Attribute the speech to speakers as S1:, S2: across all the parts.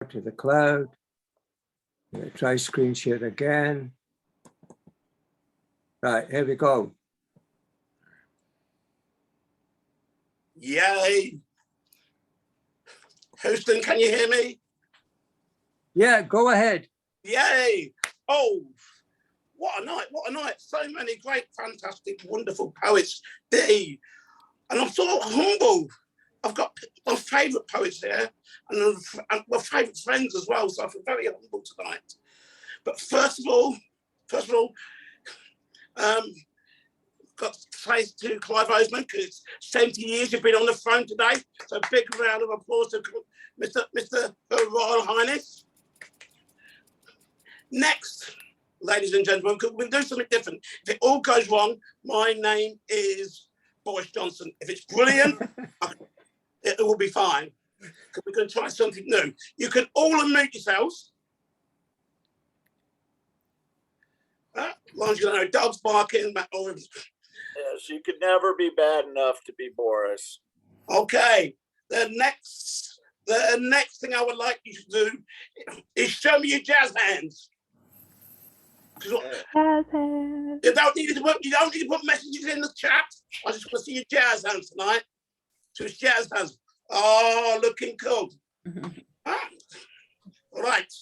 S1: to the cloud. Try screen share again. Right, here we go.
S2: Yay. Houston, can you hear me?
S1: Yeah, go ahead.
S2: Yay. Oh, what a night, what a night. So many great, fantastic, wonderful poets. And I'm sort of humbled. I've got my favourite poets here and my favourite friends as well, so I feel very humble tonight. But first of all, got to say to Clive Oseman, because it's 70 years you've been on the throne today, so big round of applause to Mr. Royal Highness. Next, ladies and gentlemen, we'll do something different. If it all goes wrong, my name is Boris Johnson. If it's brilliant, it will be fine. We're going to try something new. You can all unmute yourselves. As long as you know dogs barking.
S3: Yes, you could never be bad enough to be Boris.
S2: Okay. The next thing I would like you to do is show me your jazz hands.
S4: Jazz hands.
S2: You don't need to put messages in the chat. I just want to see your jazz hands tonight. So it's jazz hands. Oh, looking cool. All right.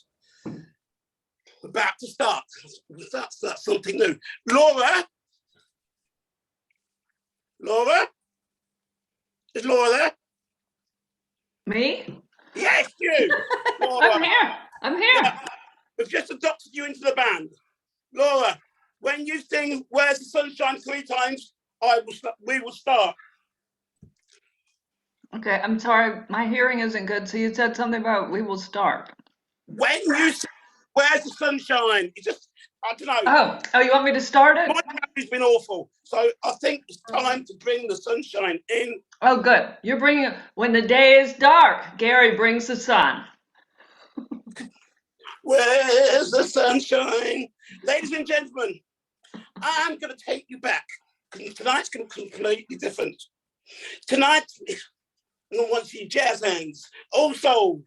S2: About to start. That's something new. Laura? Is Laura there?
S5: Me?
S2: Yes, you. Laura.
S5: I'm here.
S2: Yeah, we've just adopted you into the band. Laura, when you sing Where's the Sunshine 3 times, we will start.
S5: Okay, I'm sorry, my hearing isn't good. So you said something about we will start.
S2: When you sing Where's the Sunshine, it's just, I don't know.
S5: Oh, you want me to start it?
S2: My memory's been awful, so I think it's time to bring the sunshine in.
S5: Oh, good. You're bringing it. When the day is dark, Gary brings the sun.
S2: Where's the sunshine? Ladies and gentlemen, I'm going to take you back. Tonight's going to be completely different. Tonight, I want to see jazz hands, also,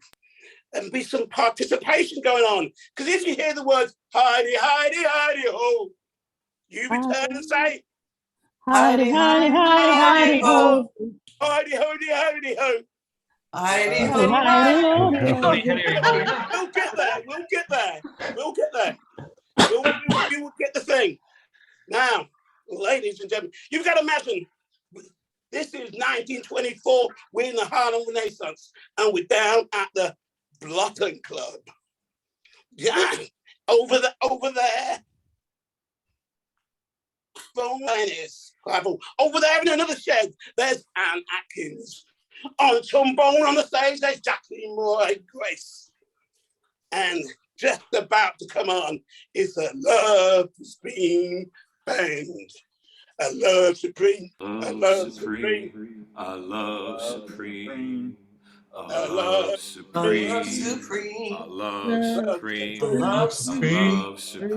S2: and be some participation going on. Because if you hear the words, hidey, hidey, hidey, ho, you return and say,
S4: Hidey, hidey, hidey, hidey, ho.
S2: hidey, hidey, hidey, ho.
S4: Hidey, hidey, hidey.
S2: We'll get there. You will get the thing. Now, ladies and gentlemen, you've got to imagine, this is 1924. We're in the Harlem Renaissance, and we're down at the Blot Club. Yeah, over there. Phone line is over there in another shed. There's Anne Atkins. On trombone on the stage, there's Jacqueline Moore Grace. And just about to come on is a Love Supreme band. A love supreme, a love supreme,
S6: a love supreme,
S2: a love supreme,
S6: a love supreme, a love supreme,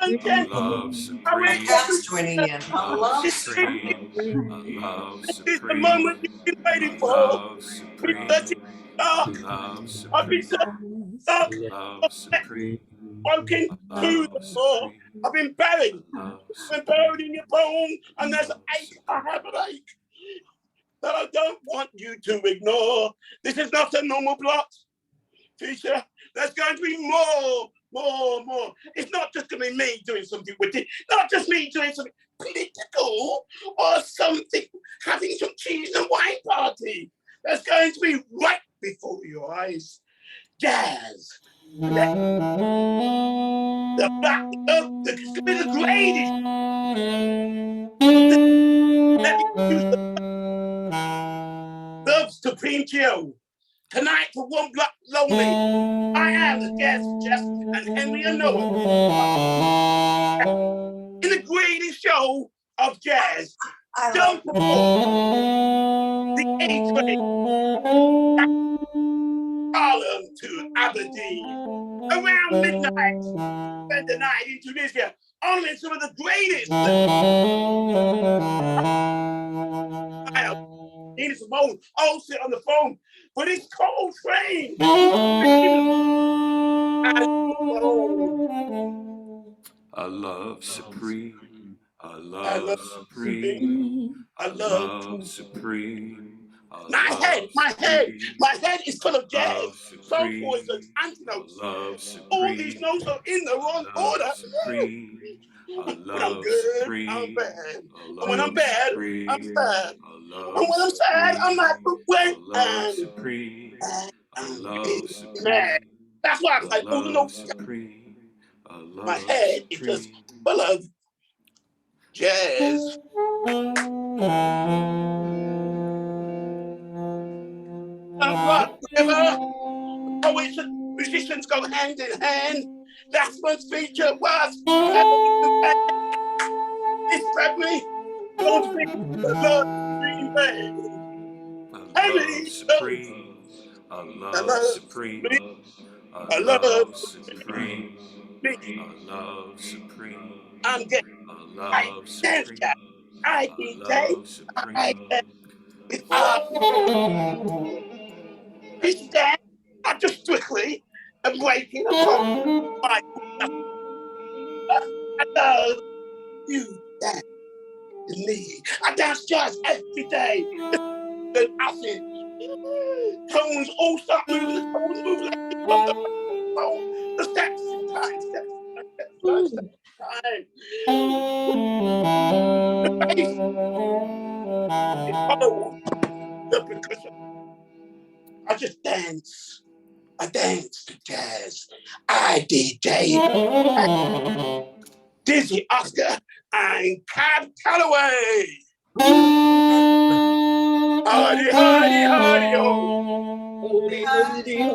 S6: a love supreme, a love supreme,
S7: That's joining in.
S6: a love supreme, a love
S2: This is the
S6: supreme,
S2: moment you've been waiting
S6: a
S2: for.
S6: love supreme,
S2: I've been so dark,
S6: love supreme,
S2: broken to the floor. I've been buried in your bone, and there's an ache, I have an ache that I don't want you to ignore. This is not a normal plot, teacher. There's going to be more. It's not just going to be me doing something witty, not just me doing something political or something, having some cheese and wine party. There's going to be right before your eyes, jazz. The greatest. Let me use the Love Supreme Joe. Tonight for One Block Lonely, I am the jazz chef and Henry Noah. In the greatest show of jazz, don't perform the A-Train, Harlem to Aberdeen. Around midnight, spend the night in Tunisia, only some of the greatest. Nina Simone, I'll sit on the phone. But it's Coltrane.
S6: A love supreme, a
S2: I
S6: love
S2: love
S6: supreme,
S2: I
S6: a
S2: love
S6: love supreme, a
S2: my
S6: love supreme,
S2: my head is full of
S6: love
S2: jazz, soul
S6: supreme,
S2: poisons,
S6: a
S2: antidotes.
S6: love
S2: All these
S6: supreme,
S2: notes are in the
S6: a
S2: wrong
S6: love
S2: order.
S6: supreme, a
S2: When I'm
S6: love
S2: good, I'm
S6: supreme,
S2: bad.
S6: a
S2: And when I'm
S6: love
S2: bad, I'm
S6: supreme,
S2: sad.
S6: a
S2: And
S6: love
S2: when I'm sad, I'm
S6: supreme,
S2: not
S6: a
S2: away
S6: love supreme, a
S2: and
S6: love
S2: mad.
S6: supreme,
S2: That's why I
S6: a
S2: play all the
S6: love
S2: notes.
S6: supreme, a
S2: My
S6: love
S2: head is just
S6: supreme.
S2: full of jazz. And Blot, whenever poets and musicians go hand in hand, last month's feature was describe me. Don't speak the love dream band.
S6: A love
S2: Heavy
S6: supreme, a
S2: I
S6: love
S2: love
S6: supreme,
S2: me.
S6: a
S2: I love
S6: love supreme,
S2: me.
S6: a love supreme,
S2: I'm getting
S6: a
S2: right.
S6: love
S2: Dance
S6: supreme,
S2: guy. I
S6: a
S2: DJ.
S6: love
S2: I
S6: supreme.
S2: dance with this dance. I just strictly am breaking apart my I love you dance to me. I dance jazz every day. Then acid. Tones all start moving. The tones move like from the phone. The steps in time, steps in time, steps in time, steps in time. The bass is follow the percussion. I just dance. I dance to jazz. I DJ. Dizzy Oscar and Cab Calloway. Hardy, hardy, hardy, ho.
S4: Howdy, howdy, ho.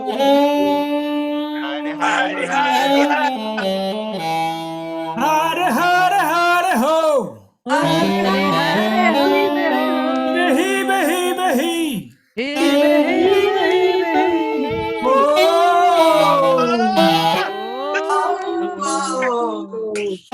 S2: Hardy, hardy, hardy.
S7: Howdy, howdy, howdy, ho!
S4: Howdy, howdy, howdy, ho.
S7: Heave, heave, heave!
S4: Heave, heave, heave, heave.
S7: Oh!
S2: Ah,
S4: Oh.
S2: so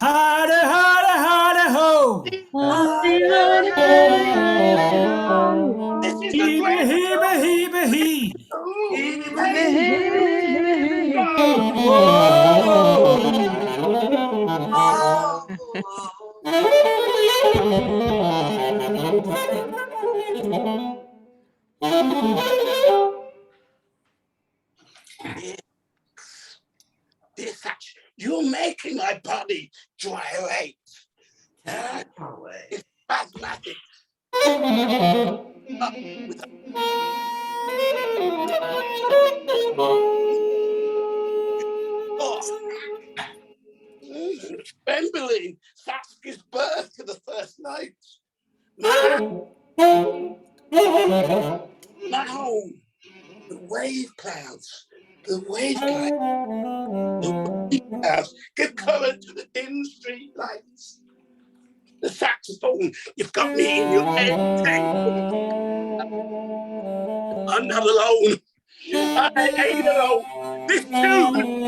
S7: Howdy, howdy, howdy, ho!
S4: Howdy, howdy, howdy, howdy, ho.
S2: this is the
S7: Heave,
S2: great
S7: heave, heave, heave!
S4: Heave, heave, heave, heave.
S7: Oh!
S2: Dear Thatch, you're making my body gyrate. It's spasmodic. With a trembling. Thatch gives birth to the first night. Now, the wave clouds, the wave clouds, the wave clouds give color to the dim street lights. The saxophone, you've got me in your head. I'm not alone. I ain't alone. This tune,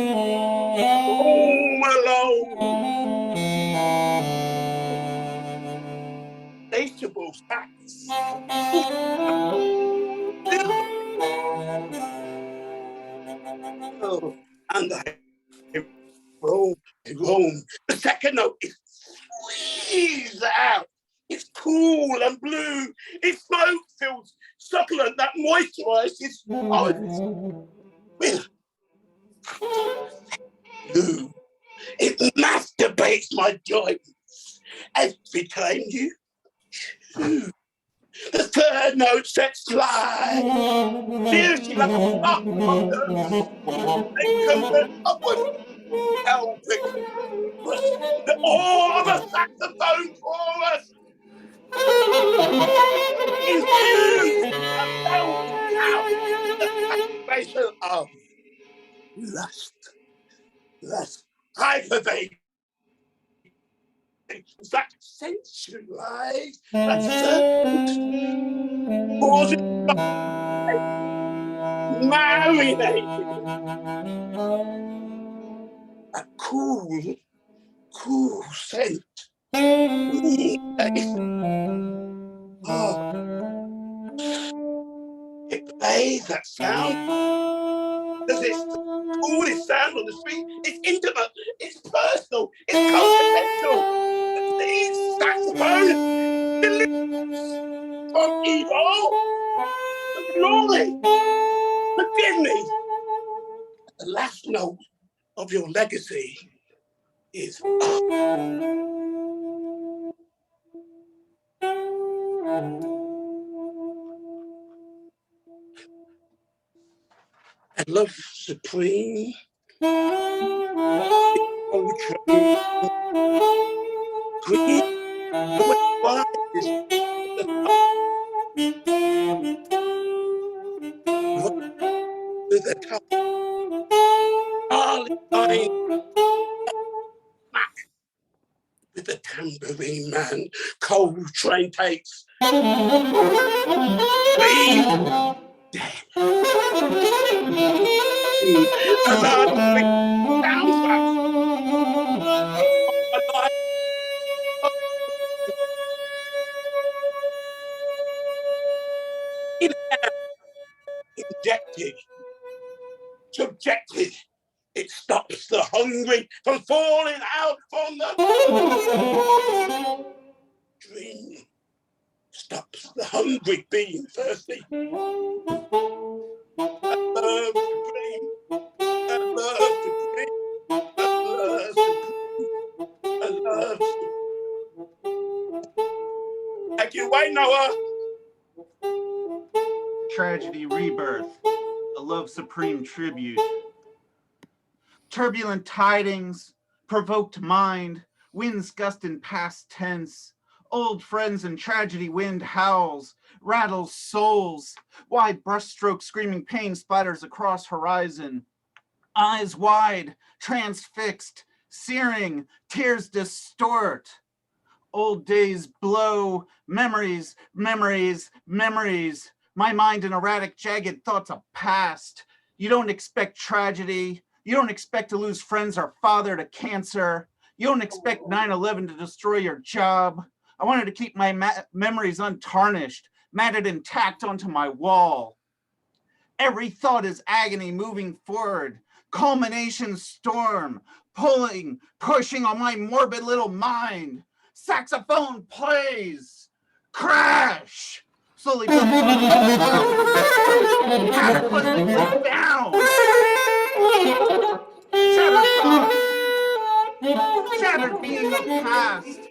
S2: home alone. Insatiable sax. And I roam, I roam. The second note is squeezed out. It's cool and blue. Its smoke feels succulent that moisturizes orifice with blue. It masturbates my joints every time you choose. The third note sets light. Seriously, like a spark thunder, they convert upward, pelvic thrust. The all of a saxophone chorus infused and bells out the vibration of lust, lust, hypervate, that sensualize, that serpent causes marinating, a cool, cool scent Oh, it plays that sound because it's the coolest sound on the street. It's intimate, it's personal, it's confidential. These saxophone delivers from evil to glory. Forgive me. The last note of your legacy is and love supreme. Ultra green. And when it rises, the right to the top. Darling, dying back with the tambourine man. Coltrane takes. Green. Dead. Alarming soundtracks of my life. Injected, subjected. It stops the hungry from falling out from the dream. Stops the hungry being thirsty. I love to dream. I love to dream. I love to dream. I love to. Thank you, Wayne Noah.
S8: Tragedy rebirth, a love supreme tribute. Turbulent tidings, provoked mind, winds gust in past tense. Old friends and tragedy wind howls, rattles souls. Wide brushstroke screaming pain splatters across horizon. Eyes wide, transfixed, searing, tears distort. Old days blow, memories, memories, memories. My mind in erratic, jagged thoughts of past. You don't expect tragedy. You don't expect to lose friends or father to cancer. You don't expect 9/11 to destroy your job. I wanted to keep my memories untarnished, matted intact onto my wall. Every thought is agony moving forward. Culmination storm, pulling, pushing on my morbid little mind. Saxophone plays. Crash! Slowly cataclysmically down. Shattered thoughts. Shattered being of past. Saved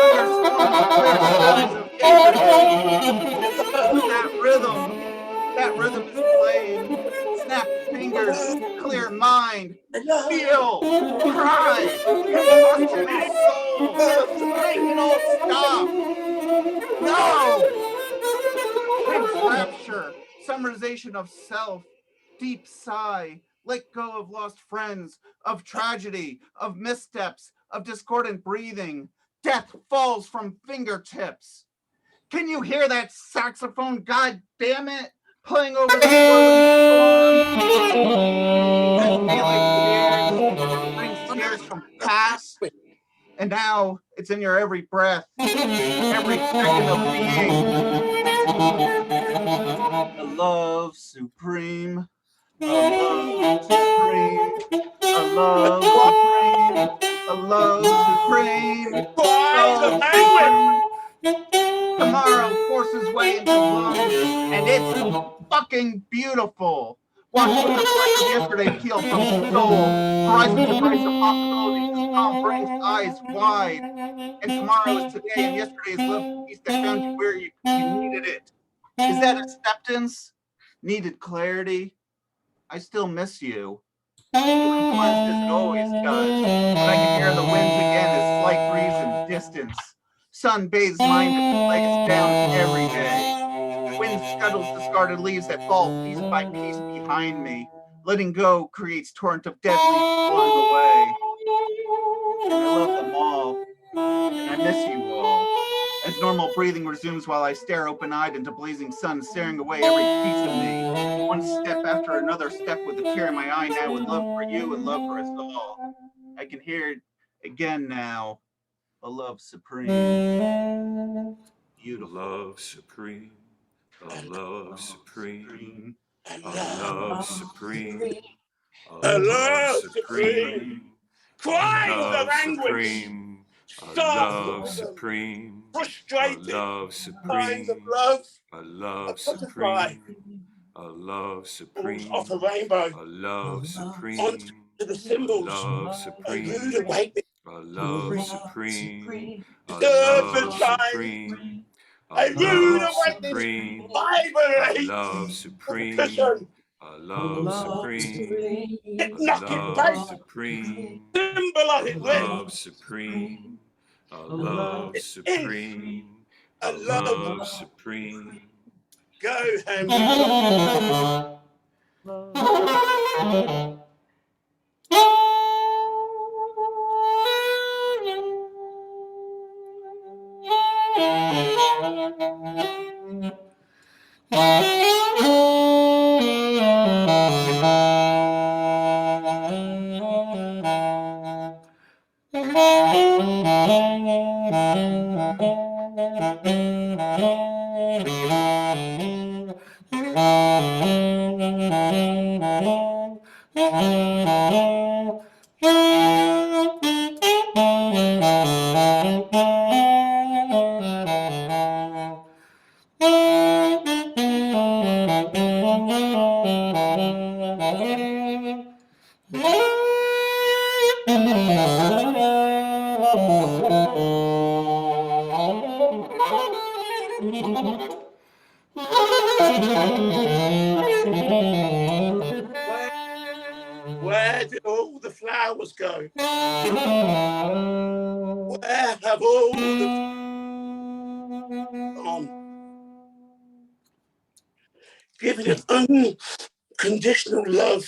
S8: thunderstorm clear skies of Abraham. That rhythm is played. Snap fingers, clear mind. Feel, cry, combustion of soul. Make it all stop. No! Tense rapture, summarization of self, deep sigh, let go of lost friends, of tragedy, of missteps, of discordant breathing. Death falls from fingertips. Can you hear that saxophone, god damn it, playing over the storm? Brings tears from past, and now it's in your every breath, every second of being. A love supreme, a love supreme, a love supreme, a love supreme,
S2: Quiet the
S8: love
S2: language.
S8: supreme. Tomorrow forces way into lungs, and it's fucking beautiful. Watch the reflection of yesterday peel from soul. Horizons embrace the possibilities. The calm brings eyes wide. And tomorrow is today, and yesterday is love peace that found you where you needed it. Is that acceptance? Needed clarity? I still miss you. It plunged as it always does, but I can hear the winds again as slight breeze and distance. Sun bathes mind and lays down every day. Wind scuttles discarded leaves that fall piece by piece behind me. Letting go creates torrent of dead leaves blowing away. And I love them all, and I miss you all. As normal breathing resumes while I stare open-eyed into blazing sun, staring away every piece of me. One step after another step with a tear in my eye now, with love for you and love for us all. I can hear it again now. a love supreme. Beautiful.
S6: Love supreme, a love supreme,
S2: A
S6: a love supreme,
S2: a
S6: a love
S2: love supreme.
S6: supreme, a
S2: Cries of
S6: love
S2: anguish,
S6: supreme, a
S2: soft
S6: love
S2: boredom,
S6: supreme, a
S2: frustrated
S6: love
S2: kinds of
S6: supreme,
S2: love.
S6: a
S2: A
S6: love
S2: butterfly
S6: supreme, a love
S2: falls off a
S6: supreme,
S2: rainbow
S6: a love
S2: onto
S6: supreme,
S2: the
S6: a
S2: symbols.
S6: love
S2: A rude
S6: supreme,
S2: awakening.
S6: a love supreme, a
S2: Serpent
S6: love
S2: time.
S6: supreme, a
S2: A rude
S6: love
S2: awakening.
S6: supreme, a love
S2: Vibrates the
S6: supreme,
S2: cushion.
S6: a love supreme, a
S2: Hypnotic
S6: love
S2: bass.
S6: supreme, a
S2: Symbolic lift.
S6: love supreme, a love
S2: It is
S6: supreme,
S2: a
S6: a
S2: love.
S6: love supreme.
S2: Go, Henry. Go. Where did all the flowers go? Where have all the gone? Giving an unconditional love.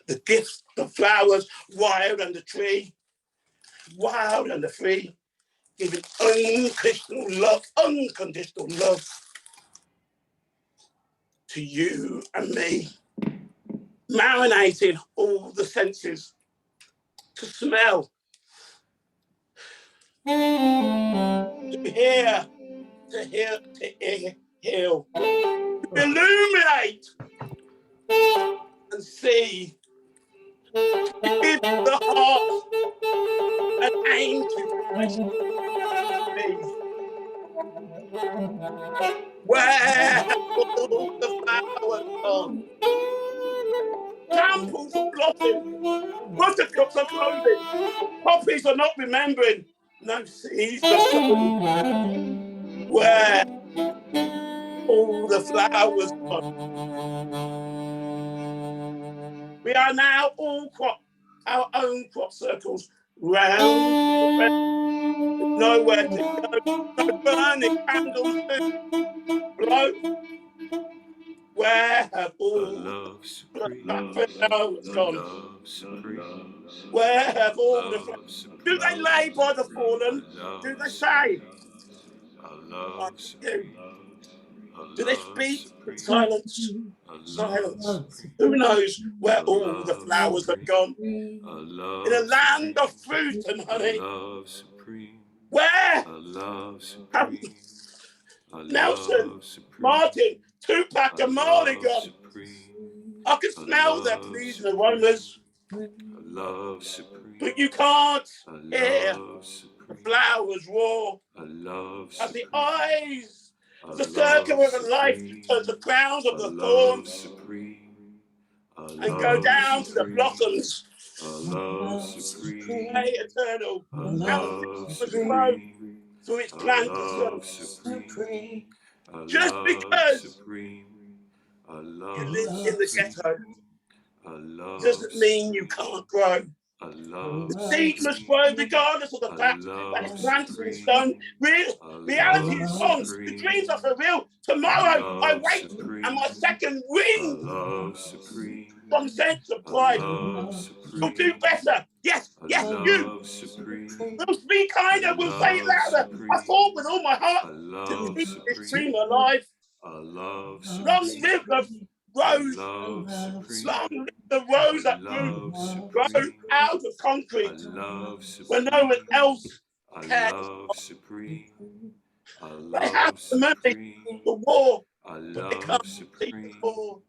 S2: The gifts, the flowers, wild and the tree, wild and the free. Giving unconditional love to you and me. Marinating all the senses to smell, to hear, heal, to illuminate and see, to give the heart an aim to be. Where have all the flowers gone? Samples blotting, buttercups are closing, poppies are not remembering, no seeds are sowing. Where all the flowers gone? We are now all our own crop circles, round, nowhere to go, no burning candles to blow. Where have
S6: A
S2: all
S6: love
S2: the
S6: supreme,
S2: flowers
S6: a
S2: gone?
S6: love supreme,
S2: Where have
S6: a
S2: all the flowers?
S6: love
S2: Do
S6: supreme,
S2: they lay by the
S6: a
S2: fallen? Do
S6: love
S2: they say,
S6: supreme, a
S2: I
S6: love
S2: do?
S6: supreme, a
S2: Do they
S6: love
S2: speak in
S6: supreme,
S2: silence?
S6: a love
S2: Silence.
S6: supreme,
S2: Who knows where
S6: a
S2: all the
S6: love
S2: flowers have
S6: supreme,
S2: gone?
S6: a
S2: In a
S6: love
S2: land
S6: supreme,
S2: of fruit and
S6: a
S2: honey,
S6: love supreme,
S2: where
S6: a love
S2: have
S6: supreme, a
S2: Nelson,
S6: love supreme,
S2: Martin, Tupac,
S6: a
S2: and Marley
S6: love
S2: gone?
S6: supreme,
S2: I can
S6: a
S2: smell their
S6: love
S2: pleasing
S6: supreme,
S2: aromas,
S6: a love supreme,
S2: but you can't
S6: a
S2: hear
S6: love
S2: the
S6: supreme,
S2: flowers roar
S6: a love
S2: as the
S6: supreme,
S2: eyes
S6: a
S2: of the
S6: love
S2: circle of a life turn
S6: supreme,
S2: to crowns
S6: a
S2: of the
S6: love
S2: thorns
S6: supreme, a
S2: and go
S6: love
S2: down to the
S6: supreme,
S2: blossoms.
S6: a love supreme,
S2: Hey, eternal,
S6: a
S2: how
S6: love
S2: flowers grow
S6: supreme,
S2: through its
S6: a
S2: plant to
S6: love
S2: serve.
S6: supreme, a
S2: Just
S6: love
S2: because
S6: supreme, a
S2: you
S6: love
S2: live in the
S6: supreme,
S2: ghetto
S6: a love
S2: doesn't mean you
S6: supreme,
S2: can't grow.
S6: a love
S2: The seed must
S6: supreme,
S2: grow regardless of the
S6: a
S2: fact that it's
S6: love
S2: planted in
S6: supreme,
S2: stone.
S6: a
S2: Reality
S6: love
S2: is on. The dreams
S6: supreme,
S2: are for real.
S6: a
S2: Tomorrow I
S6: love
S2: wait and
S6: supreme,
S2: my second
S6: a
S2: wind
S6: love supreme,
S2: from sense of
S6: a
S2: pride.
S6: love
S2: We'll do
S6: supreme,
S2: better. Yes,
S6: a
S2: yes, you.
S6: love supreme,
S2: We'll speak
S6: a
S2: kinder. We'll say it
S6: love
S2: louder. I
S6: supreme,
S2: fought with all my heart
S6: a
S2: to
S6: love
S2: keep this
S6: supreme,
S2: dream alive.
S6: a love
S2: Long
S6: supreme,
S2: live the
S6: a
S2: rose.
S6: love supreme,
S2: Long live the rose
S6: a
S2: that grew
S6: love
S2: out
S6: supreme,
S2: of
S6: a
S2: concrete
S6: love
S2: when no one
S6: supreme,
S2: else
S6: a a
S2: care.
S6: love supreme, a
S2: They have
S6: love
S2: the money
S6: supreme,
S2: for war,
S6: a
S2: but they can't
S6: love
S2: see
S6: supreme,
S2: before.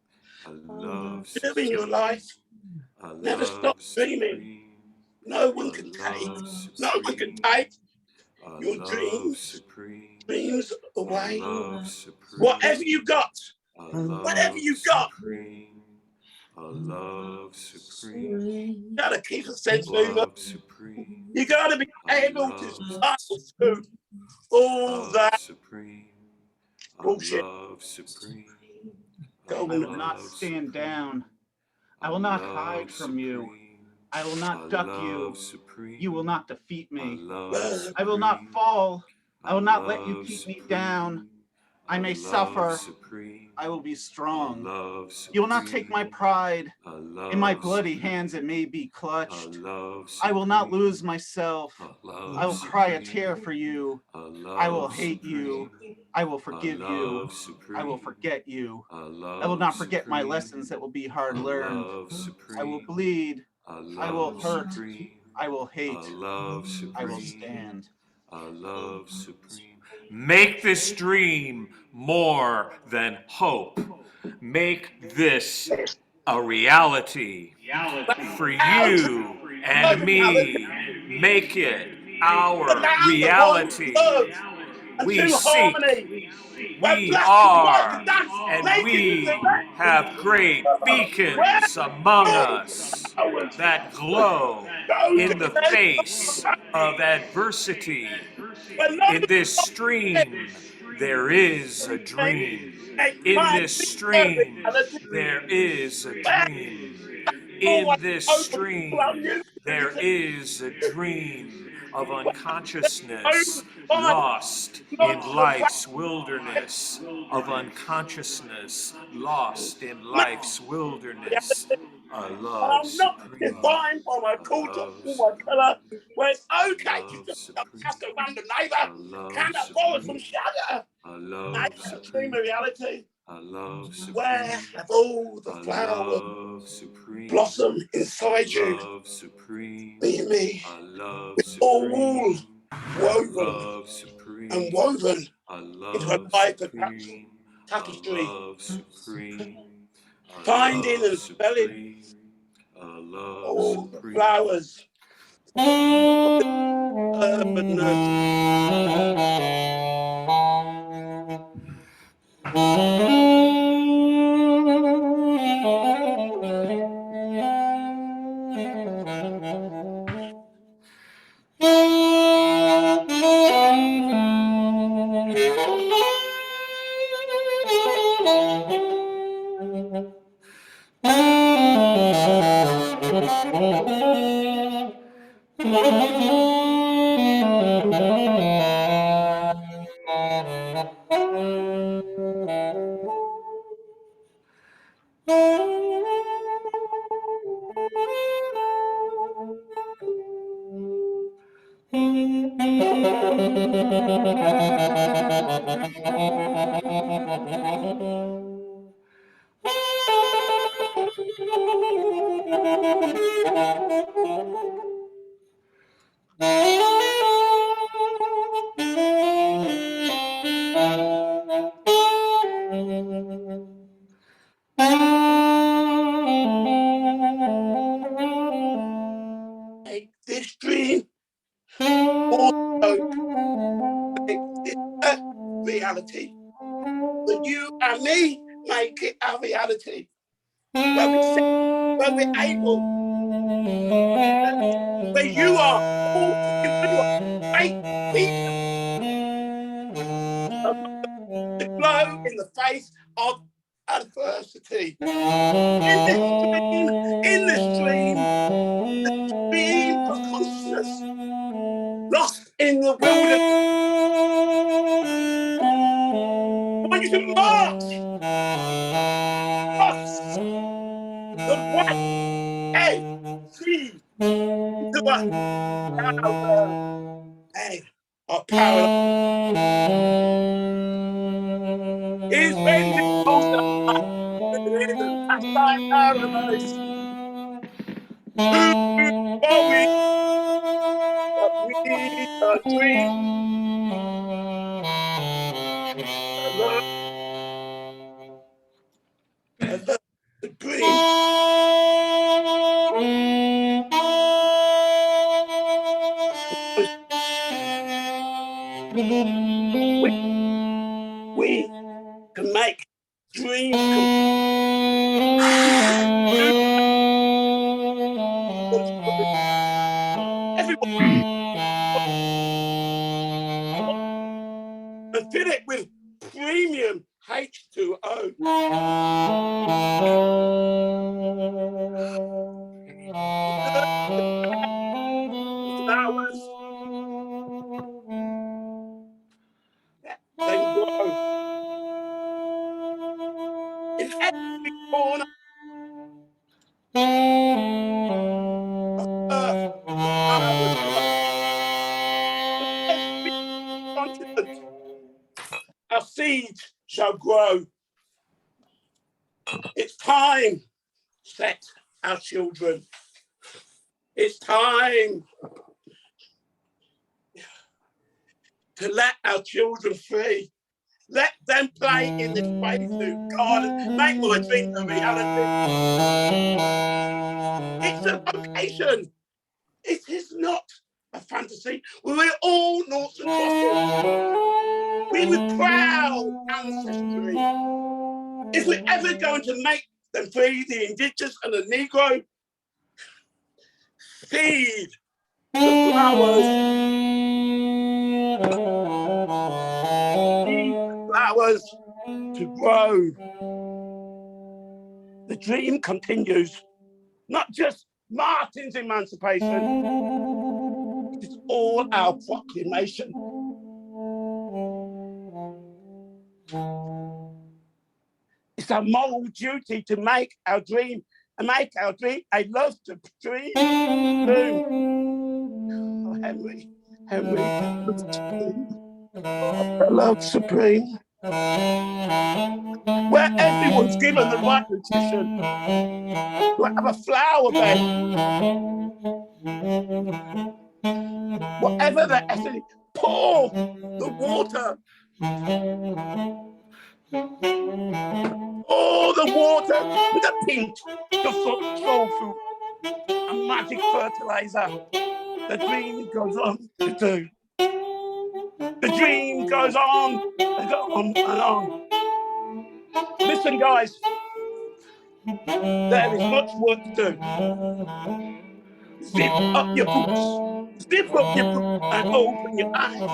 S6: a love
S2: Living your
S6: supreme,
S2: life,
S6: a
S2: never stop
S6: love
S2: dreaming.
S6: supreme,
S2: No
S6: a
S2: one can take,
S6: love
S2: no one can
S6: supreme,
S2: take
S6: a
S2: your
S6: love
S2: dreams,
S6: supreme,
S2: dreams
S6: a
S2: away.
S6: love supreme,
S2: Whatever you got,
S6: a
S2: whatever
S6: love
S2: you got,
S6: supreme, a love supreme,
S2: you gotta keep a sense of humor.
S6: love supreme,
S2: You gotta be
S6: a
S2: able to
S6: love
S2: smile through all
S6: love
S2: that
S6: supreme, a
S2: bullshit.
S6: love supreme, a
S8: I
S2: Golden.
S8: will not
S6: love
S8: stand
S6: supreme,
S8: down. I
S6: a
S8: will not
S6: love
S8: hide from you.
S6: supreme,
S8: I will
S6: a
S8: not duck you.
S6: love supreme,
S8: You will not defeat
S6: a
S8: me.
S6: love
S8: I will not
S6: supreme,
S8: fall.
S6: a
S8: I will not let you
S6: love
S8: keep me
S6: supreme,
S8: down. I
S6: a
S8: may
S6: love
S8: suffer.
S6: supreme,
S8: I will be
S6: a
S8: strong.
S6: love
S8: You will not take my
S6: supreme,
S8: pride.
S6: a
S8: In my
S6: love
S8: bloody hands it
S6: supreme,
S8: may be
S6: a
S8: clutched.
S6: love
S8: I will not
S6: supreme,
S8: lose myself.
S6: a
S8: I
S6: love
S8: will cry a
S6: supreme,
S8: tear for you.
S6: a
S8: I will
S6: love
S8: hate you.
S6: supreme,
S8: I will
S6: a
S8: forgive you.
S6: love
S8: I will
S6: supreme,
S8: forget you.
S6: a
S8: I will
S6: love
S8: not forget my
S6: supreme,
S8: lessons that will be
S6: a
S8: hard learned.
S6: love
S8: I will
S6: supreme,
S8: bleed.
S6: a
S8: I will
S6: love
S8: hurt.
S6: supreme,
S8: I will
S6: a
S8: hate.
S6: love
S8: I will
S6: supreme,
S8: stand.
S6: a love supreme. Make this dream more than hope. Make this a reality for
S2: Out
S6: you
S2: of
S6: and
S2: reality.
S6: me. Make it
S2: But
S6: our
S2: now the one
S6: reality.
S2: word and
S6: We
S2: true
S6: seek,
S2: harmony. Where
S6: we
S2: black and white
S6: are,
S2: can dance
S6: and
S2: naked in the
S6: we
S2: rain.
S6: have great
S2: Where
S6: beacons among
S2: all
S6: us
S2: flowers
S6: that glow
S2: go to
S6: in the
S2: chase
S6: face of adversity.
S2: but none
S6: In
S2: of
S6: this
S2: them
S6: stream, there is a
S2: make
S6: dream. In
S2: my
S6: this
S2: dream
S6: stream,
S2: a reality.
S6: there is a
S2: Where
S6: dream.
S2: always
S6: In this
S2: open
S6: stream,
S2: from you.
S6: there is a dream of
S2: Open
S6: unconsciousness
S2: fire,
S6: lost in
S2: not the fire.
S6: life's wilderness, of unconsciousness lost in life's wilderness. A
S2: And
S6: love
S2: I'm not
S6: supreme,
S2: defined by my
S6: a
S2: culture
S6: love
S2: or my
S6: supreme,
S2: colour, where it's
S6: a
S2: okay to
S6: love
S2: just
S6: supreme,
S2: ask a random
S6: a
S2: neighbour,
S6: love
S2: can I borrow some
S6: supreme,
S2: sugar?
S6: a
S2: Make
S6: love
S2: that dream a
S6: supreme,
S2: reality.
S6: a love
S2: Where
S6: supreme,
S2: have all the
S6: a
S2: flowers
S6: love supreme,
S2: blossom
S6: a
S2: inside you,
S6: love supreme,
S2: in me,
S6: a love
S2: all
S6: supreme, a
S2: woven
S6: love
S2: and
S6: supreme,
S2: woven
S6: a
S2: into a
S6: love
S2: life of
S6: supreme, a
S2: tapestry,
S6: love supreme, a
S2: finding
S6: love
S2: and spelling
S6: supreme, a love
S2: all the
S6: supreme.
S2: flowers of urban make this dream also make this a reality. That you and me make it a reality. Where we sit, where we're able, where you are all you are, great people to glow in the face of adversity. In this dream of consciousness, lost in the wilderness. I want you to march across the white egg sea into a egg of paradise. Is bending closer in the pastime paradise. Who are we? We are love dream. I love the dream. We can make dreams come true. Everyone, and fill it with premium H2O. Flowers, then grow in every corner of earth. Flowers grow in every continent. Our seeds shall grow. It's time, set our children. It's time to let our children free. Let them play in this playthrough garden. Make my dreams a reality. It's a vocation. It is not a fantasy. We're all noughts and crosses. We with proud ancestry. If we're ever going to make them free, the indigenous and the Negro, feed the flowers. Feed the flowers to grow. The dream continues. Not just Martin's emancipation. It's all our proclamation. It's our moral duty to make our dream a love to dream. Oh, Henry, love supreme. Where everyone's given the right nutrition. To have a flower bed. Whatever the essence, pour the water. Pour the water with a pinch of soul food, a magic fertilizer. The dream goes on to do. The dream goes on and on and on. Listen, guys, there is much work to do. Zip up your boots. Zip up your boots and open your eyes.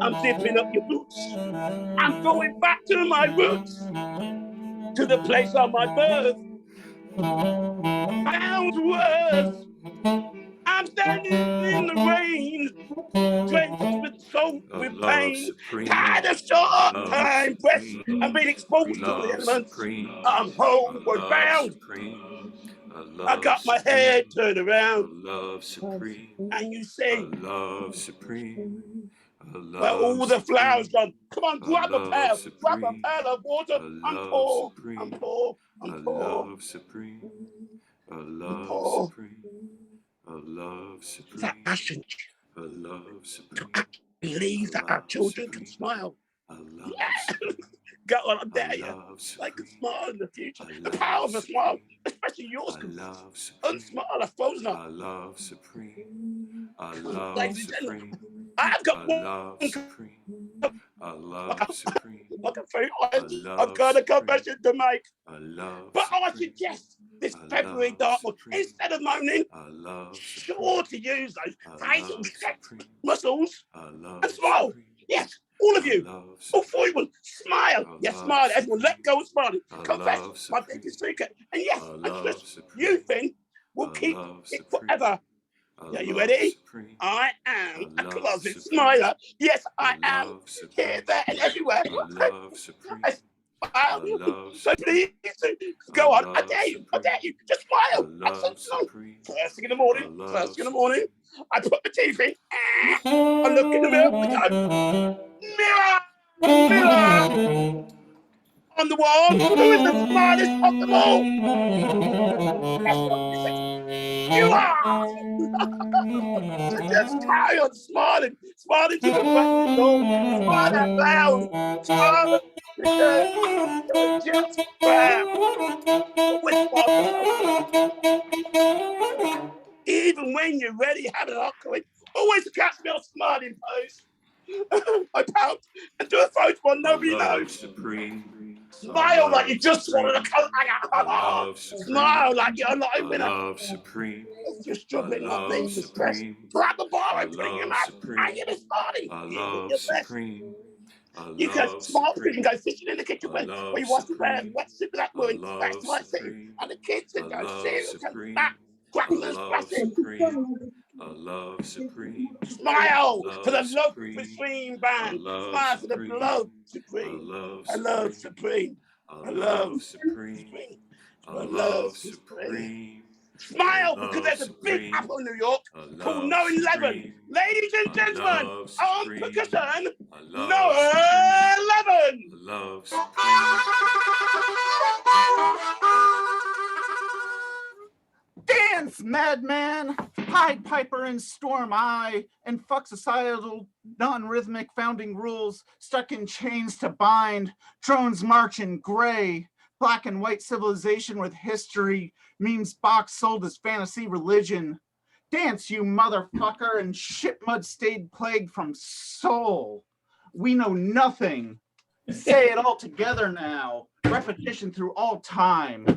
S2: I'm zipping up your boots. I'm going back to my roots, to the place of my birth. Found words. I'm standing in the rain, drenched with soul, with pain. Had a short time, pressed and been exposed to the elements. I'm homeward bound. I got my head turned around. And you say, where all the flowers gone. Come on, grab a pail of water and pour, and pour, and pour. That passion to actually believe that our children can smile. Yeah. Go on, I dare you. They can smile in the future. The power of a smile, especially yours, can unsmile a frozen up. Ladies and gentlemen, I've got one. Like a very honest, I've got a confession to make. But I suggest this February dark month, instead of moaning, sure to use those facial muscles and smile. Yes, all of you, all 41, smile. Yes, smile. Everyone, let go of smiling. Confess my biggest secret. And yes, I trust you, Finn, will keep it forever. Are you ready? I am a closet smiler. Yes, I am. Here, there, and everywhere. I smile. So please, go on. I dare you. Just smile. First thing in the morning, I put the teeth in. I look in the mirror. I go, mirror. On the wall, who is the smartest of them all? That's what this is. You are! Just carry on smiling, smiling to the fucking door, smile out loud, smile because you're just proud. Always smile for even when you're ready, have it up going. Always catch me on smiling pose. I pout and do a photo one nobody knows.
S6: Supreme.
S2: Smile like you just swallowed a coat. Smile like you're not a winner.
S6: Love supreme.
S2: If you're struggling, not
S6: love
S2: being distressed,
S6: supreme.
S2: grab a bar and
S6: I
S2: put it in your
S6: love
S2: mouth.
S6: supreme.
S2: And you're smiling.
S6: I
S2: Give
S6: love
S2: your best.
S6: supreme. I
S2: You can
S6: love
S2: smile, you can
S6: supreme.
S2: go fishing in the kitchen
S6: I
S2: where
S6: love
S2: you wash your
S6: supreme.
S2: hands, wet soup without
S6: I
S2: ruin,
S6: love
S2: back to my city.
S6: supreme.
S2: And the kids that
S6: I
S2: go
S6: love
S2: serious and
S6: supreme.
S2: back,
S6: I
S2: cracking and
S6: love
S2: splashing.
S6: supreme. I love supreme.
S2: Smile
S6: I
S2: for the
S6: love
S2: love
S6: supreme.
S2: supreme
S6: I
S2: band.
S6: love
S2: Smile for the
S6: supreme.
S2: love
S6: I
S2: supreme.
S6: love
S2: I love
S6: supreme.
S2: supreme.
S6: I
S2: I
S6: love
S2: love
S6: supreme.
S2: supreme.
S6: I
S2: I love
S6: love
S2: supreme.
S6: supreme.
S2: Smile
S6: I
S2: because
S6: love
S2: there's a big
S6: supreme.
S2: apple in New York
S6: I
S2: called
S6: love
S2: No 11.
S6: supreme.
S2: Ladies and
S6: I
S2: gentlemen,
S6: love
S2: on
S6: supreme.
S2: percussion,
S6: I
S2: No
S6: love supreme.
S2: 11.
S6: I love supreme.
S8: Dance, madman! Pied Piper and Storm Eye, and fuck societal non-rhythmic founding rules, stuck in chains to bind, drones march in gray, black and white civilization with history, memes box sold as fantasy religion. Dance, you motherfucker, and shit mud stayed plague from soul. We know nothing. Say it all together now. Repetition through all time.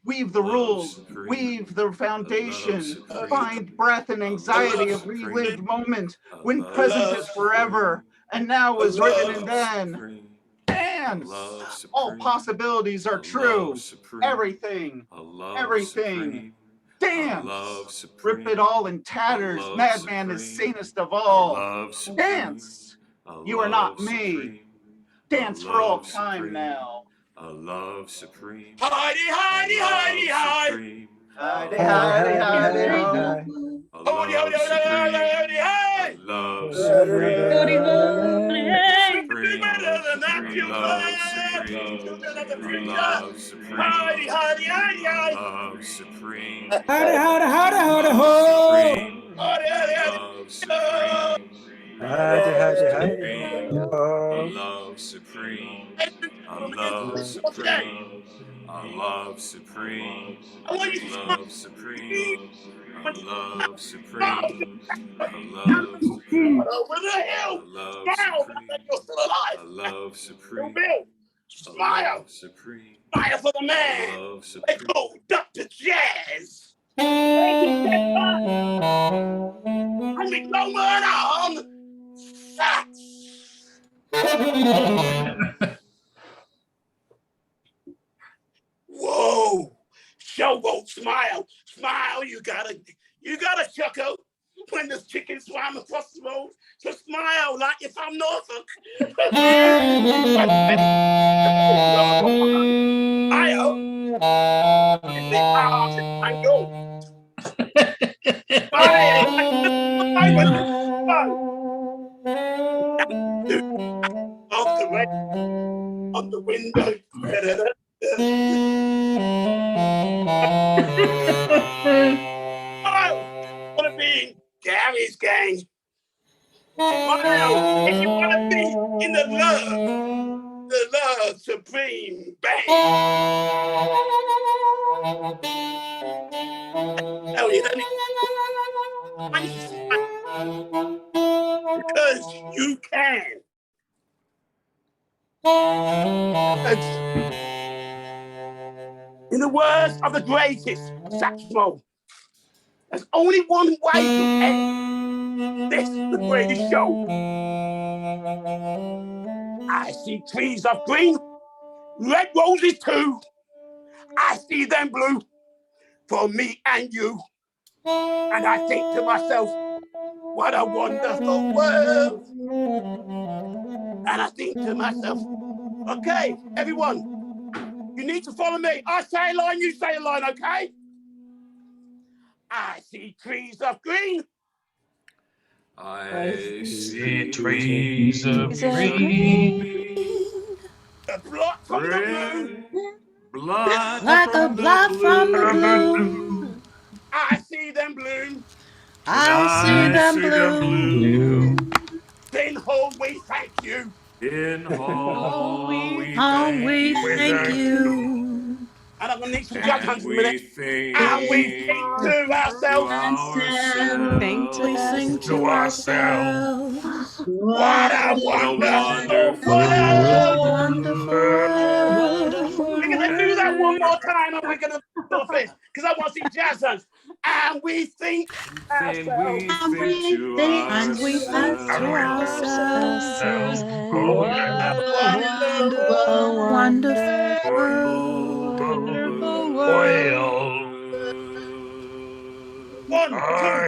S8: Weave the rules, weave the foundation, find breath and anxiety of relived moment when present is forever and now is written and then. Dance! All possibilities are true. Everything, everything. Dance! Rip it all in tatters. Madman is sanest of all. Dance! You are not me. Dance for all time now.
S6: I love supreme.
S2: Heidi, Heidi, Heidi, Heidi.
S8: Heidi, Heidi, Heidi, ho.
S2: Hody, hody, hody, hody, hody, hey.
S6: Love
S4: Hody, hody, hey.
S2: Better than that, children. Children of the future. Heidi, Heidi, Heidi, Heidi.
S6: Love supreme.
S7: Howdy, howdy, howdy, howdy, ho!
S2: Hody, hody, hody.
S6: Love supreme.
S1: Howdy, howdy, howdy.
S6: Supreme.
S1: Oh.
S6: Love supreme. I
S2: Once
S6: love
S2: again,
S6: supreme. I love supreme.
S2: I want you to smile.
S6: Love supreme. I love supreme.
S2: Smile.
S6: I love supreme.
S2: Over the hill.
S6: I love
S2: Smile
S6: supreme.
S2: that you're still
S6: I
S2: alive.
S6: love
S2: Still
S6: supreme.
S2: Bill.
S6: I
S2: Smile.
S6: love supreme.
S2: Smile for the
S6: I
S2: man.
S6: love
S2: They
S6: supreme.
S2: call Dr. Jazz. And we go on sax. Whoa. Showboat, smile. Smile, you gotta chuckle when the chicken swam across the road. So smile like you're from Norfolk. Off the rain, on the window. Smile. Wanna be in Gary's gang. Smile if you wanna be in the love supreme band. Hell, you don't need to smile because you can. And in the words of the greatest saxophone, there's only one way to end this, the greatest show. I see trees of green, red roses too. I see them blue for me and you. And I think to myself, what a wonderful world. And I think to myself, okay, everyone, you need to follow me. I say a line, you say a line, okay? I see trees of green.
S6: I see
S7: trees of
S6: green.
S2: The blot from the blue.
S6: Blood
S4: Like a
S6: from the
S4: blot from the
S6: blue.
S4: blue.
S2: I
S4: I see them blue.
S2: In whom we thank you.
S6: In
S4: Oh,
S6: whole we
S4: we
S6: thank
S4: thank
S6: you.
S4: you.
S2: And I'm going to need some jazz hands
S6: And
S2: in a minute.
S6: we think
S2: And we think to
S6: to
S2: ourselves,
S4: We sing to
S6: ourselves.
S4: ourselves.
S2: what a
S6: What a
S2: wonderful
S6: wonderful
S2: world.
S4: Wonderful world.
S2: We're going to do that one more time and we're going to do this because I want to see jazz hands. And we think
S6: And
S2: ourselves.
S6: we think to
S4: And we think to
S6: ourselves.
S4: ourselves.
S2: What a wonderful
S4: Wonderful
S6: Wonderful
S4: world.
S6: world.
S2: 1, 2,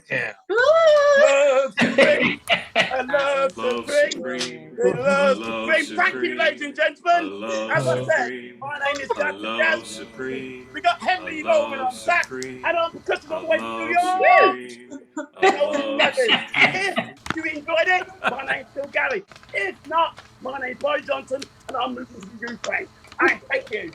S7: yeah.
S2: love supreme. I love
S6: Love
S2: supreme.
S6: supreme.
S2: Love
S6: Love
S2: supreme. Thank you, ladies and
S6: supreme. A
S2: gentlemen.
S6: love
S2: As I said,
S6: supreme.
S2: my name is
S6: A
S2: Dr.
S6: love
S2: Jazz.
S6: supreme.
S2: We got
S6: A
S2: Henry Loman
S6: love
S2: on sax
S6: supreme.
S2: and on percussion
S6: A
S2: all the way from New
S6: love
S2: York.
S6: supreme. A
S2: You know what
S6: love
S2: that is.
S6: supreme.
S2: If you enjoyed it, my name's still Gary. If not, my name's Boy Johnson and I'm moving to the Ukraine. I thank you.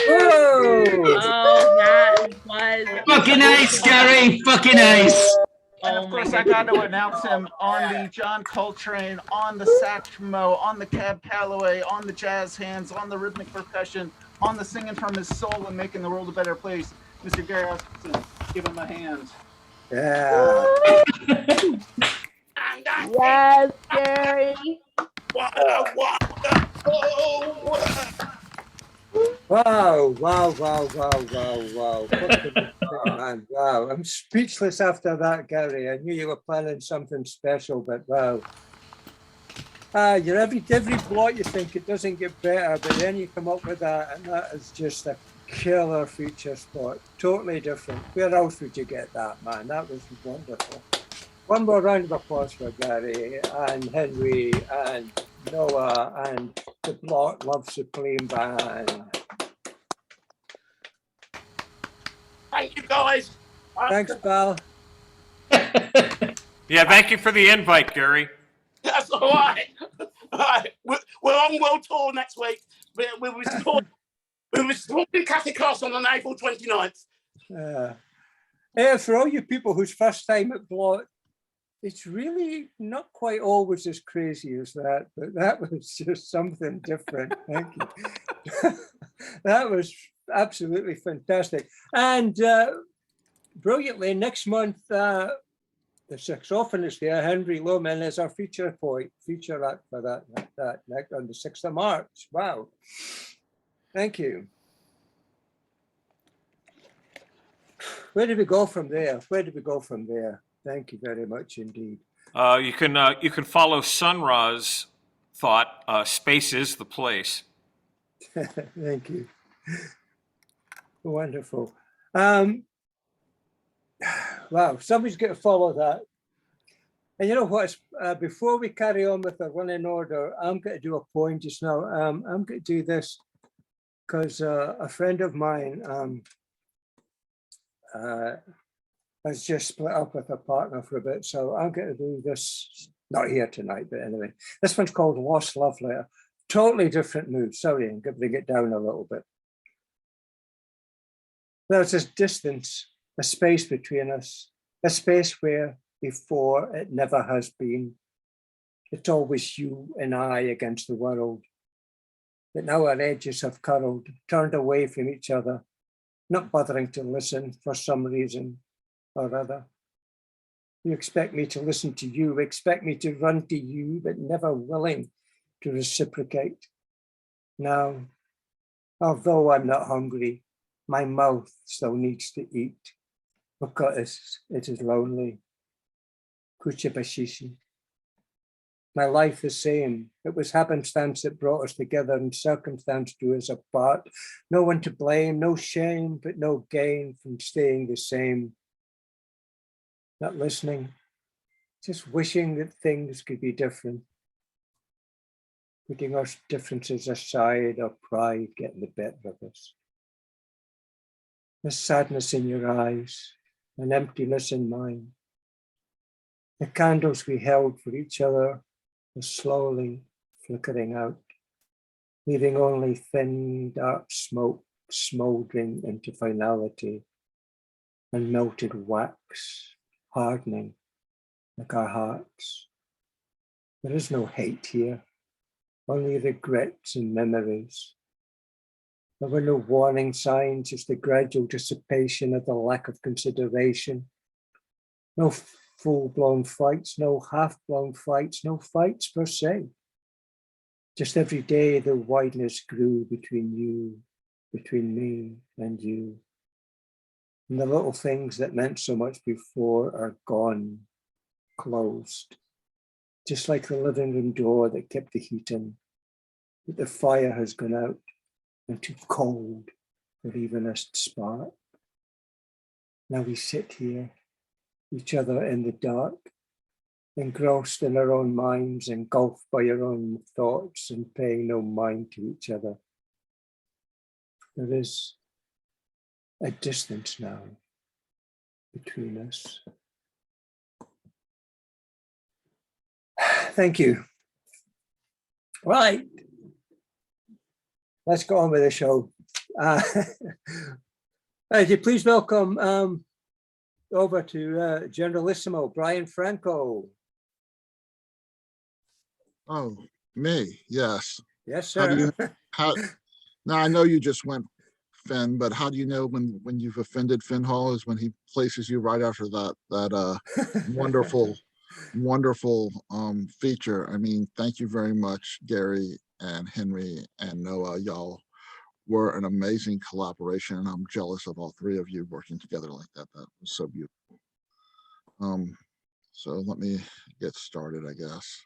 S1: Whoa!
S9: Oh, that was
S10: Fucking ace, Gary. Fucking ace.
S8: And of course, I got to announce him on the John Coltrane, on the Satchmo, on the Cab Calloway, on the jazz hands, on the rhythmic percussion, on the singing from his soul and making the world a better place. Mr. Gary Oscarson, give him a hand.
S1: Yeah.
S2: And I
S9: yes, Gary.
S2: what a wonderful world.
S1: Wow, wow, wow, wow, wow, wow. Fucking insane, man. Wow. I'm speechless after that, Gary. I knew you were planning something special, but wow. You're every blot you think it doesn't get better, but then you come up with that, and that is just a killer feature spot. Totally different. Where else would you get that, man? That was wonderful. One more round of applause for Gary and Henry and Noah and the Blot Love Supreme Band.
S2: Thank you, guys.
S1: Thanks, pal.
S6: Yeah, thank you for the invite, Gary.
S2: That's all right. All right. We're on world tour next week. We'll be supporting Catholic Class on the April 29th.
S1: Yeah, for all you people whose first time at Blot, it's really not quite always as crazy as that, but that was just something different. Thank you. That was absolutely fantastic. And brilliantly, next month, the saxophonist there, Henry Loman, is our feature act for that on the 6th of March. Wow. Thank you. Where do we go from there? Thank you very much indeed.
S6: You can follow Sun-Ra's thought. Space is the place.
S1: Thank you. Wonderful. Wow, somebody's got to follow that. And you know what? Before we carry on with our running order, I'm going to do a poem just now. I'm going to do this because a friend of mine has just split up with her partner for a bit. So I'm going to do this, not here tonight, but anyway. This one's called Lost Love Letter. Totally different mood. Sorry, I'm going to bring it down a little bit. There's this distance, a space between us, a space where before it never has been. It's always you and I against the world. But now our edges have curled, turned away from each other, not bothering to listen for some reason or other. You expect me to listen to you, expect me to run to you, but never willing to reciprocate. Now, although I'm not hungry, my mouth still needs to eat because it is lonely. Kuchibashishi. My life the same. It was happenstance that brought us together and circumstance drew us apart. No one to blame, no shame, but no gain from staying the same. Not listening, just wishing that things could be different. Putting our differences aside, our pride getting the better of us. The sadness in your eyes, an emptiness in mine. The candles we held for each other are slowly flickering out, leaving only thin, dark smoke smoldering into finality and melted wax hardening like our hearts. There is no hate here, only regrets and memories. There were no warning signs, just the gradual dissipation of the lack of consideration. No full-blown fights, no half-blown fights, no fights per se. Just every day the wideness grew between me and you. And the little things that meant so much before are gone, closed. Just like the living room door that kept the heat in, but the fire has gone out and too cold for even a spark. Now we sit here, each other in the dark, engrossed in our own minds, engulfed by our own thoughts and paying no mind to each other. There is a distance now between us. Thank you. Right, let's go on with the show. Would you please welcome over to Generalissimo, Brian Franco.
S11: Oh, me, yes.
S1: Yes,
S11: How do
S1: sir.
S11: you, now I know you just went Finn, but how do you know when you've offended Finn Hall is when he places you right after that wonderful feature. I mean, thank you very much, Gary and Henry and Noah. Y'all were an amazing collaboration, and I'm jealous of all three of you working together like that. That was so beautiful. So let me get started, I guess.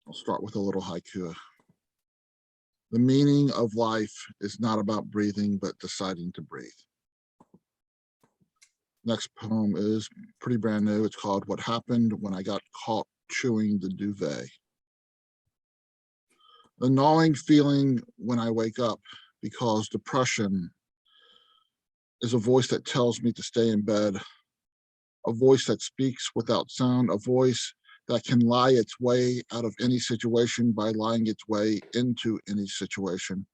S11: I'll start with a little haiku. The meaning of life is not about breathing, but deciding to breathe. Next poem is pretty brand new. It's called What Happened When I Got Caught Chewing the Duvet. The gnawing feeling when I wake up because depression is a voice that tells me to stay in bed, a voice that speaks without sound, a voice that can lie its way out of any situation by lying its way into any situation.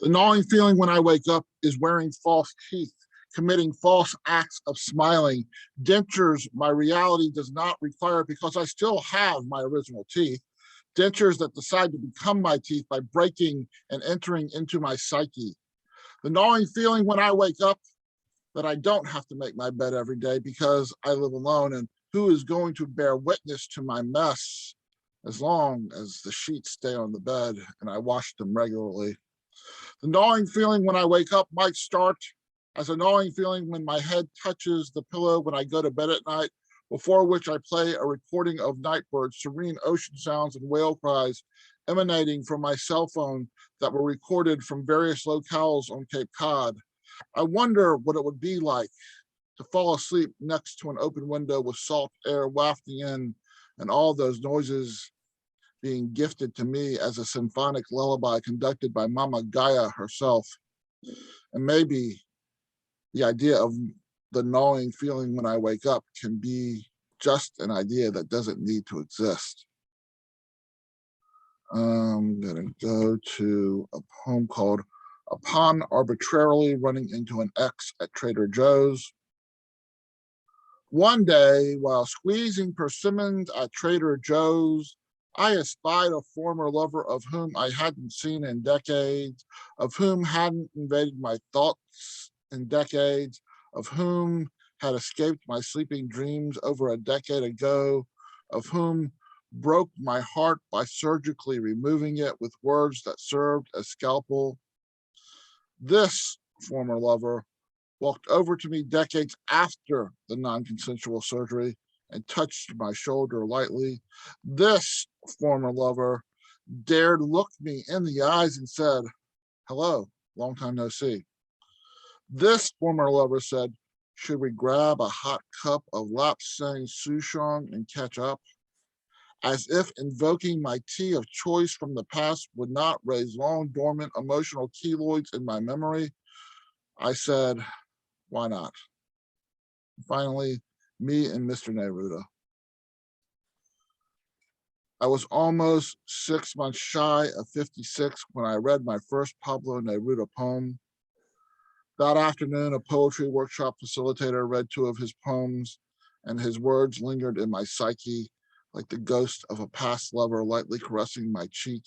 S11: The gnawing feeling when I wake up is wearing false teeth, committing false acts of smiling. Dentures my reality does not require because I still have my original teeth. Dentures that decide to become my teeth by breaking and entering into my psyche. The gnawing feeling when I wake up that I don't have to make my bed every day because I live alone, and who is going to bear witness to my mess as long as the sheets stay on the bed and I wash them regularly. The gnawing feeling when I wake up might start as a gnawing feeling when my head touches the pillow when I go to bed at night, before which I play a recording of nightbirds, serene ocean sounds and whale cries emanating from my cell phone that were recorded from various locales on Cape Cod. I wonder what it would be like to fall asleep next to an open window with salt air wafting in and all those noises being gifted to me as a symphonic lullaby conducted by Mama Gaia herself. And maybe the idea of the gnawing feeling when I wake up can be just an idea that doesn't need to exist. I'm gonna go to a poem called Upon Arbitrarily Running into an Ex at Trader Joe's. One day, while squeezing persimmons at Trader Joe's, I espied a former lover of whom I hadn't seen in decades, of whom hadn't invaded my thoughts in decades, of whom had escaped my sleeping dreams over a decade ago, of whom broke my heart by surgically removing it with words that served as scalpel. This former lover walked over to me decades after the non-consensual surgery and touched my shoulder lightly. This former lover dared look me in the eyes and said, "Hello, long time no see." This former lover said, "Should we grab a hot cup of lapsang souchong and catch up?" As if invoking my tea of choice from the past would not raise long dormant emotional keloids in my memory, I said, why not? Finally, me and Mr. Neruda. I was almost 6 months shy of 56 when I read my first Pablo Neruda poem. That afternoon, a poetry workshop facilitator read 2 of his poems, and his words lingered in my psyche like the ghost of a past lover lightly caressing my cheek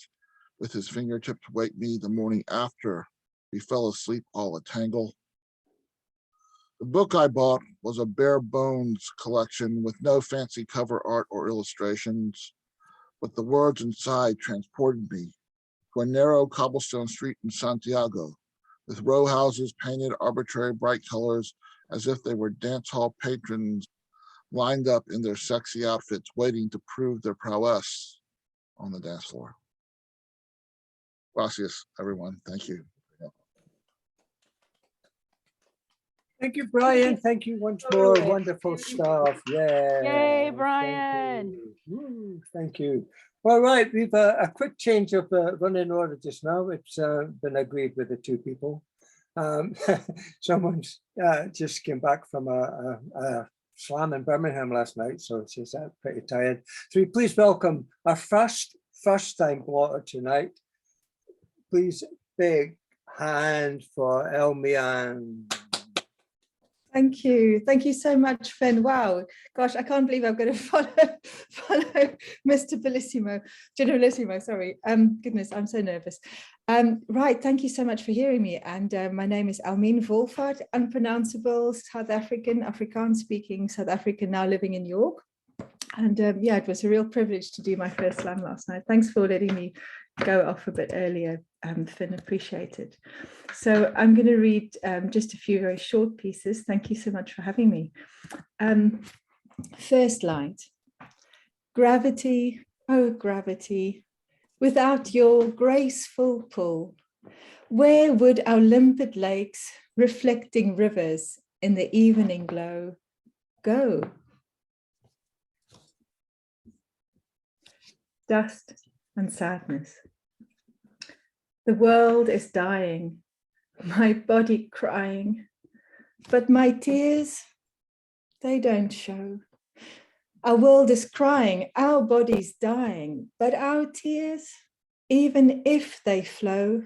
S11: with his fingertip to wake me the morning after we fell asleep all a tangle. The book I bought was a bare bones collection with no fancy cover art or illustrations, but the words inside transported me to a narrow cobblestone street in Santiago, with row houses painted arbitrary bright colors as if they were dance hall patrons lined up in their sexy outfits waiting to prove their prowess on the dance floor. Gracias, everyone. Thank you.
S1: Thank you, Brian. Thank you once more. Wonderful stuff. Yeah.
S9: Yay, Brian.
S1: Thank you. All right, we've a quick change of running order just now. It's been agreed with the 2 people. Someone's just came back from a slam in Birmingham last night, so she's pretty tired. So please welcome our first time blotter tonight. Please, big hand for Elmian.
S12: Thank you. Thank you so much, Finn. Wow. Gosh, I can't believe I'm going to follow Mr. Bellissimo, Generalissimo, sorry. Goodness, I'm so nervous. Right, thank you so much for hearing me. And my name is Elmien Wolvaart, unpronounceable South African, Afrikaans-speaking South African, now living in York. And yeah, it was a real privilege to do my first slam last night. Thanks for letting me go off a bit earlier, Finn, appreciate it. So I'm going to read just a few very short pieces. Thank you so much for having me. First line. Gravity, oh gravity, without your graceful pull, where would our limpid lakes, reflecting rivers in the evening glow, go? Dust and sadness. The world is dying, my body crying, but my tears, they don't show. Our world is crying, our body's dying, but our tears, even if they flow,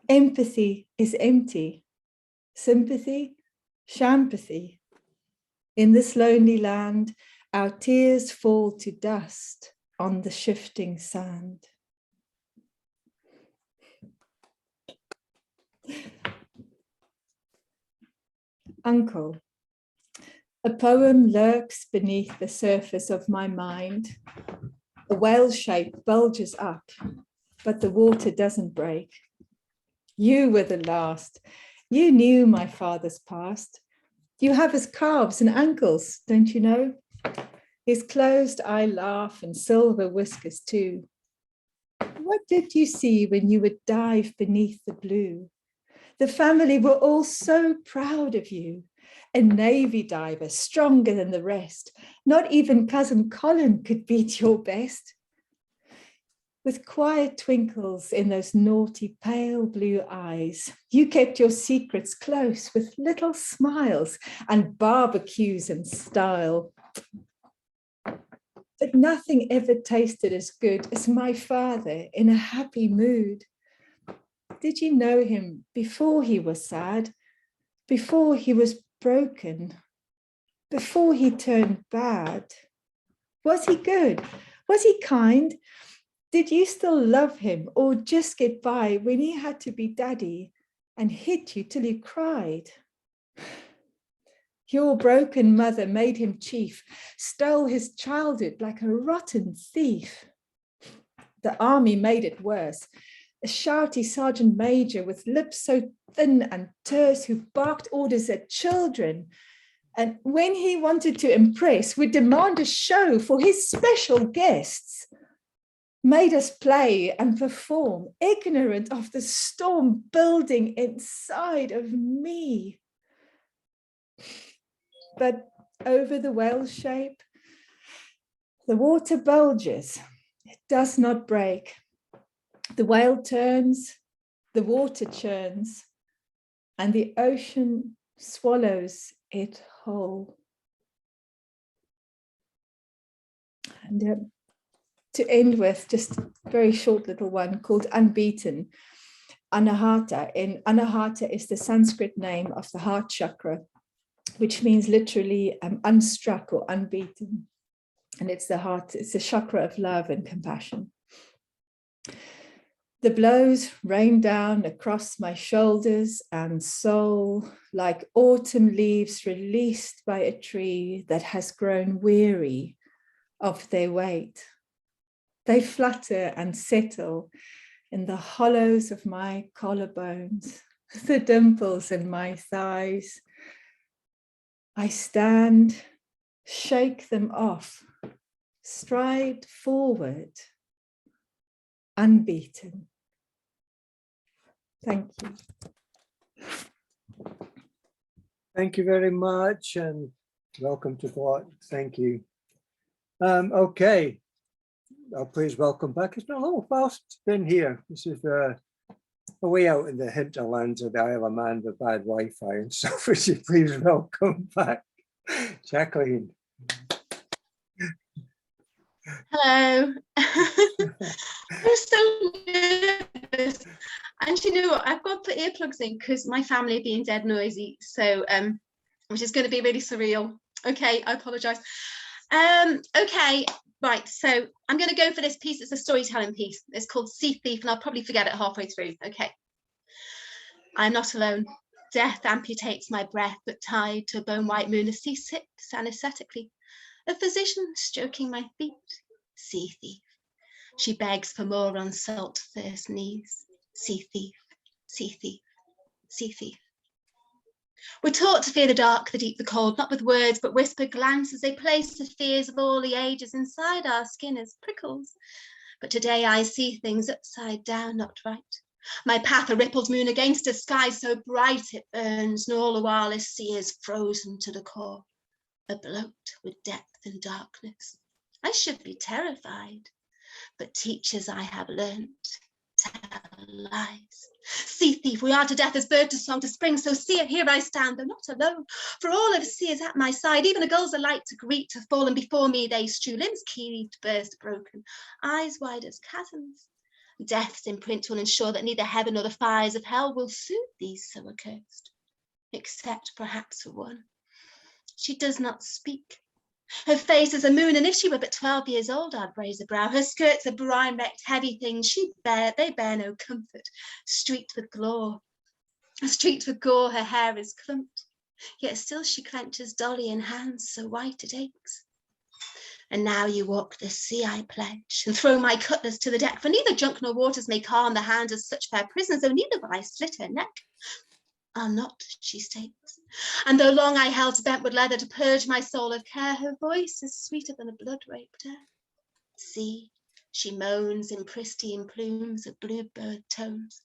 S12: empathy is empty, sympathy, shampathy. In this lonely land, our tears fall to dust on the shifting sand. Uncle. A poem lurks beneath the surface of my mind. A whale shape bulges up, but the water doesn't break. You were the last. You knew my father's past. You have his calves and ankles, don't you know? His closed eye laugh and silver whiskers too. What did you see when you would dive beneath the blue? The family were all so proud of you. A Navy diver, stronger than the rest. Not even cousin Colin could beat your best. With quiet twinkles in those naughty pale blue eyes, you kept your secrets close with little smiles and barbecues in style. But nothing ever tasted as good as my father in a happy mood. Did you know him before he was sad, before he was broken, before he turned bad? Was he good? Was he kind? Did you still love him or just get by when he had to be daddy and hit you till you cried? Your broken mother made him chief, stole his childhood like a rotten thief. The army made it worse. A shouty sergeant major with lips so thin and terse who barked orders at children. And when he wanted to impress, would demand a show for his special guests. Made us play and perform, ignorant of the storm building inside of me. But over the whale shape, the water bulges, it does not break. The whale turns, the water churns, and the ocean swallows it whole. And to end with just a very short little one called Unbeaten. Anahata. Anahata is the Sanskrit name of the heart chakra, which means literally unstruck or unbeaten. And it's the heart, it's the chakra of love and compassion. The blows rain down across my shoulders and soul like autumn leaves released by a tree that has grown weary of their weight. They flutter and settle in the hollows of my collarbones, the dimples in my thighs. I stand, shake them off, stride forward, unbeaten. Thank you.
S1: Thank you very much, and welcome to Blot. Thank you. Okay, please welcome back. It's been a little while since it's been here. This is away out in the hinterlands of the Isle of Man with bad Wi-Fi and stuff. Would you please welcome back Jacqueline?
S13: Hello. I'm so nervous. And you know what? I've got to put earplugs in because my family are being dead noisy. So, which is going to be really surreal. Okay, I apologize. Okay, right. So I'm going to go for this piece. It's a storytelling piece. It's called Sea Thief, and I'll probably forget it halfway through. Okay. I'm not alone. Death amputates my breath, but tied to a bone white moon, a sea sips anesthetically. A physician stroking my feet. Sea thief. She begs for more on salt thirst knees. Sea thief, sea thief, sea thief. We're taught to fear the dark, the deep, the cold, not with words, but whispered glances. They place the fears of all the ages inside our skin as prickles. But today I see things upside down, not right. My path a rippled moon against a sky so bright it burns, and all the while this sea is frozen to the core, a bloat with depth and darkness. I should be terrified, but teachers I have learnt tell lies. Sea thief, we are to death as bird to song to spring, so see it, here I stand, though not alone, for all of the sea is at my side, even the gulls are light to greet, have fallen before me they strew, limbs cleaved, burst broken, eyes wide as chasms. Death's imprint will ensure that neither heaven nor the fires of hell will soothe these so accursed, except perhaps for one. She does not speak. Her face is a moon, and if she were but 12 years old, I'd raise a brow. Her skirts are brine-wrecked, heavy things. They bear no comfort. Streaked with gore, her hair is clumped. Yet still she clenches Dolly in hands so white it aches. And now you walk the sea, I pledge, and throw my cutlass to the deck, for neither junk nor waters may calm the hands of such fair prisoners, though neither will I slit her neck. I'll not, she states, and though long I held to bentwood leather to purge my soul of care, her voice is sweeter than a blood-raped air. See, she moans in pristine plumes of bluebird tones.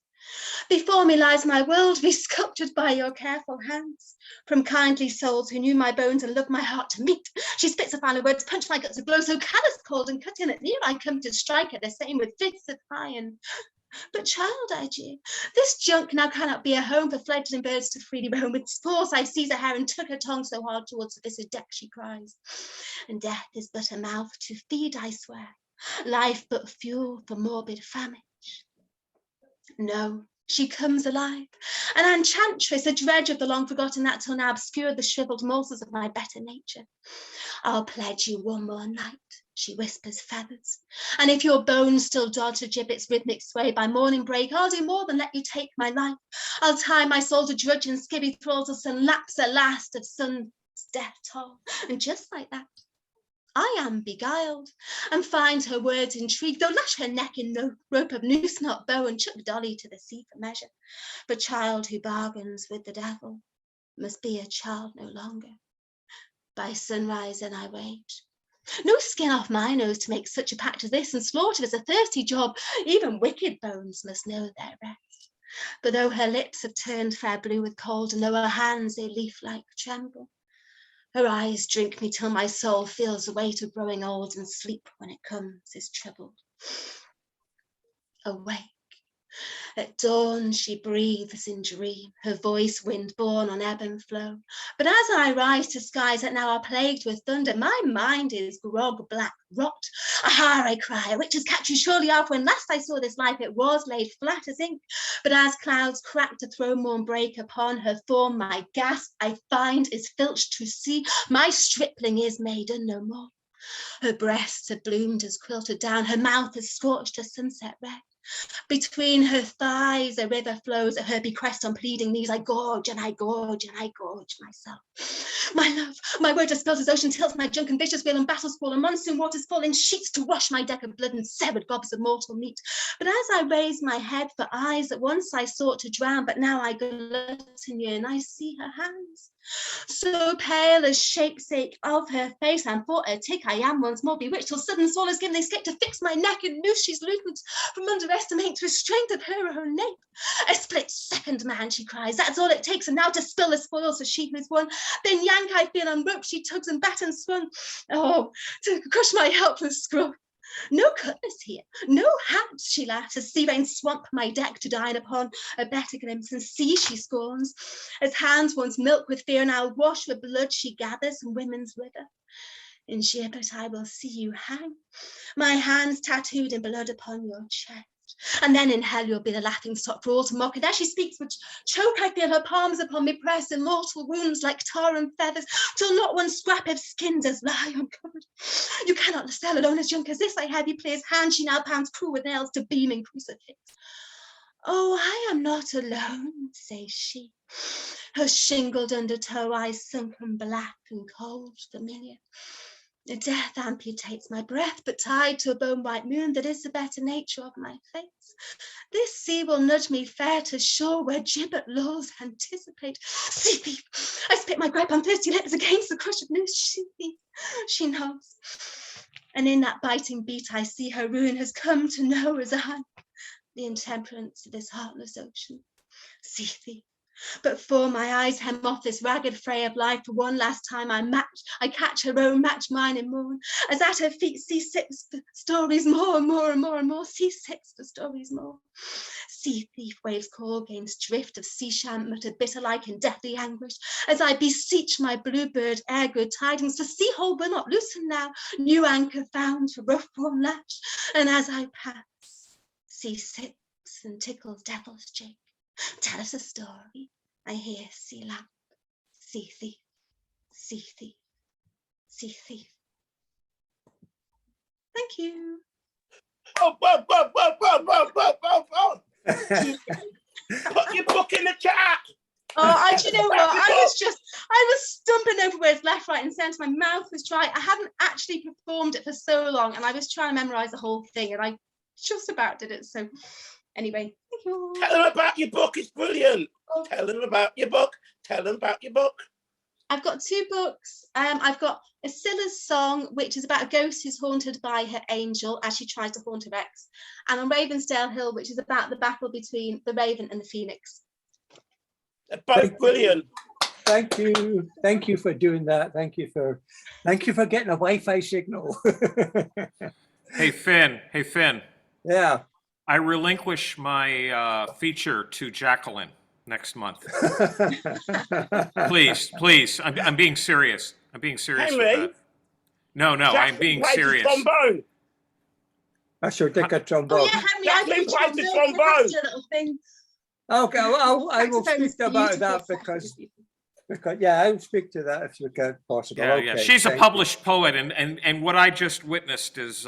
S13: Before me lies my world, resculptured by your careful hands, from kindly souls who knew my bones and loved my heart to meet. She spits her final words, punch my guts a blow so callous cold, and cut in at near I come to strike her the same with fists of iron. But child, I jeer, this junk now cannot be a home for fledgling birds to freely roam. With force I seize her hair and took her tongue so hard towards the viscid deck she cries. And death is but a mouth to feed, I swear, life but fuel for morbid famine. No, she comes alive, an enchantress, a dredge of the long forgotten that till now obscured the shriveled morsels of my better nature. I'll pledge you one more night, she whispers feathers, and if your bones still dodge the gibbet's rhythmic sway, by morning break I'll do more than let you take my life. I'll tie my soul to drudge and skivvy thralls of sun, lapse at last of sun's death toll, and just like that I am beguiled, and find her words intrigue, though lash her neck in no rope of noose, not bow, and chuck Dolly to the sea for measure. For child who bargains with the devil must be a child no longer. By sunrise then I wage. No skin off my nose to make such a pact as this, and slaughter is a thirsty job. Even wicked bones must know their rest. But though her lips have turned fair blue with cold, and though her hands they leaf-like tremble, her eyes drink me till my soul feels the weight of growing old, and sleep when it comes is troubled. Awake, At dawn she breathes in dream, her voice wind-borne on ebb and flow. But as I rise to skies that now are plagued with thunder, my mind is grog black rot. Aha, I cry, witches catch you surely off. When last I saw this life, it was laid flat as ink. But as clouds crack to throw morn break upon her form, my gasp I find is filched to sea. My stripling is maiden no more. Her breasts are bloomed as quilted down, her mouth is scorched as sunset red. Between her thighs a river flows, at her bequest on pleading knees I gorge and I gorge and I gorge myself. My love, my word dispels as ocean tilts my junk and vicious wheel and battles fall and monsoon waters fall in sheets to wash my deck of blood and severed gobs of mortal meat. But as I raise my head for eyes that once I sought to drown, but now I gluten yearn, I see her hands. So pale as shapesake of her face, and for a tick I am once more bewitched, till sudden swallows give they skip to fix my neck, and noose she's loosened from underestimate to strength of her own nape. A split second, man, she cries, that's all it takes, and now to spill the spoils for she who's won. Then yank I feel on rope she tugs and battens swung. Oh, to crush my helpless scrub. No cutlass here, no hands, she laughs, as sea rain swamp my deck to dine upon a better glimpse, and sea she scorns, as hands once milk with fear, now wash with blood she gathers from women's river. In gibbet I will see you hang, my hands tattooed in blood upon your chest. And then in hell you'll be the laughing stock for all to mock. And as she speaks with choke, I feel her palms upon me press in mortal wounds like tar and feathers, till not one scrap of skin does lie uncovered. You cannot sell alone as young as this, I have you play his hand. She now pounds cruel with nails to beaming crucifix. Oh, I am not alone, says she, her shingled undertow eyes sunken black and cold familiar. Death amputates my breath, but tied to a bone-white moon that is the better nature of my face. This sea will nudge me fair to shore where gibbet laws anticipate. Sea thief! I spit my gripe on thirsty lips against the crush of noose. Sea thief! She knows. And in that biting beat I see her ruin has come to know as I, the intemperance of this heartless ocean. Sea thief! But for my eyes hem off this ragged fray of life, for one last time I catch her own, match mine in mourn, as at her feet sea sips for stories more and more and more and more, sea sips for stories more. Sea thief waves call against drift of sea sham, muttered bitter like in deathly anguish, as I beseech my bluebird air good tidings, for sea hold will not loosen now, new anchor found for rough warm lash, and as I pass, sea sips and tickles devil's jig. Tell us a story, I hear sea lamp, sea thief, sea thief, sea thief. Thank you.
S2: Oh. Put your book in the chat.
S13: Oh, do you know what? I was stumbling over words left, right, and centre. My mouth was dry. I hadn't actually performed it for so long, and I was trying to memorize the whole thing, and I just about did it. So anyway, thank you.
S2: Tell them about your book. It's brilliant. Tell them about your book. Tell them about your book.
S13: I've got two books. I've got A Scylla's Song, which is about a ghost who's haunted by her angel as she tries to haunt her ex, and On Ravensdale Hill, which is about the battle between the raven and the phoenix.
S2: They're both brilliant.
S1: Thank you for doing that. Thank you for getting a Wi-Fi signal.
S6: Hey Finn.
S1: Yeah.
S6: I relinquish my feature to Jacqueline next month. Please. I'm being serious. I'm being serious with that. No, I'm being serious.
S1: I sure think a trombone.
S13: Oh yeah, Henry, I think the trombone.
S1: Okay, well, I will speak about that because yeah, I'll speak to that if possible.
S6: Yeah,
S1: okay,
S6: yeah. She's a published poet, and what I just witnessed is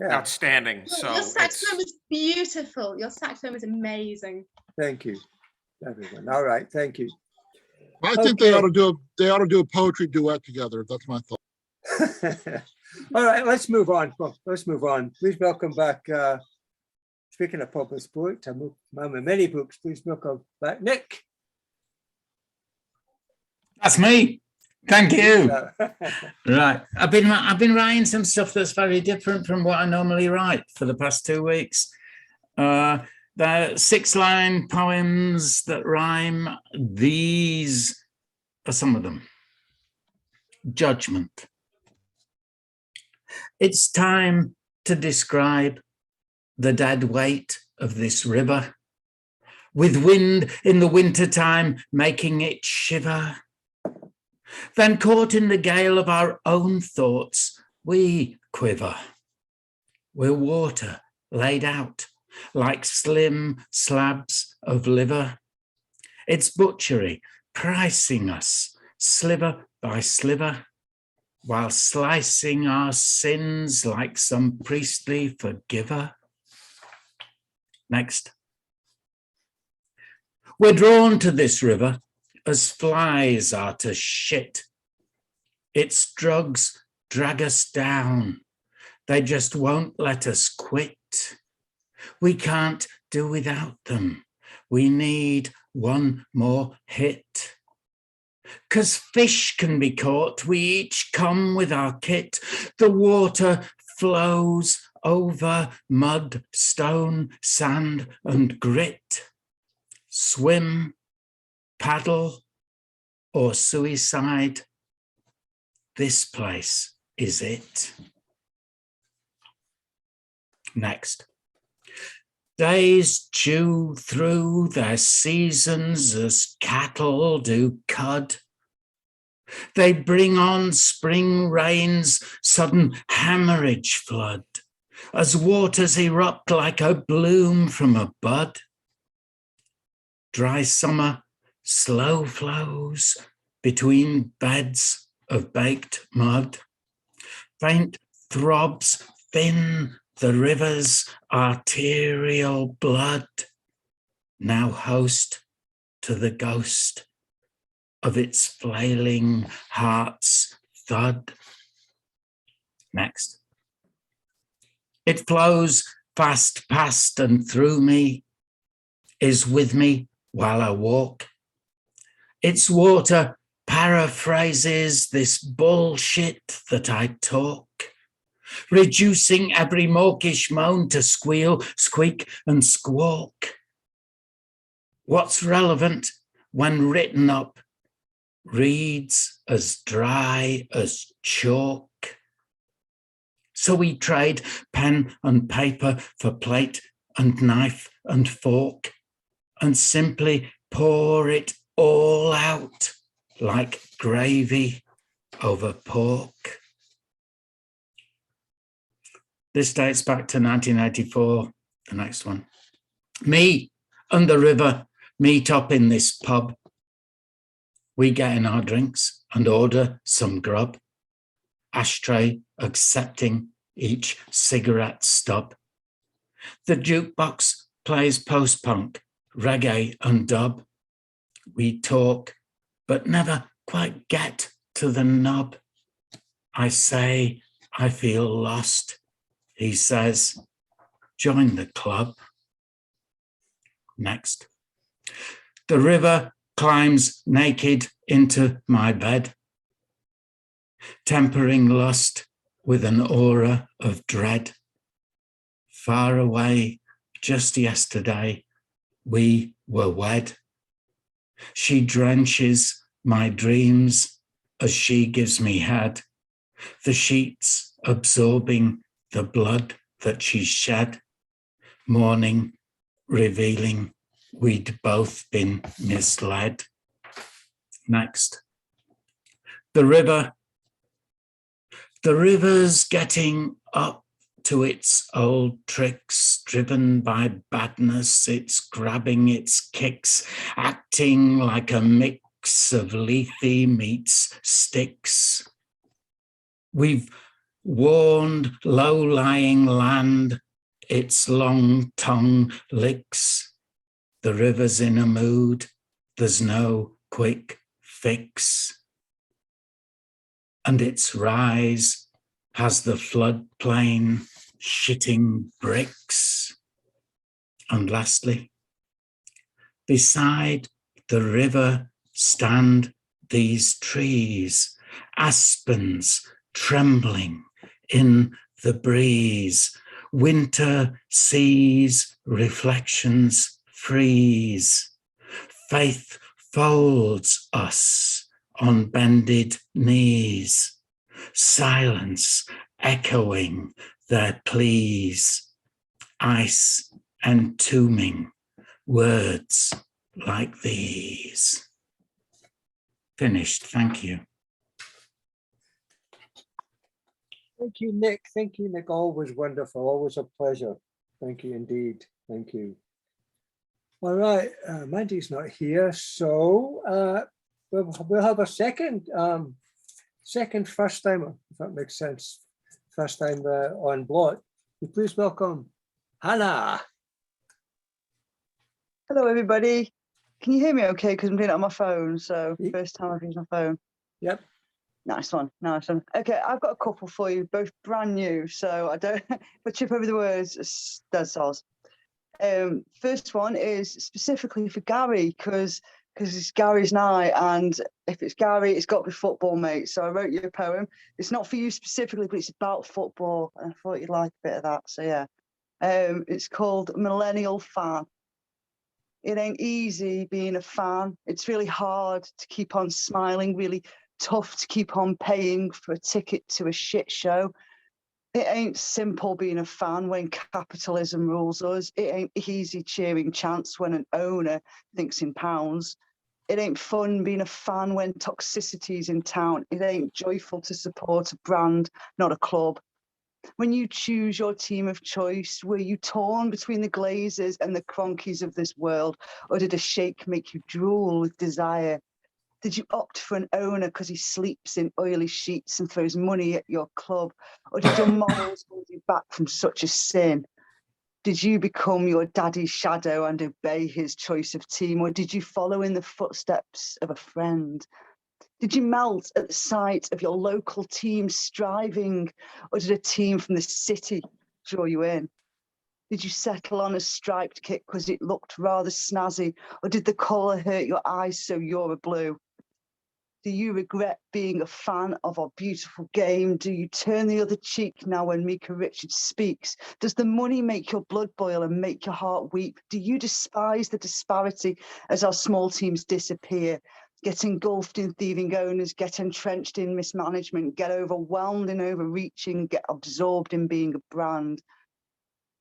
S6: outstanding. So
S13: your saxophone is beautiful. Your saxophone is amazing.
S1: Thank you, everyone. All right, thank you.
S11: I think they ought to do a poetry duet together. That's my thought.
S1: All right, let's move on. Please welcome back. Speaking of published books, many books. Please welcome back Nick.
S10: That's me. Thank you. Right, I've been writing some stuff that's very different from what I normally write for the past 2 weeks. They're 6-line poems that rhyme. These are some of them. Judgment. It's time to describe the dead weight of this river, with wind in the winter time making it shiver. Then caught in the gale of our own thoughts, we quiver. We're water laid out like slim slabs of liver. It's butchery pricing us sliver by sliver, while slicing our sins like some priestly forgiver. Next. We're drawn to this river as flies are to shit. Its drugs drag us down. They just won't let us quit. We can't do without them. We need one more hit. 'Cause fish can be caught, we each come with our kit. The water flows over mud, stone, sand, and grit. Swim, paddle, or suicide. This place is it. Next. Days chew through their seasons as cattle do cud. They bring on spring rains, sudden hemorrhage flood, as waters erupt like a bloom from a bud. Dry summer slow flows between beds of baked mud. Faint throbs thin the river's arterial blood, now host to the ghost of its flailing heart's thud. Next. It flows fast past and through me, is with me while I walk. Its water paraphrases this bullshit that I talk, reducing every mawkish moan to squeal, squeak, and squawk. What's relevant when written up reads as dry as chalk. So we trade pen and paper for plate and knife and fork, and simply pour it all out like gravy over pork. This dates back to 1984, the next one. Me and the river meet up in this pub. We get in our drinks and order some grub, ashtray accepting each cigarette stub. The jukebox plays post-punk, reggae and dub. We talk, but never quite get to the nub. I say, I feel lost. He says, join the club. Next. The river climbs naked into my bed, tempering lust with an aura of dread. Far away, just yesterday, we were wed. She drenches my dreams as she gives me head, the sheets absorbing the blood that she shed, morning revealing we'd both been misled. Next. The river's getting up to its old tricks, driven by badness. It's grabbing its kicks, acting like a mix of Lethe meets sticks. We've warned low-lying land, its long tongue licks. The river's in a mood, there's no quick fix. And its rise has the floodplain shitting bricks. And lastly, beside the river stand these trees, aspens trembling in the breeze. Winter sees reflections freeze. Faith folds us on bended knees. Silence echoing their pleas. Ice entombing words like these. Finished. Thank you.
S1: Thank you, Nick. Thank you, Nick. Always wonderful. Always a pleasure. Thank you indeed. Thank you. All right, Mandy's not here, so we'll have a second first timer, if that makes sense. First time on Blot. Please welcome Hannah.
S14: Hello, everybody. Can you hear me okay? Because I'm doing it on my phone. So first time I've used my phone.
S1: Yep.
S14: Nice one. Nice one. Okay, I've got a couple for you, both brand new. So I don't, but trip over the words, it's dead soz. First one is specifically for Gary, because it's Gary's night, and if it's Gary, it's got to be football, mate. So I wrote you a poem. It's not for you specifically, but it's about football. And I thought you'd like a bit of that. So yeah. It's called Millennial Fan. It ain't easy being a fan. It's really hard to keep on smiling, really tough to keep on paying for a ticket to a shit show. It ain't simple being a fan when capitalism rules us. It ain't easy cheering chants when an owner thinks in pounds. It ain't fun being a fan when toxicity's in town. It ain't joyful to support a brand, not a club. When you choose your team of choice, were you torn between the Glazers and the Cronkies of this world? Or did a shake make you drool with desire? Did you opt for an owner because he sleeps in oily sheets and throws money at your club? Or did your morals hold you back from such a sin? Did you become your daddy's shadow and obey his choice of team? Or did you follow in the footsteps of a friend? Did you melt at the sight of your local team striving? Or did a team from the city draw you in? Did you settle on a striped kit because it looked rather snazzy? Or did the colour hurt your eyes so you're a blue? Do you regret being a fan of our beautiful game? Do you turn the other cheek now when Mika Richards speaks? Does the money make your blood boil and make your heart weep? Do you despise the disparity as our small teams disappear? Get engulfed in thieving owners, get entrenched in mismanagement, get overwhelmed in overreaching, get absorbed in being a brand?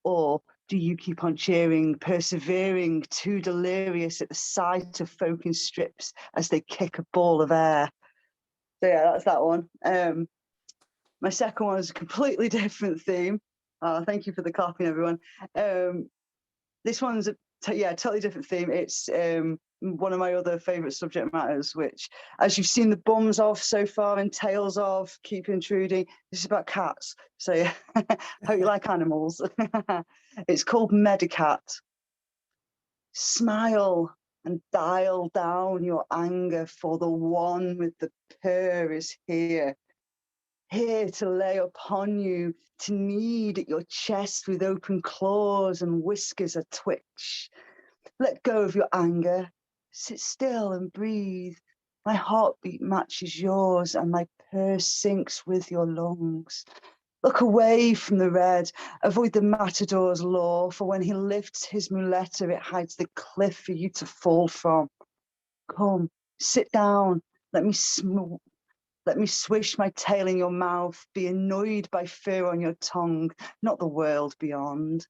S14: Or do you keep on cheering, persevering, too delirious at the sight of folk in strips as they kick a ball of air? So yeah, that's that one. My second one is a completely different theme. Thank you for the clapping, everyone. This one's a totally different theme. It's one of my other favourite subject matters, which, as you've seen the bums of so far and tails of, keep intruding. This is about cats. So yeah, hope you like animals. It's called Medicat. Smile and dial down your anger, for the one with the purr is here. Here to lay upon you, to knead at your chest with open claws and whiskers a twitch. Let go of your anger. Sit still and breathe. My heartbeat matches yours and my purr sinks with your lungs. Look away from the red. Avoid the matador's law, for when he lifts his muleta, it hides the cliff for you to fall from. Come, sit down. Let me swish my tail in your mouth. Be annoyed by fur on your tongue, not the world beyond.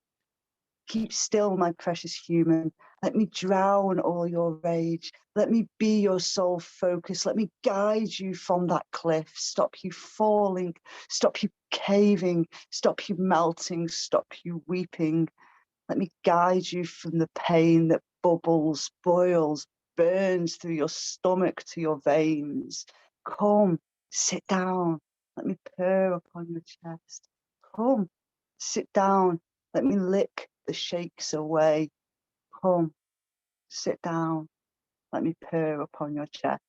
S14: Keep still, my precious human. Let me drown all your rage. Let me be your sole focus. Let me guide you from that cliff. Stop you falling. Stop you caving. Stop you melting. Stop you weeping. Let me guide you from the pain that bubbles, boils, burns through your stomach to your veins. Come, sit down. Let me purr upon your chest. Come, sit down. Let me lick the shakes away. Come, sit down. Let me purr upon your chest.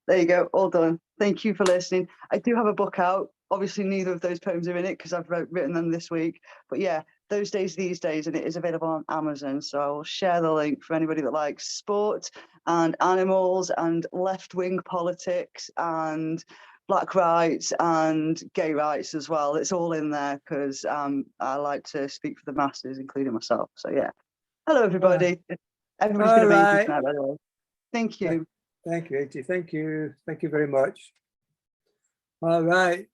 S14: There you go, all done. Thank you for listening. I do have a book out. Obviously, neither of those poems are in it because I've written them this week. But yeah, Those Days, These Days, and it is available on Amazon. So I will share the link for anybody that likes sport and animals and left-wing politics and Black rights and gay rights as well. It's all in there because I like to speak for the masses, including myself. So yeah. Hello, everybody. Everybody's been amazing tonight, by the way. Thank you.
S1: Thank you, AT. Thank you. Thank you very much. All right.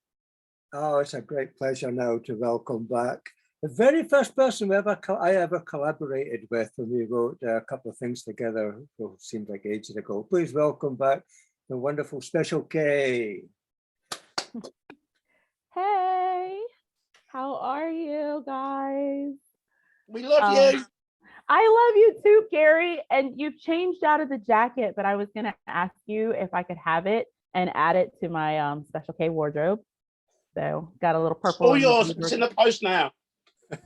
S1: Oh, it's a great pleasure now to welcome back The very first person I ever collaborated with when we wrote a couple of things together, seemed like ages ago. Please welcome back the wonderful Special K.
S9: Hey, how are you guys?
S2: We love you.
S9: I love you too, Gary. And you've changed out of the jacket, but I was gonna ask you if I could have it and add it to my Special K wardrobe. So got a little purple.
S2: All yours. It's in the post now.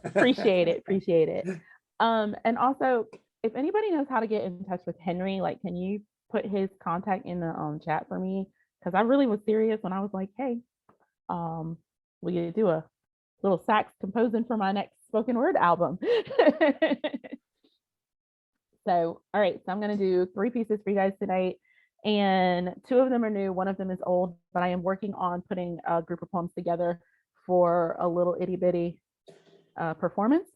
S9: Appreciate it. Appreciate it. And also, if anybody knows how to get in touch with Henry, like, can you put his contact in the chat for me? Because I really was serious when I was like, hey, will you do a little sax composing for my next spoken word album? So, all right, so I'm going to do 3 pieces for you guys tonight. And 2 of them are new. 1 of them is old, but I am working on putting a group of poems together for a little itty bitty performance.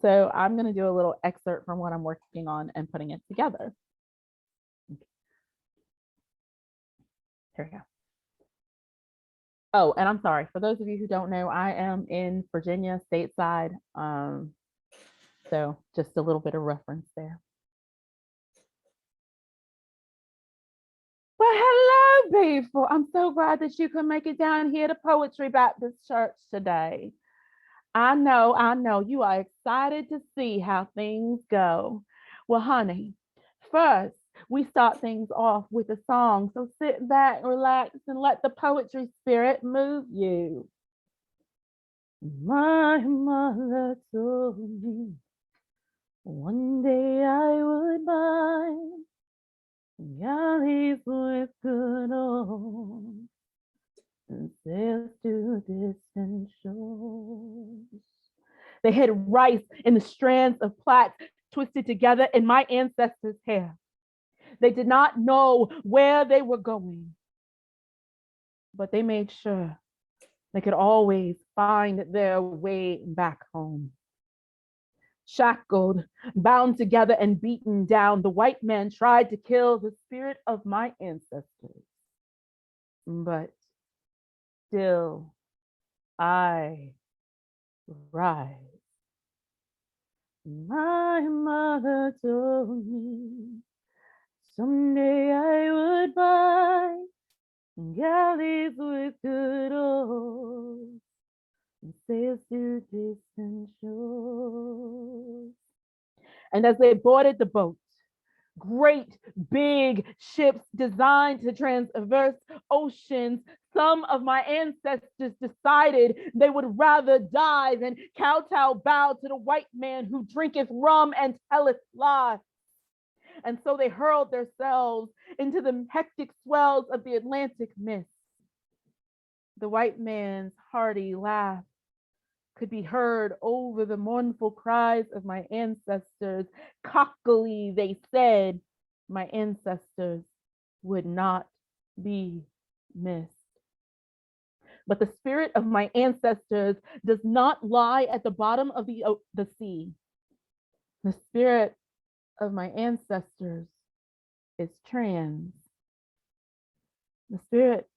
S9: So I'm going to do a little excerpt from what I'm working on and putting it together. Here we go. Oh, and I'm sorry, for those of you who don't know, I am in Virginia stateside. So just a little bit of reference there. Well, hello, people. I'm so glad that you could make it down here to Poetry Baptist Church today. I know you are excited to see how things go. Well, honey, first, we start things off with a song. So sit back, relax, and let the poetry spirit move you. My mother told me one day I would buy galleys with good oars and sails to distant shores. They hid rice in the strands of plaits twisted together in my ancestors' hair. They did not know where they were going, but they made sure they could always find their way back home. Shackled, bound together, and beaten down, the white man tried to kill the spirit of my ancestors. But still, I rise. My mother told me someday I would buy galleys with good oars and sails to distant shores. And as they boarded the boat, great big ships designed to traverse oceans, some of my ancestors decided they would rather die than kowtow bow to the white man who drinketh rum and telleth lies. And so they hurled themselves into the hectic swells of the Atlantic mist. The white man's hearty laugh could be heard over the mournful cries of my ancestors. Cockily, they said, my ancestors would not be missed. But the spirit of my ancestors does not lie at the bottom of the sea. The spirit of my ancestors is trans. The spirit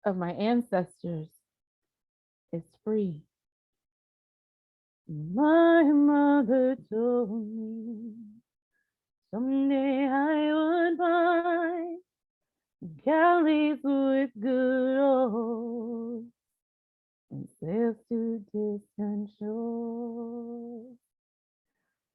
S9: of my ancestors is free. My mother told me someday I would buy galleys with good oars and sails to distant shores.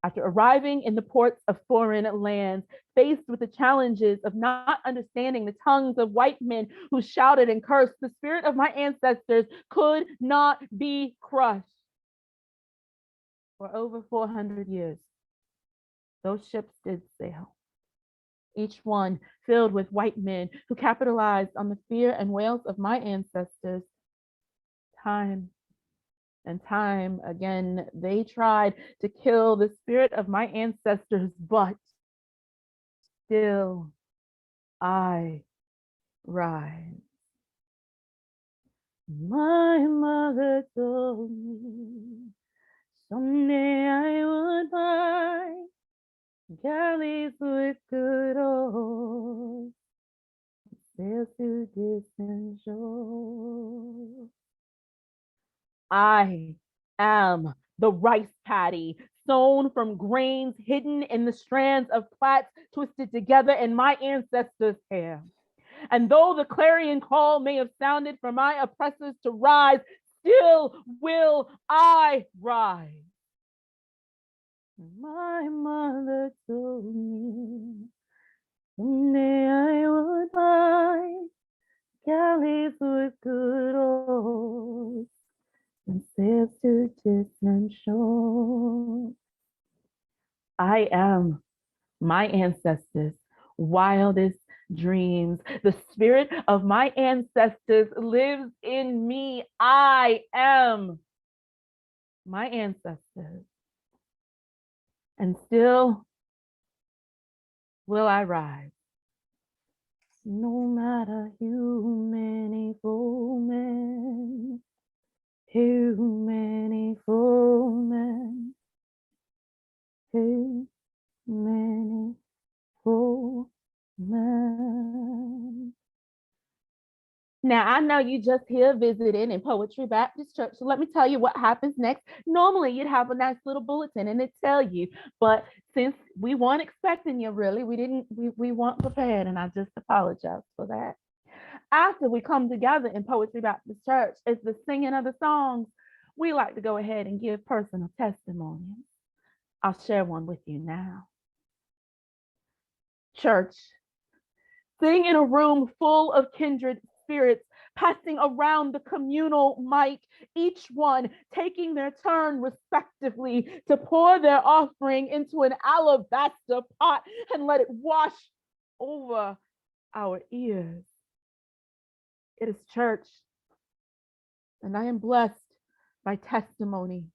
S9: After arriving in the ports of foreign lands, faced with the challenges of not understanding the tongues of white men who shouted and cursed, the spirit of my ancestors could not be crushed. For over 400 years, those ships did sail, each one filled with white men who capitalized on the fear and wails of my ancestors. Time and time again, they tried to kill the spirit of my ancestors, but still I rise. My mother told me someday I would buy galleys with good oars, sails to distant shores. I am the rice paddy, sewn from grains hidden in the strands of plaits twisted together in my ancestors' hair. And though the clarion call may have sounded for my oppressors to rise, still will I rise. My mother told me someday I would buy galleys with good oars and sails to distant shores. I am my ancestors' wildest dreams. The spirit of my ancestors lives in me. I am my ancestors. And still will I rise. No matter how many foemen, how many foemen, how many foemen. Now, I know you just here visiting in Poetry Baptist Church, so let me tell you what happens next. Normally, you'd have a nice little bulletin and it'd tell you, but since we weren't expecting you really, we weren't prepared, and I just apologize for that. After we come together in Poetry Baptist Church, it's the singing of the songs. We like to go ahead and give personal testimonies. I'll share one with you now. Church, sing in a room full of kindred spirits, passing around the communal mic, each one taking their turn respectively to pour their offering into an alabaster pot and let it wash over our ears. It is church, and I am blessed by testimony,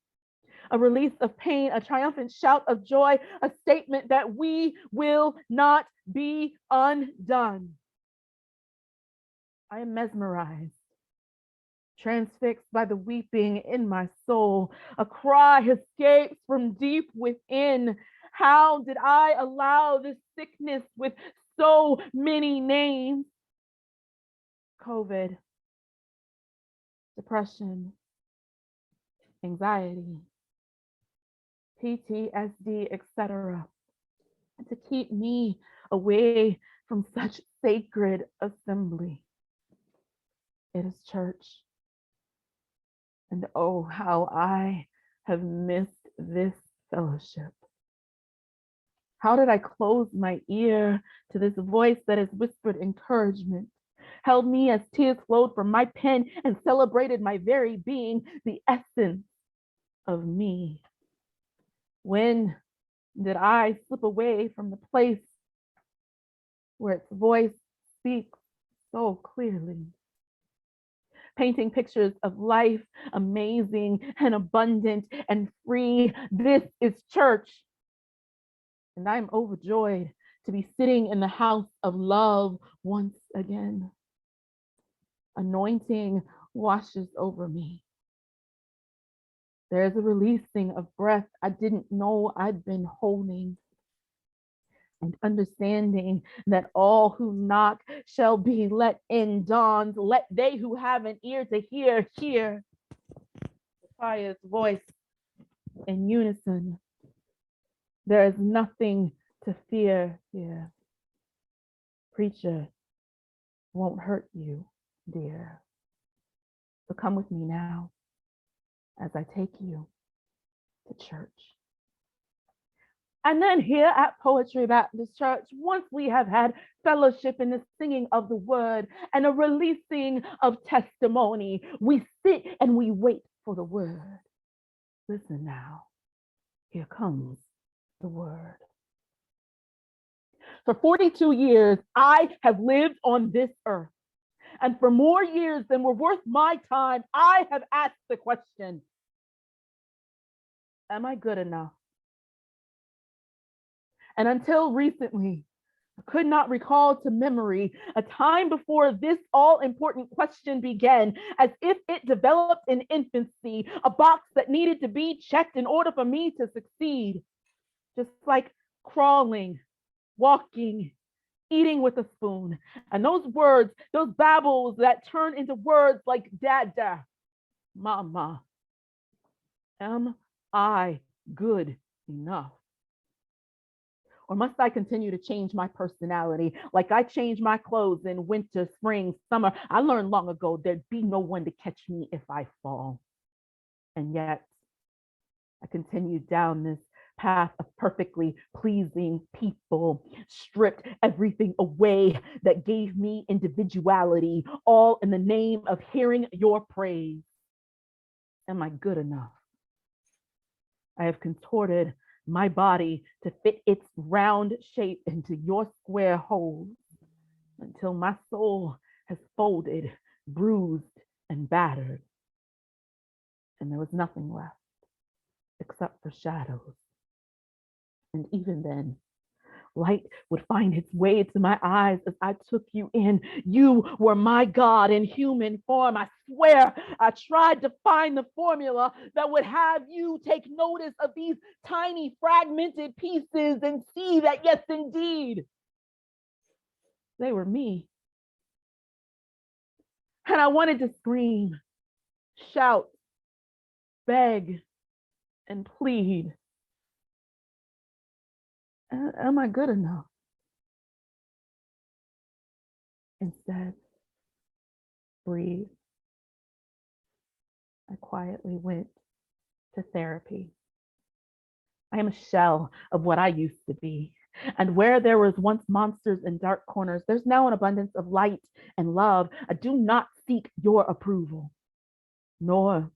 S9: a release of pain, a triumphant shout of joy, a statement that we will not be undone. I am mesmerized, transfixed by the weeping in my soul. A cry escapes from deep within. How did I allow this sickness with so many names? COVID, depression, anxiety, PTSD, etc., to keep me away from such sacred assembly. It is church. And oh, how I have missed this fellowship. How did I close my ear to this voice that has whispered encouragement, held me as tears flowed from my pen, and celebrated my very being, the essence of me? When did I slip away from the place where its voice speaks so clearly? Painting pictures of life, amazing and abundant and free. This is church. And I'm overjoyed to be sitting in the house of love once again. Anointing washes over me. There's a releasing of breath I didn't know I'd been holding. And understanding that all who knock shall be let in dawns. Let they who have an ear to hear, hear the fire's voice in unison. There is nothing to fear here. Preacher won't hurt you, dear. So come with me now as I take you to church. And then here at Poetry Baptist Church, once we have had fellowship in the singing of the word and a releasing of testimony, we sit and we wait for the word. Listen now, here comes the word. For 42 years, I have lived on this earth. And for more years than were worth my time, I have asked the question, am I good enough? And until recently, I could not recall to memory a time before this all-important question began, as if it developed in infancy, a box that needed to be checked in order for me to succeed. Just like crawling, walking, eating with a spoon. And those words, those babbles that turn into words like dada, mama. Am I good enough? Or must I continue to change my personality like I change my clothes in winter, spring, summer? I learned long ago there'd be no one to catch me if I fall. And yet, I continued down this path of perfectly pleasing people, stripped everything away that gave me individuality, all in the name of hearing your praise. Am I good enough? I have contorted my body to fit its round shape into your square holes until my soul has folded, bruised, and battered. And there was nothing left except for shadows. And even then, light would find its way to my eyes as I took you in. You were my God in human form. I swear I tried to find the formula that would have you take notice of these tiny fragmented pieces and see that, yes, indeed, they were me. And I wanted to scream, shout, beg, and plead. Am I good enough? Instead, breathe. I quietly went to therapy. I am a shell of what I used to be. And where there was once monsters and dark corners, there's now an abundance of light and love. I do not seek your approval, nor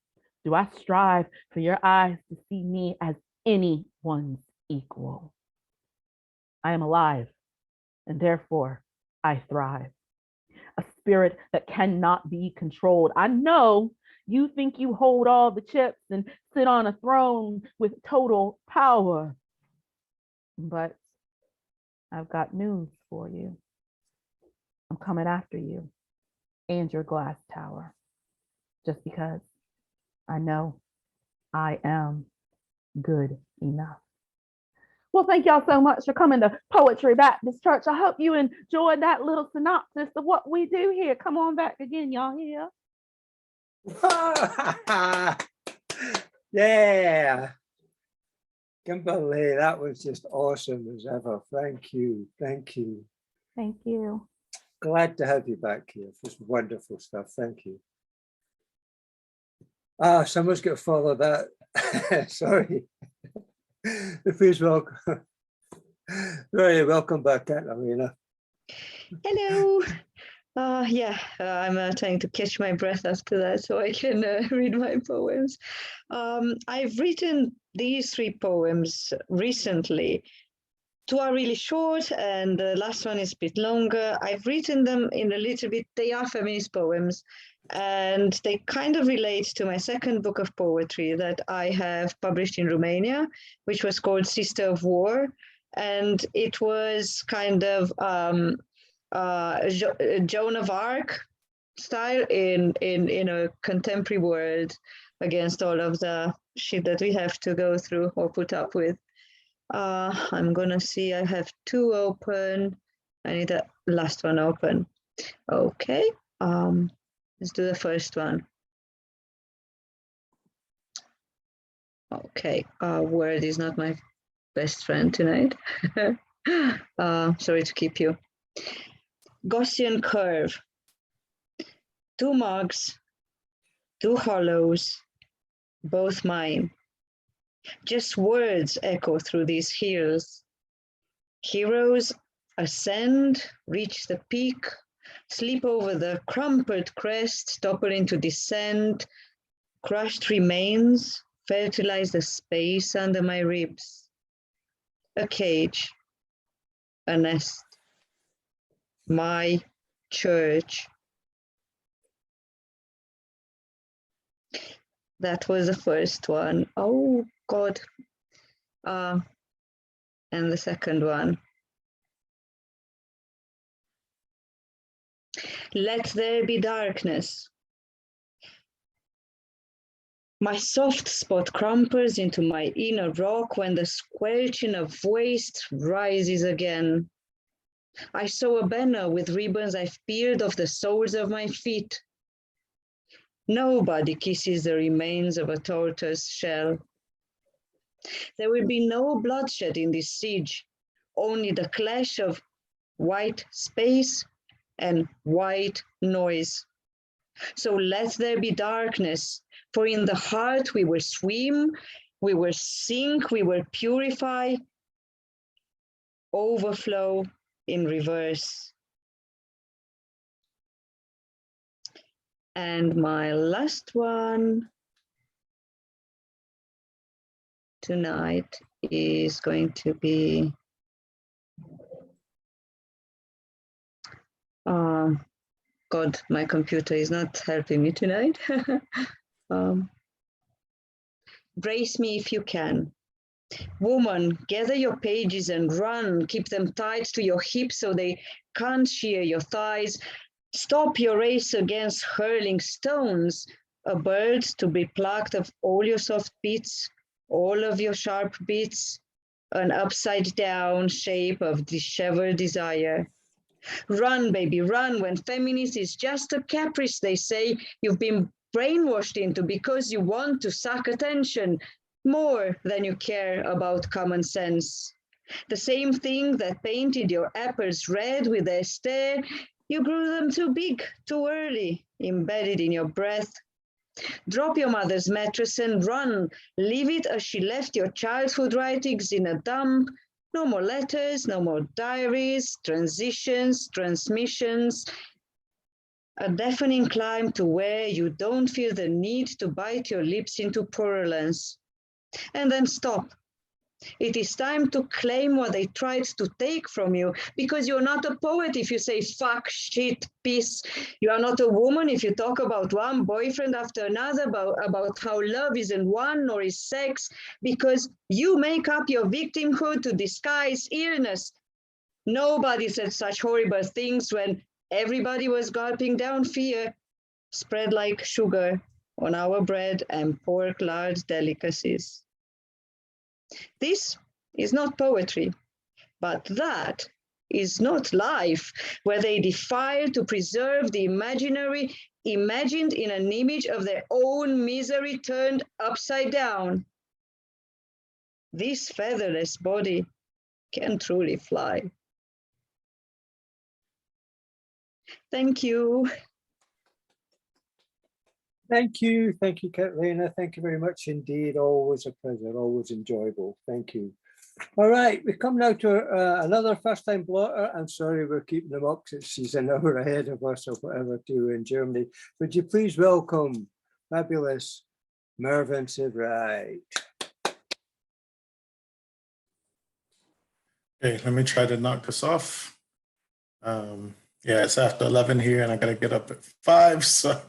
S9: do I strive for your eyes to see me as anyone's equal. I am alive, and therefore I thrive. A spirit that cannot be controlled. I know you think you hold all the chips and sit on a throne with total power, but I've got news for you. I'm coming after you and your glass tower, just because I know I am good enough. Well, thank y'all so much for coming to Poetry Baptist Church. I hope you enjoyed that little synopsis of what we do here. Come on back again, y'all here.
S1: Yeah. Kimberly, that was just awesome as ever. Thank you. Thank you.
S9: Thank you.
S1: Glad to have you back here. This wonderful stuff. Thank you. Someone's got to follow that. Sorry. Please welcome. Very welcome back, Catalina.
S15: Hello. I'm trying to catch my breath after that so I can read my poems. I've written these 3 poems recently. 2 are really short and the last one is a bit longer. I've written them in a little bit, they are feminist poems, and they kind of relate to my second book of poetry that I have published in Romania, which was called Sister of War. And it was kind of Joan of Arc style in a contemporary world against all of the shit that we have to go through or put up with. I'm gonna see, I have 2 open. I need the last one open. Okay, let's do the first one. Okay, word is not my best friend tonight. Sorry to keep you. Gaussian curve. 2 mugs, 2 hollows, both mine. Just words echo through these hills. Heroes ascend, reach the peak, sleep over the crumpled crest, topple into descent. Crushed remains fertilize the space under my ribs. A cage, a nest, my church. That was the first one. Oh God. And the second one. Let there be darkness. My soft spot crumples into my inner rock when the squelching of waste rises again. I saw a banner with ribbons I've peeled off the soles of my feet. Nobody kisses the remains of a tortoise shell. There will be no bloodshed in this siege, only the clash of white space and white noise. So let there be darkness, for in the heart we will swim, we will sink, we will purify, overflow in reverse. And my last one tonight is going to be God, my computer is not helping me tonight. Brace me if you can. Woman, gather your pages and run. Keep them tight to your hips so they can't shear your thighs. Stop your race against hurling stones. A bird to be plucked of all your soft beats, all of your sharp beats, an upside down shape of disheveled desire. Run, baby, run, when feminist is just a caprice they say you've been brainwashed into because you want to suck attention more than you care about common sense. The same thing that painted your apples red with their stare, you grew them too big, too early, embedded in your breath. Drop your mother's mattress and run. Leave it as she left your childhood writings in a dump. No more letters, no more diaries, transitions, transmissions. A deafening climb to where you don't feel the need to bite your lips into purulence. And then stop. It is time to claim what they tried to take from you, because you're not a poet if you say fuck, shit, piss. You are not a woman if you talk about one boyfriend after another, about how love isn't one nor is sex, because you make up your victimhood to disguise illness. Nobody said such horrible things when everybody was gulping down fear, spread like sugar on our bread and pork lard delicacies. This is not poetry, but that is not life, where they defile to preserve the imaginary, imagined in an image of their own misery turned upside down. This featherless body can truly fly. Thank you.
S1: Thank you, Catalina. Thank you very much indeed. Always a pleasure, always enjoyable. Thank you. All right, we come now to another first-time blotter. I'm sorry we're keeping them up because she's an hour ahead of us or whatever to in Germany. Would you please welcome fabulous Mervyn Sidwright.
S16: Okay, let me try to knock this off. Yeah, it's after 11 here and I gotta get up at 5, so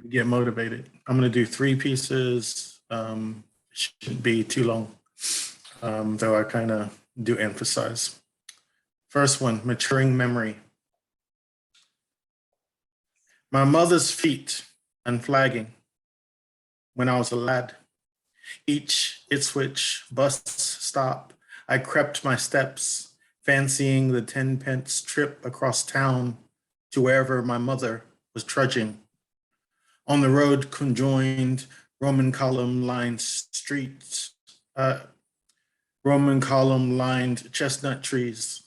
S16: get motivated. I'm gonna do 3 pieces. Shouldn't be too long, though I kind of do emphasize. First one, maturing memory. My mother's feet unflagging when I was a lad. Each Ipswich bus stop, I crept my steps, fancying the 10-pence trip across town to wherever my mother was trudging. On the road conjoined Roman column-lined streets, Roman column-lined chestnut trees.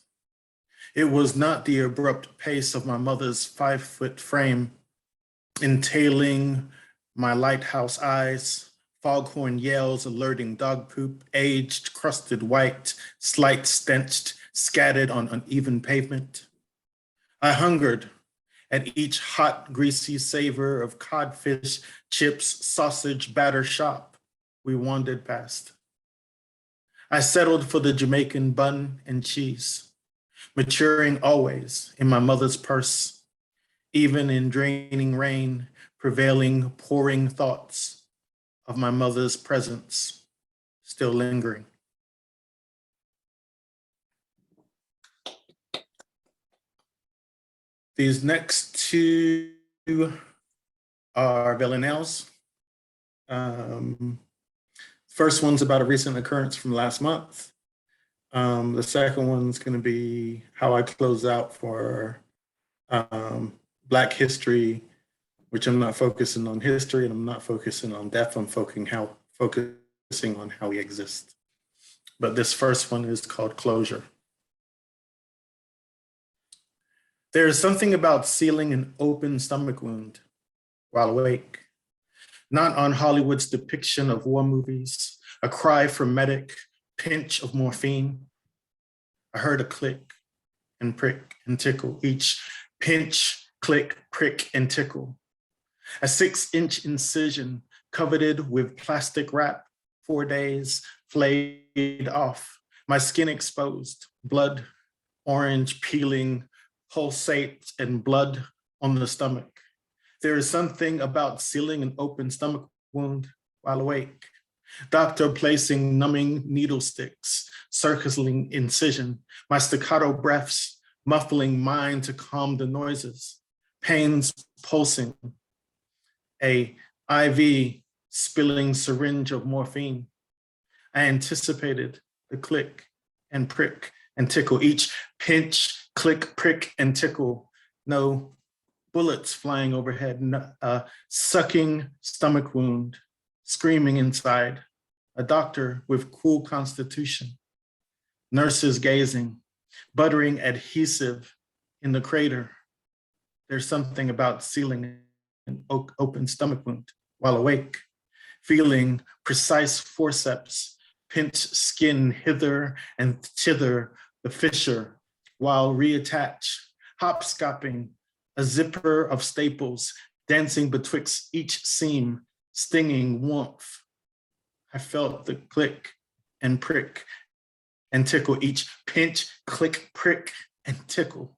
S16: It was not the abrupt pace of my mother's 5-foot frame, entailing my lighthouse eyes, foghorn yells alerting dog poop, aged, crusted white, slight stenched, scattered on uneven pavement. I hungered at each hot, greasy savor of codfish, chips, sausage, batter shop we wandered past. I settled for the Jamaican bun and cheese, maturing always in my mother's purse, even in draining rain, prevailing, pouring thoughts of my mother's presence still lingering. These next 2 are villanelles. First one's about a recent occurrence from last month. The second one's going to be how I close out for Black history, which I'm not focusing on history and I'm not focusing on death. I'm focusing on how we exist. but this first one is called Closure. There is something about sealing an open stomach wound while awake, not on Hollywood's depiction of war movies, a cry for medic, pinch of morphine. I heard a click and prick and tickle, each pinch, click, prick, and tickle. A 6-inch incision coveted with plastic wrap, 4 days, flayed off, my skin exposed, blood, orange, peeling, pulsate, and blood on the stomach. There is something about sealing an open stomach wound while awake. Doctor placing numbing needle sticks, circling incision, my staccato breaths muffling mine to calm the noises, pains pulsing, a IV spilling syringe of morphine. I anticipated the click and prick and tickle, each pinch, click, prick, and tickle. No bullets flying overhead, sucking stomach wound, screaming inside. A doctor with cool constitution, nurses gazing, buttering adhesive in the crater. There's something about sealing an open stomach wound while awake, feeling precise forceps, pinch skin hither and thither, the fissure, while reattach, hopscotching, a zipper of staples, dancing betwixt each seam, stinging warmth. I felt the click and prick and tickle, each pinch, click, prick, and tickle.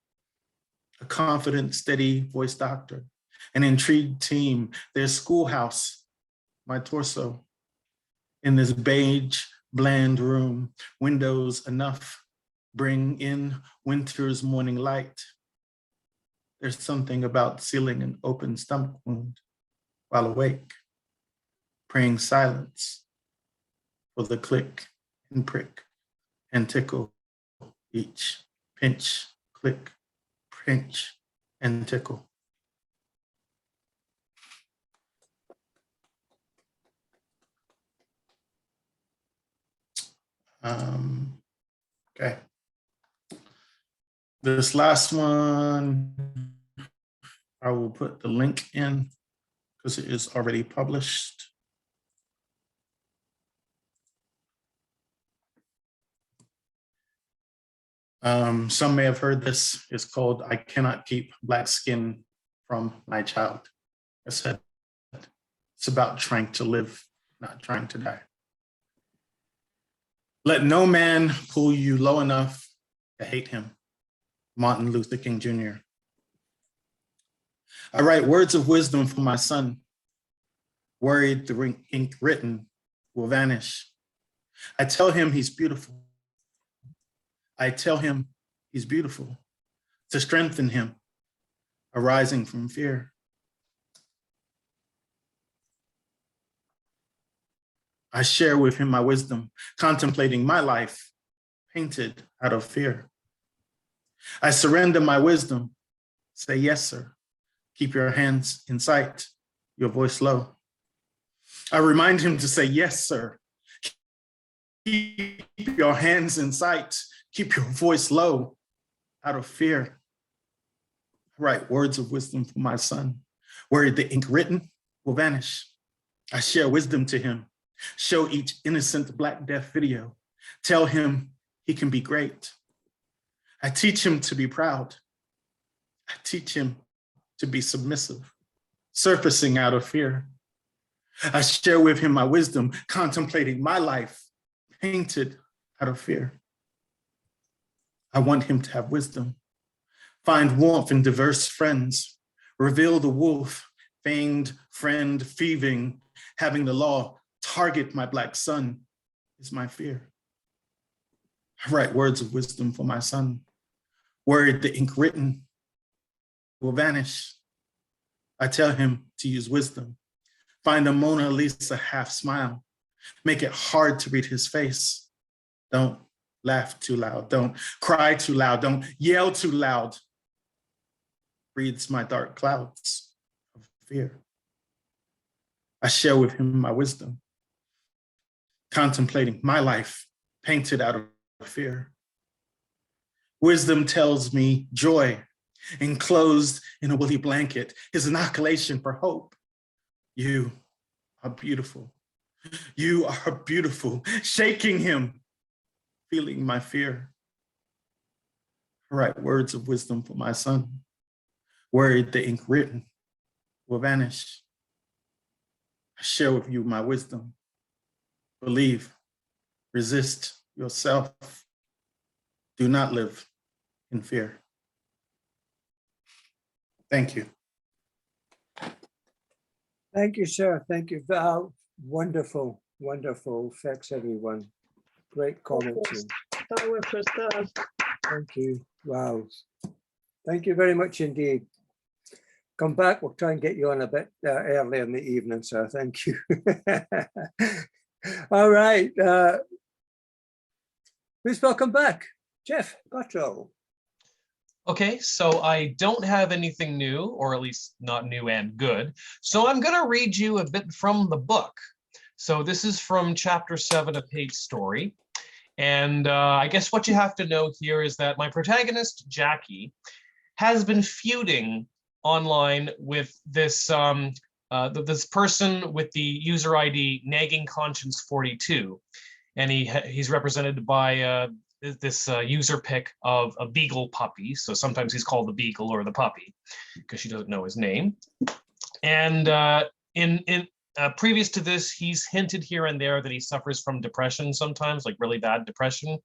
S16: A confident, steady voice doctor, an intrigued team, their schoolhouse, my torso. In this beige, bland room, windows enough, bring in winter's morning light. There's something about sealing an open stomach wound while awake, praying silence for the click and prick and tickle, each pinch, click, pinch, and tickle. Okay. This last one, I will put the link in because it is already published. Some may have heard this. It's called I Cannot Keep Black Skin from My Child. I said, it's about trying to live, not trying to die. Let no man pull you low enough to hate him. Martin Luther King Jr. I write words of wisdom for my son, worried the ink written will vanish. I tell him he's beautiful. I tell him he's beautiful, to strengthen him, arising from fear. I share with him my wisdom, contemplating my life, painted out of fear. I surrender my wisdom, say yes, sir. Keep your hands in sight, your voice low. I remind him to say yes, sir. Keep your hands in sight, keep your voice low, out of fear. I write words of wisdom for my son, where the ink written will vanish. I share wisdom to him, show each innocent Black Death video, tell him he can be great. I teach him to be proud. I teach him to be submissive, surfacing out of fear. I share with him my wisdom, contemplating my life, painted out of fear. I want him to have wisdom, find warmth in diverse friends, reveal the wolf, feigned friend, thieving, having the law target my Black son is my fear. I write words of wisdom for my son, worried the ink written will vanish. I tell him to use wisdom, find a Mona Lisa half smile, make it hard to read his face. Don't laugh too loud, don't cry too loud, don't yell too loud. Breathes my dark clouds of fear. I share with him my wisdom, contemplating my life, painted out of fear. Wisdom tells me joy, enclosed in a woolly blanket, is inoculation for hope. You are beautiful. You are beautiful. Shaking him, feeling my fear. I write words of wisdom for my son, worried the ink written will vanish. I share with you my wisdom. Believe, resist yourself. Do not live in fear. Thank you.
S1: Thank you, sir. Thank you. Val. Wonderful, wonderful. Thanks, everyone. Great comments.
S15: Powerful stuff.
S1: Thank you. Wow. Thank you very much indeed. Come back. We'll try and get you on a bit early in the evening, sir. Thank you. All right. Please welcome back, Jeff Buttrell.
S17: Okay, so I don't have anything new, or at least not new and good. So I'm going to read you a bit from the book. So this is from chapter 7, A Page Story. And I guess what you have to know here is that my protagonist, Jackie, has been feuding online with this this person with the user ID Nagging Conscience 42. And he's represented by this user pic of a beagle puppy. So sometimes he's called the beagle or the puppy because she doesn't know his name. And previous to this, he's hinted here and there that he suffers from depression sometimes, like really bad depression.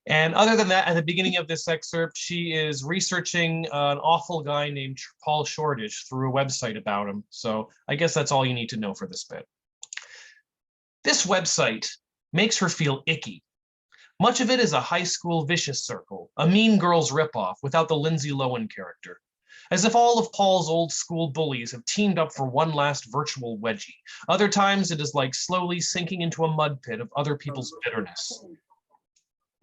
S17: And other than that, at the beginning of this excerpt, she is researching an awful guy named Paul Shortage through a website about him. So I guess that's all you need to know for this bit. This website makes her feel icky. Much of it is a high school vicious circle, a Mean Girls ripoff without the Lindsay Lohan character. As if all of Paul's old school bullies have teamed up for one last virtual wedgie. Other times it is like slowly sinking into a mud pit of other people's bitterness.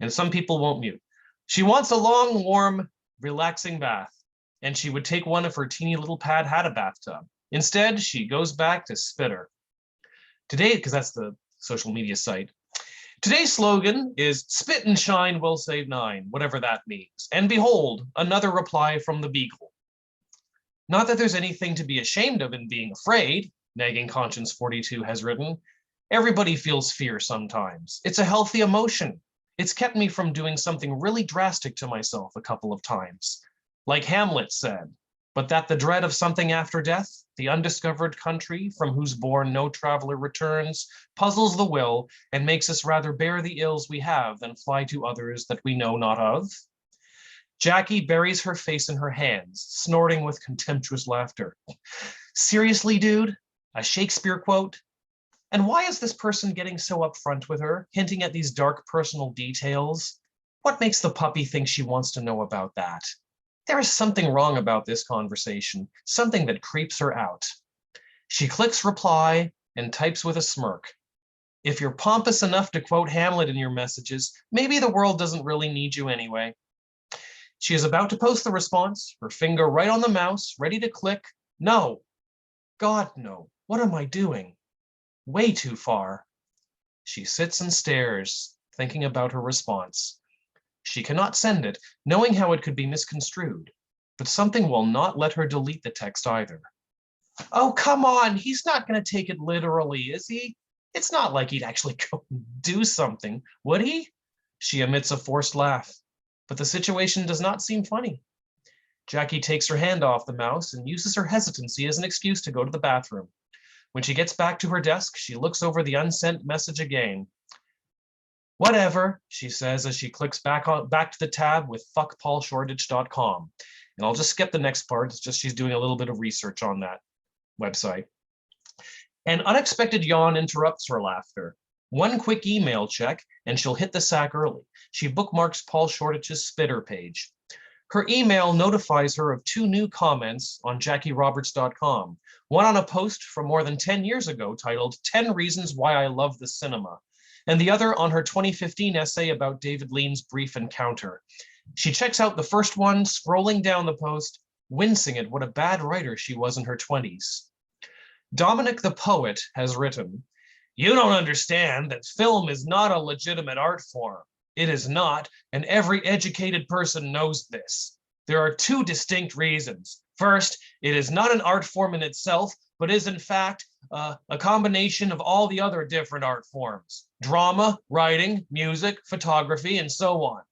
S17: And some people won't mute. She wants a long, warm, relaxing bath, and she would take one if her teeny little pad had a bathtub. Instead, she goes back to Spitter. Today, because that's the social media site, today's slogan is "Spit and shine will save 9," whatever that means. And behold, another reply from the Beagle. Not that there's anything to be ashamed of in being afraid, Nagging Conscience 42 has written. Everybody feels fear sometimes. It's a healthy emotion. It's kept me from doing something really drastic to myself a couple of times. Like Hamlet said, but that the dread of something after death, the undiscovered country from whose bourne no traveler returns, puzzles the will and makes us rather bear the ills we have than fly to others that we know not of. Jackie buries her face in her hands, snorting with contemptuous laughter. Seriously, dude? A Shakespeare quote? And why is this person getting so upfront with her, hinting at these dark personal details? What makes the puppy think she wants to know about that? There is something wrong about this conversation, something that creeps her out. She clicks reply and types with a smirk. If you're pompous enough to quote Hamlet in your messages, maybe the world doesn't really need you anyway. She is about to post the response, her finger right on the mouse, ready to click. No. God, no. What am I doing? Way too far. She sits and stares, thinking about her response. She cannot send it, knowing how it could be misconstrued, but something will not let her delete the text either. Oh, come on, he's not going to take it literally, is he? It's not like he'd actually go do something, would he? She emits a forced laugh, but the situation does not seem funny. Jackie takes her hand off the mouse and uses her hesitancy as an excuse to go to the bathroom. When she gets back to her desk, she looks over the unsent message again. Whatever, she says as she clicks back to the tab with fuckpaulshortage.com. And I'll just skip the next part. It's just she's doing a little bit of research on that website. An unexpected yawn interrupts her laughter. One quick email check, and she'll hit the sack early. She bookmarks Paul Shortage's Spitter page. Her email notifies her of 2 new comments on JackieRoberts.com. One on a post from more than 10 years ago titled 10 Reasons Why I Love the Cinema, and the other on her 2015 essay about David Lean's brief encounter. She checks out the first one, scrolling down the post, wincing at what a bad writer she was in her 20s. Dominic the Poet has written, You don't understand that film is not a legitimate art form. It is not, and every educated person knows this. There are two distinct reasons. First, it is not an art form in itself, but is in fact a combination of all the other different art forms: drama, writing, music, photography, and so on.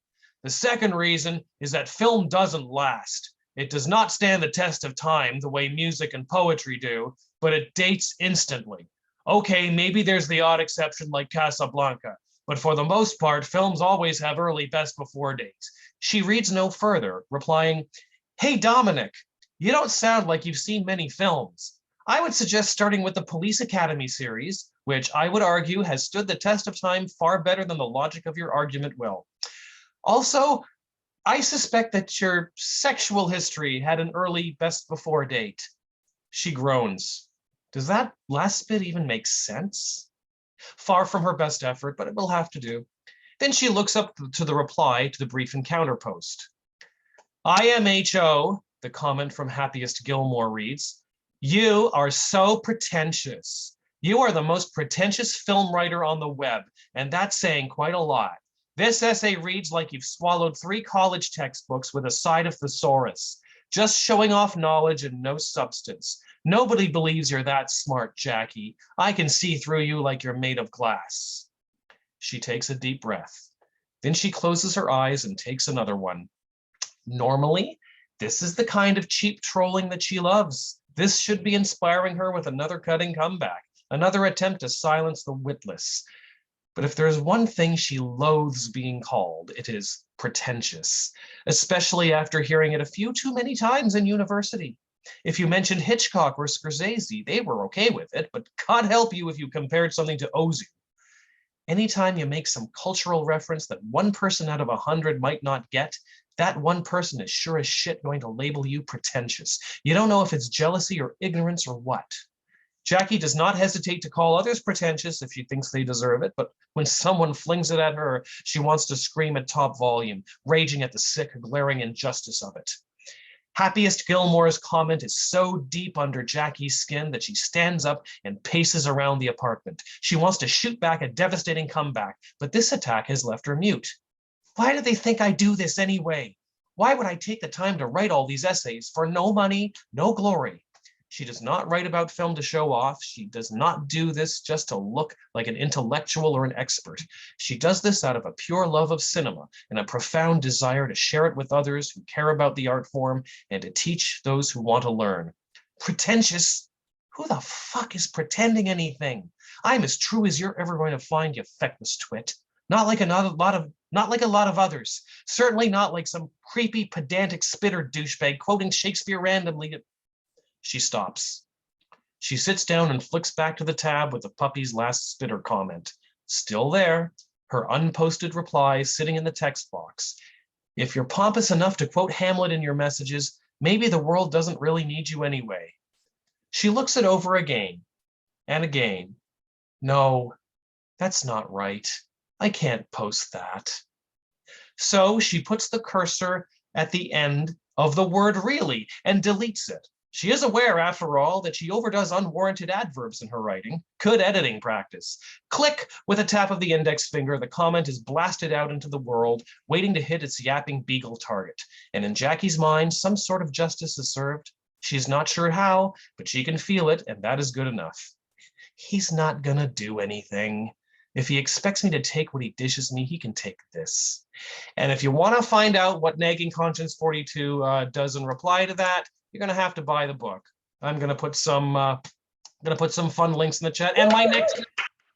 S17: The second reason is that film doesn't last. It does not stand the test of time the way music and poetry do, but it dates instantly. Okay, maybe there's the odd exception like Casablanca, but for the most part, films always have early best before dates. She reads no further, replying, "Hey, Dominic, you don't sound like you've seen many films. I would suggest starting with the Police Academy series, which I would argue has stood the test of time far better than the logic of your argument will. Also, I suspect that your sexual history had an early best before date." She groans. Does that last bit even make sense? Far from her best effort, but it will have to do. Then she looks up to the reply to the brief encounter post. IMHO, the comment from Happiest Gilmore reads, "You are so pretentious. You are the most pretentious film writer on the web, and that's saying quite a lot. This essay reads like you've swallowed 3 college textbooks with a side of thesaurus, just showing off knowledge and no substance. Nobody believes you're that smart, Jackie. I can see through you like you're made of glass." She takes a deep breath. Then she closes her eyes and takes another one. Normally, this is the kind of cheap trolling that she loves. This should be inspiring her with another cutting comeback, another attempt to silence the witless. But if there's one thing she loathes being called, it is pretentious, especially after hearing it a few too many times in university. If you mentioned Hitchcock or Scorsese, they were okay with it, but God help you if you compared something to Ozu. Anytime you make some cultural reference that one person out of 100 might not get, that one person is sure as shit going to label you pretentious. You don't know if it's jealousy or ignorance or what. Jackie does not hesitate to call others pretentious if she thinks they deserve it, but when someone flings it at her, she wants to scream at top volume, raging at the sick, glaring injustice of it. Happiest Gilmore's comment is so deep under Jackie's skin that she stands up and paces around the apartment. She wants to shoot back a devastating comeback, but this attack has left her mute. Why do they think I do this anyway? Why would I take the time to write all these essays for no money, no glory? She does not write about film to show off. She does not do this just to look like an intellectual or an expert. She does this out of a pure love of cinema and a profound desire to share it with others who care about the art form and to teach those who want to learn. Pretentious? Who the fuck is pretending anything? I'm as true as you're ever going to find, you feckless twit. Not like a lot of others. Certainly not like some creepy, pedantic spitter douchebag quoting Shakespeare randomly. She stops. She sits down and flicks back to the tab with the puppy's last spitter comment. Still there, her unposted reply sitting in the text box. If you're pompous enough to quote Hamlet in your messages, maybe the world doesn't really need you anyway. She looks it over again and again. No, that's not right. I can't post that. So she puts the cursor at the end of the word really and deletes it. She is aware, after all, that she overdoes unwarranted adverbs in her writing. Good editing practice. Click, with a tap of the index finger, the comment is blasted out into the world, waiting to hit its yapping beagle target. And in Jackie's mind, some sort of justice is served. She's not sure how, but she can feel it, and that is good enough. He's not gonna do anything. If he expects me to take what he dishes me, he can take this. And if you want to find out what Nagging Conscience 42 does in reply to that, you're going to have to buy the book. I'm going to put some fun links in the chat. And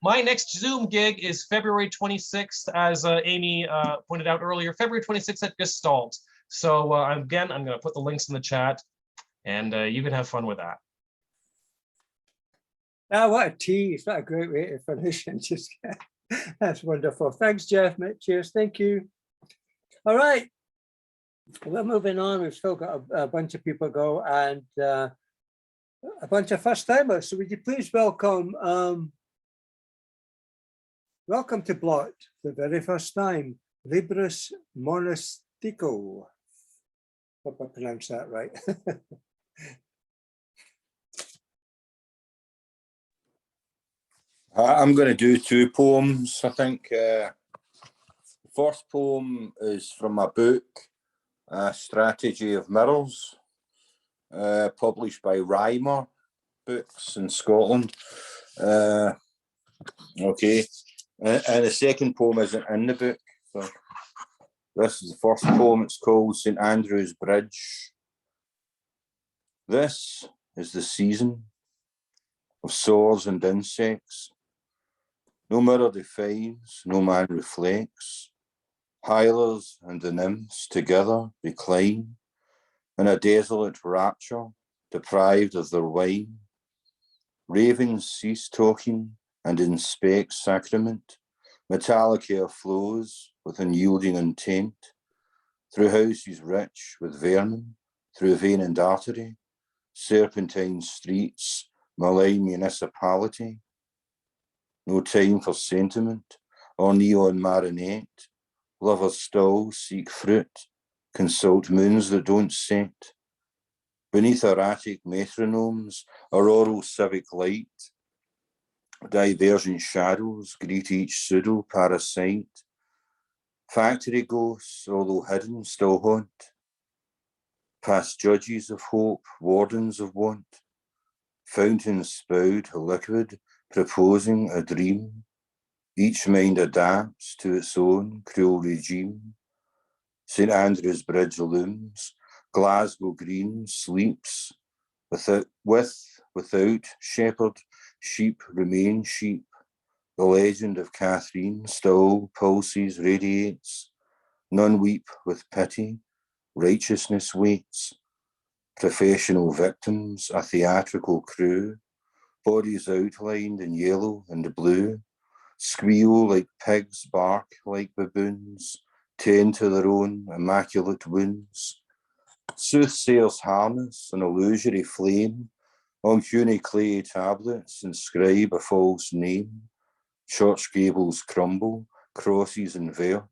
S17: my next Zoom gig is February 26th, as Amy pointed out earlier, February 26th at Gestalt. So again, I'm going to put the links in the chat, and you can have fun with that.
S1: Ah, what a tease. What a great way to finish. And just, that's wonderful. Thanks, Jeff. Cheers. Thank you. All right. We're moving on. We've still got a bunch of people go and a bunch of first timers. So would you please welcome to Blot, the very first time, Libris Monastico. Hope I pronounced that right.
S18: I'm going to do two poems, I think. The first poem is from my book, Strategy of Mirrors, published by Rhymer Books in Scotland. Okay, and the second poem isn't in the book. So this is the first poem. It's called St. Andrew's Bridge. This is the season of swords and insects. No mirror defines, no man reflects. Hylers and the nymphs together recline in a desolate rapture, deprived of their wine. Ravens cease talking and inspect sacrament. Metallic air flows with unyielding intent through houses rich with vermin, through vein and artery, serpentine streets, malign municipality. No time for sentiment or neon marionette. Lovers still seek fruit, consult moons that don't set. Beneath erratic metronomes, auroral civic light, divergent shadows greet each pseudo-parasite. Factory ghosts, although hidden, still haunt. Past judges of hope, wardens of want. Fountains spout a liquid, proposing a dream. Each mind adapts to its own cruel regime. St. Andrew's Bridge looms, Glasgow Green sleeps, without shepherd, sheep remain sheep. The legend of Catherine still pulses, radiates. None weep with pity, righteousness waits. Professional victims, a theatrical crew, bodies outlined in yellow and blue, squeal like pigs, bark like baboons, tend to their own immaculate wounds. Soothsayers harness an illusory flame, on puny clay tablets inscribe a false name. Church gables crumble, crosses invert.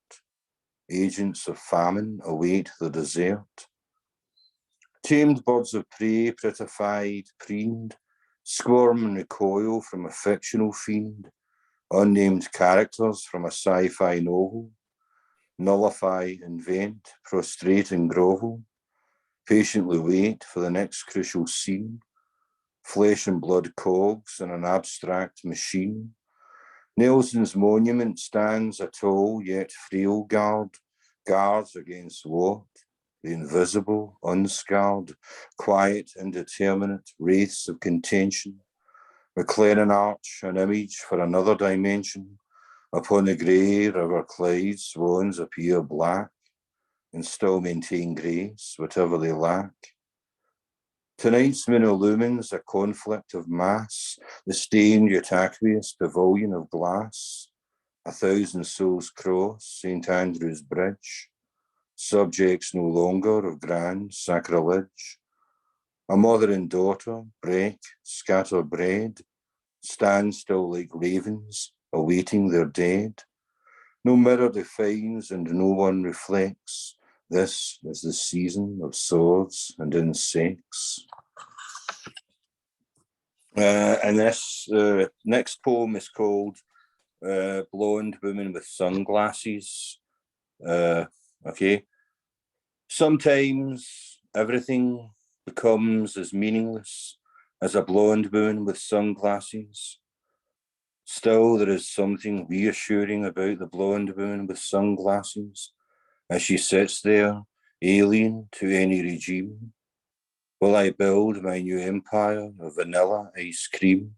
S18: Agents of famine await the desert. Tamed birds of prey, prettified, preened, squirm and recoil from a fictional fiend. Unnamed characters from a sci-fi novel. Nullify, invent, prostrate and grovel. Patiently wait for the next crucial scene. Flesh and blood cogs in an abstract machine. Nelson's monument stands a tall yet frail guards against what? The invisible, unscarred, quiet, indeterminate wraiths of contention. McLennan Arch, an image for another dimension. Upon the grey River Clyde, swans appear black and still maintain grace, whatever they lack. Tonight's moon illumines a conflict of mass, the stained yet aqueous pavilion of glass. 1,000 souls cross St. Andrew's Bridge, subjects no longer of grand sacrilege. A mother and daughter break, scatter bread, stand still like ravens, awaiting their dead. No mirror defines and no one reflects. This is the season of swords and insects. And this next poem is called Blonde Woman with Sunglasses. Okay. Sometimes everything becomes as meaningless as a blonde woman with sunglasses. Still, there is something reassuring about the blonde woman with sunglasses as she sits there, alien to any regime. Will I build my new empire of vanilla ice cream?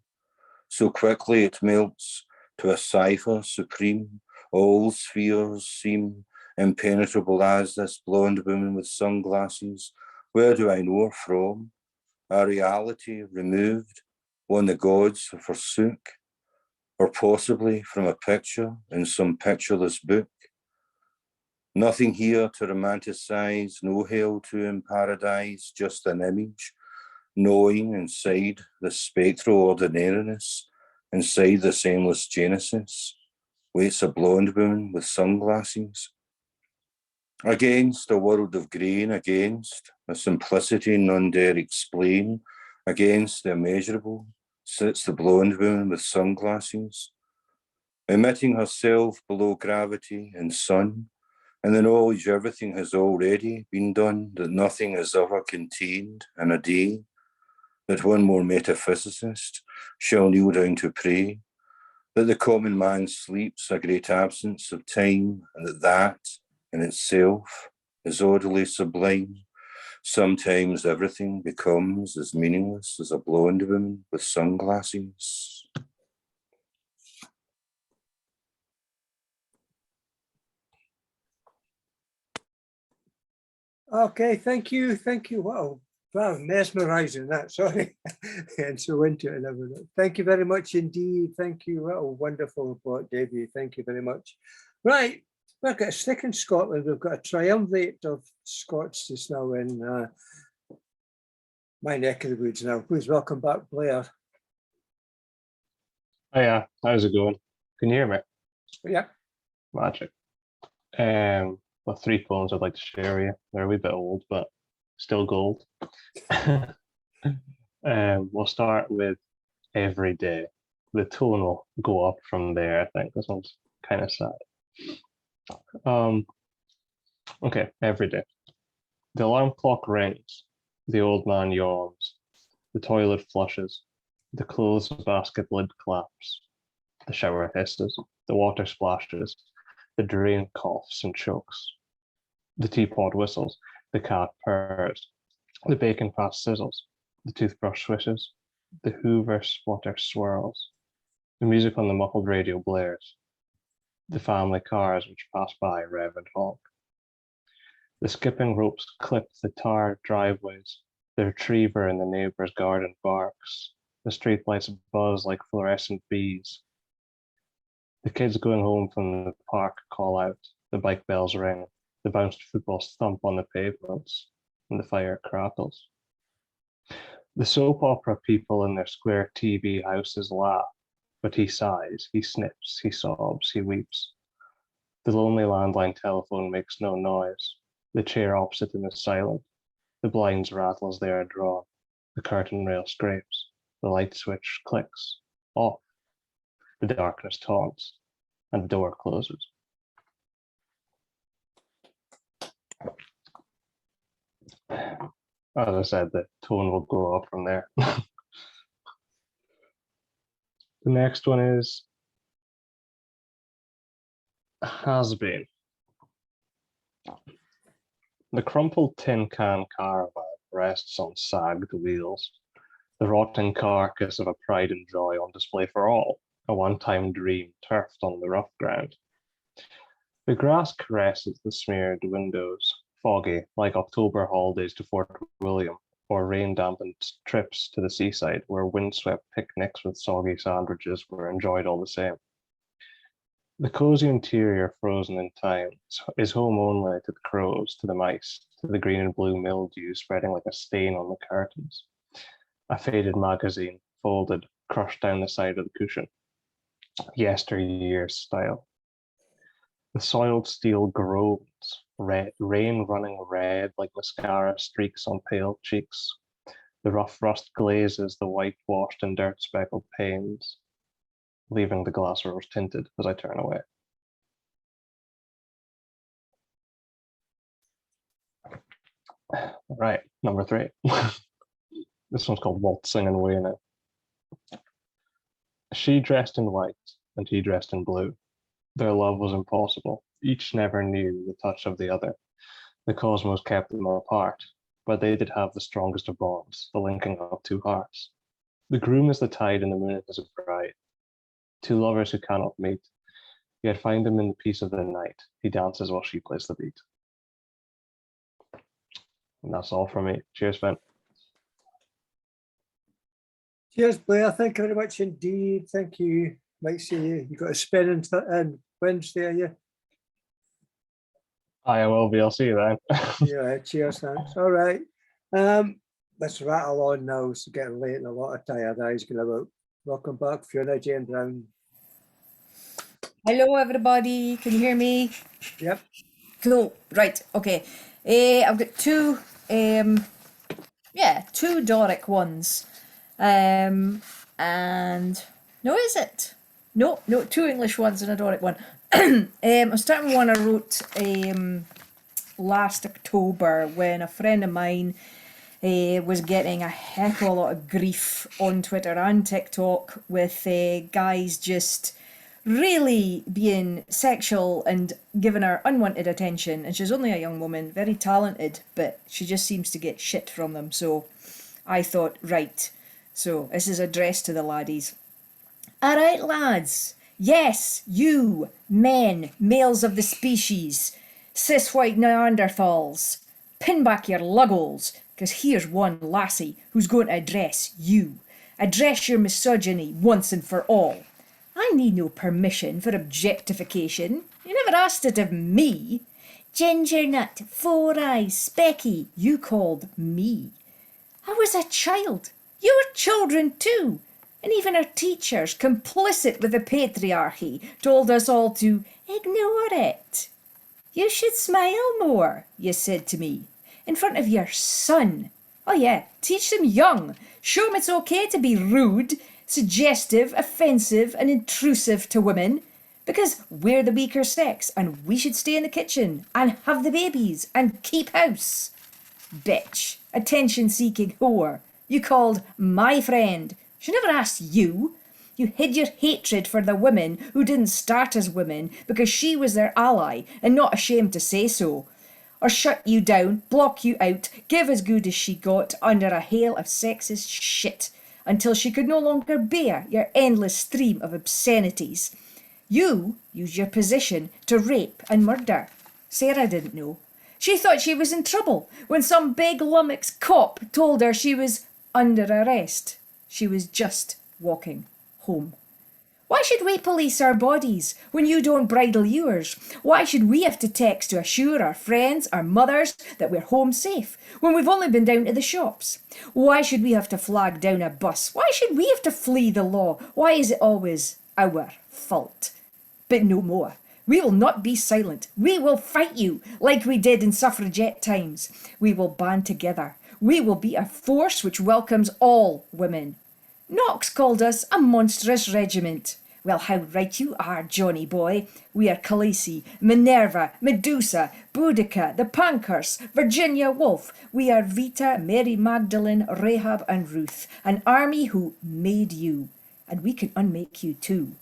S18: So quickly it melts to a cipher supreme. All spheres seem impenetrable as this blonde woman with sunglasses. Where do I know her from? A reality removed, one the gods forsook, or possibly from a picture in some pictureless book. Nothing here to romanticize, no hell to in paradise, just an image, knowing inside the spectral ordinariness, inside this endless genesis, waits a blonde woman with sunglasses. Against a world of grain, against a simplicity none dare explain, against the immeasurable, sits the blonde woman with sunglasses, emitting herself below gravity and sun, and the knowledge everything has already been done, that nothing is ever contained in a day, that one more metaphysicist shall kneel down to pray, that the common man sleeps a great absence of time, and that in itself is oddly sublime. Sometimes everything becomes as meaningless as a blonde woman with sunglasses.
S1: Okay, thank you. Wow, mesmerizing that, sorry. And so into it and everything. Thank you very much indeed. Thank you. What a wonderful report, Davey. Thank you very much. Right, we've got a stick in Scotland. We've got a triumvirate of Scots just now in my neck of the woods now. Please welcome back, Blair.
S19: Hiya, how's it going? Can you hear me?
S1: Yeah.
S19: Magic. Well, 3 poems I'd like to share with you. They're a wee bit old, but still gold. We'll start with Every Day. The tone will go up from there, I think. This one's kind of sad. Okay, Every Day. The alarm clock rings. The old man yawns. The toilet flushes. The clothes basket lid claps. The shower hisses. The water splashes. The drain coughs and chokes. The teapot whistles. The cat purrs. The bacon pot sizzles. The toothbrush swishes. The Hoover splutter swirls. The music on the muffled radio blares. The family cars which pass by rev and honk. The skipping ropes clip the tarred driveways. The retriever in the neighbor's garden barks. The streetlights buzz like fluorescent bees. The kids going home from the park call out. The bike bells ring. The bounced footballs thump on the pavements. And the fire crackles. The soap opera people in their square TV houses laugh, but he sighs, he snips, he sobs, he weeps. The lonely landline telephone makes no noise. The chair opposite him is silent. The blinds rattle as they are drawn. The curtain rail scrapes. The light switch clicks. Off. The darkness taunts. And the door closes. As I said, the tone will go up from there. The next one is Has Been. The crumpled tin can caravan rests on sagged wheels, the rotting carcass of a pride and joy on display for all, a one-time dream turfed on the rough ground. The grass caresses the smeared windows, foggy like October holidays to Fort William, or rain-dampened trips to the seaside where windswept picnics with soggy sandwiches were enjoyed all the same. The cozy interior, frozen in time, is home only to the crows, to the mice, to the green and blue mildew spreading like a stain on the curtains. A faded magazine, folded, crushed down the side of the cushion. Yesteryear's style. The soiled steel groans, rain running red like mascara streaks on pale cheeks. The rough rust glazes the whitewashed and dirt-speckled panes, leaving the glass rose tinted as I turn away. All right, number 3. This one's called Waltzing and Waiting. She dressed in white and he dressed in blue. Their love was impossible. Each never knew the touch of the other. The cosmos kept them apart, but they did have the strongest of bonds, the linking of 2 hearts. The groom is the tide and the moon is a bride. 2 lovers who cannot meet, yet find them in the peace of the night. He dances while she plays the beat. And that's all from me. Cheers, Finn.
S1: Cheers, Blair. Thank you very much indeed. Thank you. Might see you. You got a spin in Wednesday, are you?
S19: I will be. I'll see you then.
S1: Yeah, cheers, thanks. All right. Let's rattle on now. It's getting late and a lot of tired eyes going about. Welcome back, Fiona Jane Brown.
S20: Hello, everybody. Can you hear me?
S1: Yep.
S20: Cool. Right. Okay. I've got 2, 2 Doric ones. And no, is it? No, 2 English ones and a Doric one. I'm starting with one I wrote last October when a friend of mine was getting a heck of a lot of grief on Twitter and TikTok with guys just really being sexual and giving her unwanted attention. And she's only a young woman, very talented, but she just seems to get shit from them. So I thought, right, so this is addressed to the laddies. All right, lads. Yes, you, men, males of the species, cis white Neanderthals, pin back your luggles, because here's one lassie who's going to address you. Address your misogyny once and for all. I need no permission for objectification. You never asked it of me. Ginger nut, 4 eyes, specky, you called me. I was a child. You were children too. And even our teachers, complicit with the patriarchy, told us all to ignore it. You should smile more, you said to me, in front of your son. Oh yeah, teach them young. Show them it's okay to be rude, suggestive, offensive and intrusive to women, because we're the weaker sex and we should stay in the kitchen and have the babies and keep house. Bitch, attention-seeking whore, you called my friend. She never asked you. You hid your hatred for the women who didn't start as women because she was their ally and not ashamed to say so. Or shut you down, block you out, give as good as she got under a hail of sexist shit until she could no longer bear your endless stream of obscenities. You used your position to rape and murder. Sarah didn't know. She thought she was in trouble when some big lummox cop told her she was under arrest. She was just walking home. Why should we police our bodies when you don't bridle yours? Why should we have to text to assure our friends, our mothers, that we're home safe when we've only been down to the shops? Why should we have to flag down a bus? Why should we have to flee the law? Why is it always our fault? But no more. We will not be silent. We will fight you like we did in suffragette times. We will band together. We will be a force which welcomes all women. Knox called us a monstrous regiment. Well, how right you are, Johnny boy. We are Khaleesi, Minerva, Medusa, Boudica, the Pankhurst, Virginia Woolf. We are Rita, Mary Magdalene, Rahab and Ruth, an army who made you. And we can unmake you too.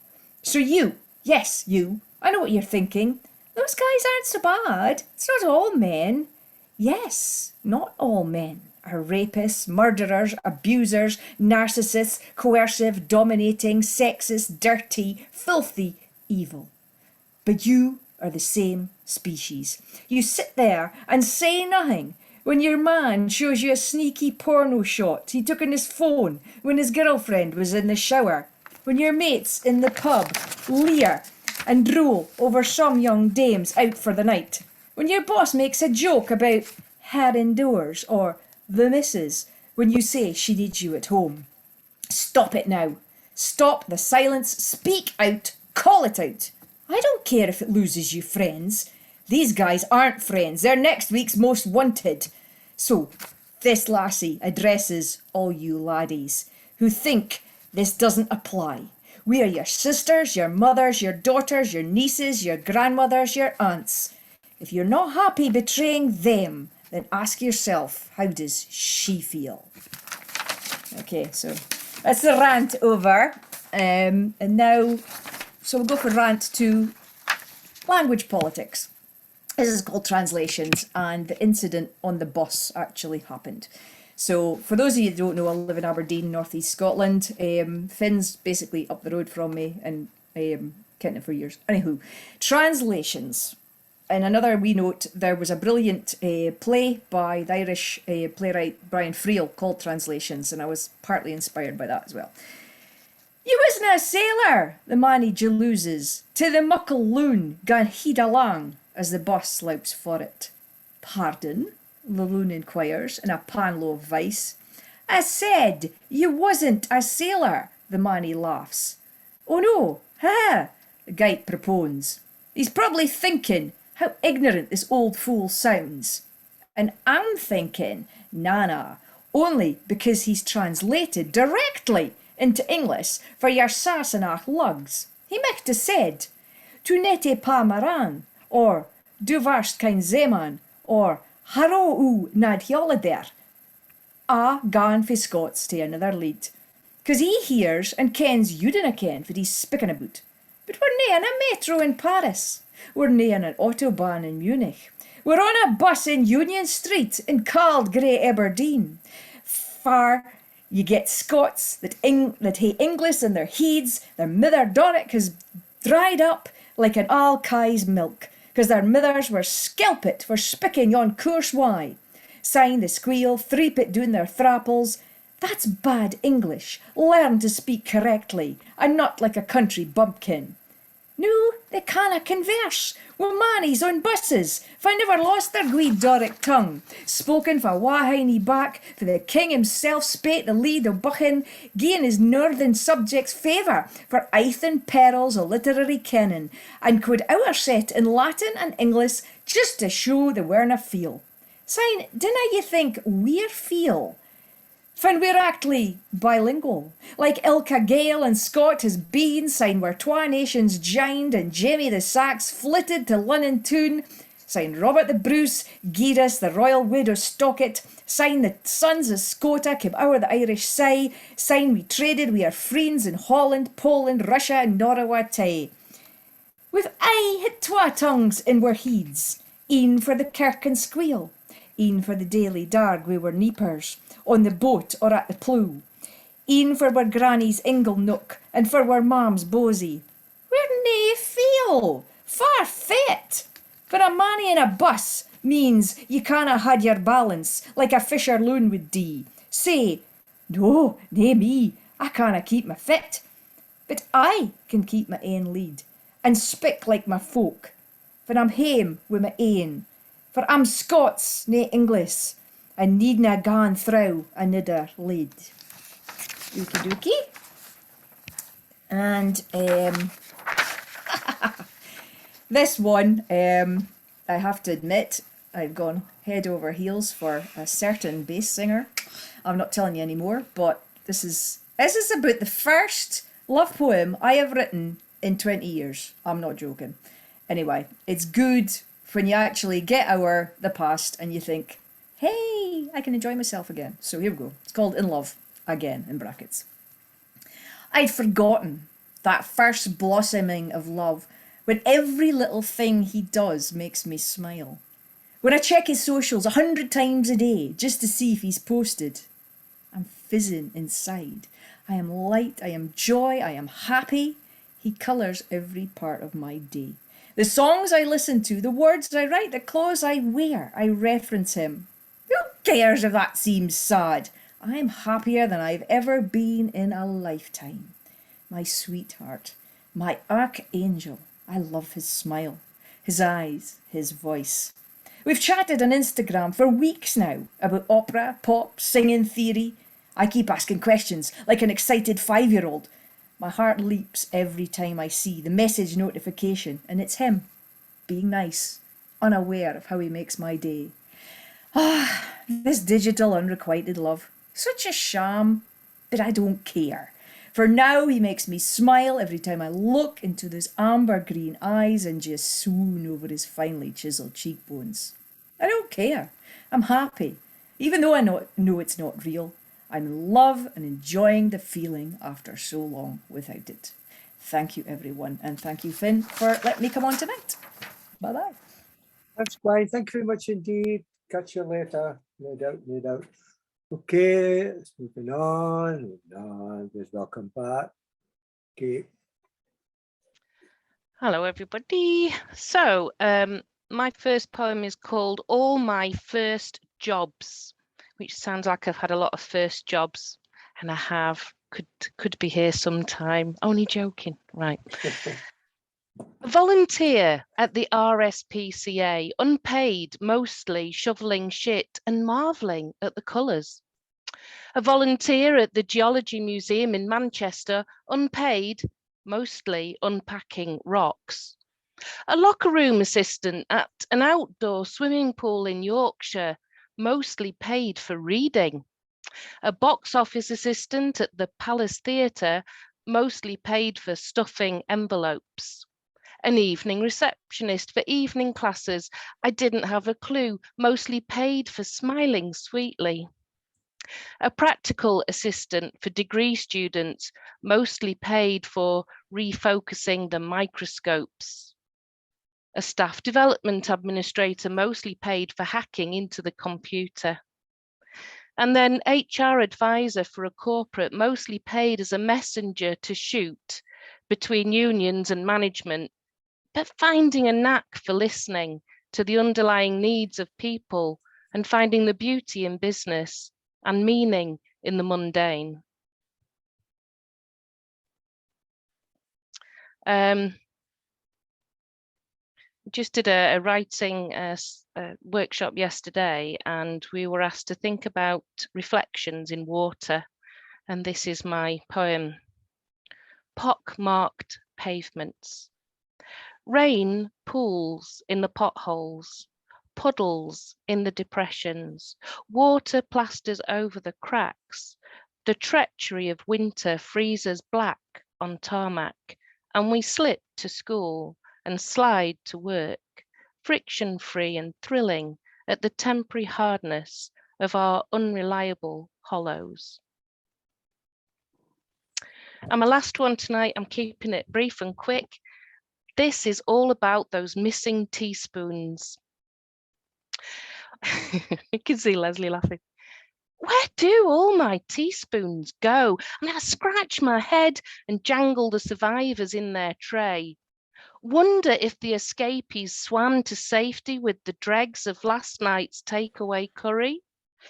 S20: So you, yes, you, I know what you're thinking. Those guys aren't so bad. It's not all men. Yes, not all men are rapists, murderers, abusers, narcissists, coercive, dominating, sexist, dirty, filthy, evil. But you are the same species. You sit there and say nothing when your man shows you a sneaky porno shot he took on his phone when his girlfriend was in the shower, when your mates in the pub leer and drool over some young dames out for the night, when your boss makes a joke about her indoors or the missus when you say she needs you at home. Stop it now. Stop the silence. Speak out. Call it out. I don't care if it loses you friends. These guys aren't friends. They're next week's most wanted. So, this lassie addresses all you laddies who think this doesn't apply. We are your sisters, your mothers, your daughters, your nieces, your grandmothers, your aunts. If you're not happy betraying them, then ask yourself, how does she feel? Okay, so that's the rant over. And now, so we'll go for rant 2, language politics. This is called translations, and the incident on the bus actually happened. So for those of you who don't know, I live in Aberdeen, North East Scotland. Finn's basically up the road from me and kent him for years. Anywho, translations. In another wee note, there was a brilliant play by the Irish playwright Brian Friel called Translations, and I was partly inspired by that as well. You wasna a sailor, the manny jalooses, to the muckle loon gan heed along as the bus sloups for it. Pardon? The loon inquires in a pan low voice. I said you wasn't a sailor, the manny laughs. Oh no, ha! The gite propones. He's probably thinking how ignorant this old fool sounds. And I'm thinking, nah, only because he's translated directly into English for your Sassenach lugs. He micht have said, Tu n'étais pas maran, or Du warst kein Zeeman, or Harro u nad Jollider. A gan fi Scots to another lead. 'Cause he hears and kens you dinna ken what he's speaking about. But we're nae in a metro in Paris. We're nae in an autobahn in Munich. We're on a bus in Union Street in cauld grey Aberdeen. Far you get Scots that hae English in their heads, their mither Doric has dried up like an all Kai's milk, 'cause their mithers were skelpit for spicking yon course why. Sign the squeal, threepit doon their thrapples. That's bad English. Learn to speak correctly, and not like a country bumpkin. No, they canna converse. Wi' mannies on buses, for never lost their gwee Doric tongue. Spoken for wahiny back, for the king himself spake the lead o' Buchan, gieing his northern subjects favour for aithin perils o' literary kennin, and could outset in Latin and English just to show they werena feel. Syne, dinna ye think we're feel? Fin we're actually bilingual, like ilka Gael and Scot has been, syne we're twa nations jined and Jamie the Sax flitted to Lunnon tune, syne Robert the Bruce gied us the royal wood o' Stockit, syne the sons of Scota came ower the Irish say, syne we traded wi' our friends in Holland, Poland, Russia and Norrowa tae. We've aye had twa tongues in our heads, een for the kirk and squeal, een for the daily darg wi' our neepers, on the boat or at the plough, een for our granny's ingle nook and for our mam's bosey. We're nae feel, far fit. But a manny in a bus means you canna had your balance like a fisher loon would dee. Say, no, nae me, I canna keep my fit. But I can keep my ain lead and spick like my folk, for I'm hame wi' my ain, for I'm Scots, nae English, and needna gaan through another lead. Okie dokie. And this one, I have to admit, I've gone head over heels for a certain bass singer. I'm not telling you anymore, but this is about the first love poem I have written in 20 years. I'm not joking. Anyway, it's good when you actually get over the past and you think, hey, I can enjoy myself again. So here we go. It's called In Love, again, in brackets. I'd forgotten that first blossoming of love when every little thing he does makes me smile. When I check his socials 100 times a day just to see if he's posted, I'm fizzing inside. I am light, I am joy, I am happy. He colours every part of my day. The songs I listen to, the words I write, the clothes I wear, I reference him. Who cares if that seems sad? I'm happier than I've ever been in a lifetime. My sweetheart, my archangel, I love his smile, his eyes, his voice. We've chatted on Instagram for weeks now about opera, pop, singing theory. I keep asking questions like an excited 5-year-old. My heart leaps every time I see the message notification, and it's him, being nice, unaware of how he makes my day. Ah, this digital unrequited love. Such a sham, but I don't care. For now he makes me smile every time I look into those amber green eyes and just swoon over his finely chiselled cheekbones. I don't care. I'm happy, even though I know it's not real. I'm in love and enjoying the feeling after so long without it. Thank you, everyone, and thank you, Finn, for letting me come on tonight. Bye-bye.
S1: Thanks, Brian. Thank you very much indeed. Catch you later. No doubt, no doubt. Okay, let's moving on. Just welcome back. Okay.
S21: Hello, everybody. So, my first poem is called All My First Jobs, which sounds like I've had a lot of first jobs, and I have. Could be here sometime. Only joking, right? A volunteer at the RSPCA, unpaid, mostly shoveling shit and marvelling at the colours. A volunteer at the Geology Museum in Manchester, unpaid, mostly unpacking rocks. A locker room assistant at an outdoor swimming pool in Yorkshire, mostly paid for reading. A box office assistant at the Palace Theatre, mostly paid for stuffing envelopes. An evening receptionist for evening classes, I didn't have a clue, mostly paid for smiling sweetly. A practical assistant for degree students, mostly paid for refocusing the microscopes. A staff development administrator, mostly paid for hacking into the computer. And then HR advisor for a corporate, mostly paid as a messenger to shoot between unions and management, but finding a knack for listening to the underlying needs of people and finding the beauty in business and meaning in the mundane. Just did a writing workshop yesterday, and we were asked to think about reflections in water. And this is my poem. Pock-marked pavements. Rain pools in the potholes, puddles in the depressions, water plasters over the cracks. The treachery of winter freezes black on tarmac, and we slip to school and slide to work, friction-free and thrilling at the temporary hardness of our unreliable hollows. And my last one tonight, I'm keeping it brief and quick. This is all about those missing teaspoons. You can see Leslie laughing. Where do all my teaspoons go? And I scratch my head and jangle the survivors in their tray. Wonder if the escapees swam to safety with the dregs of last night's takeaway curry,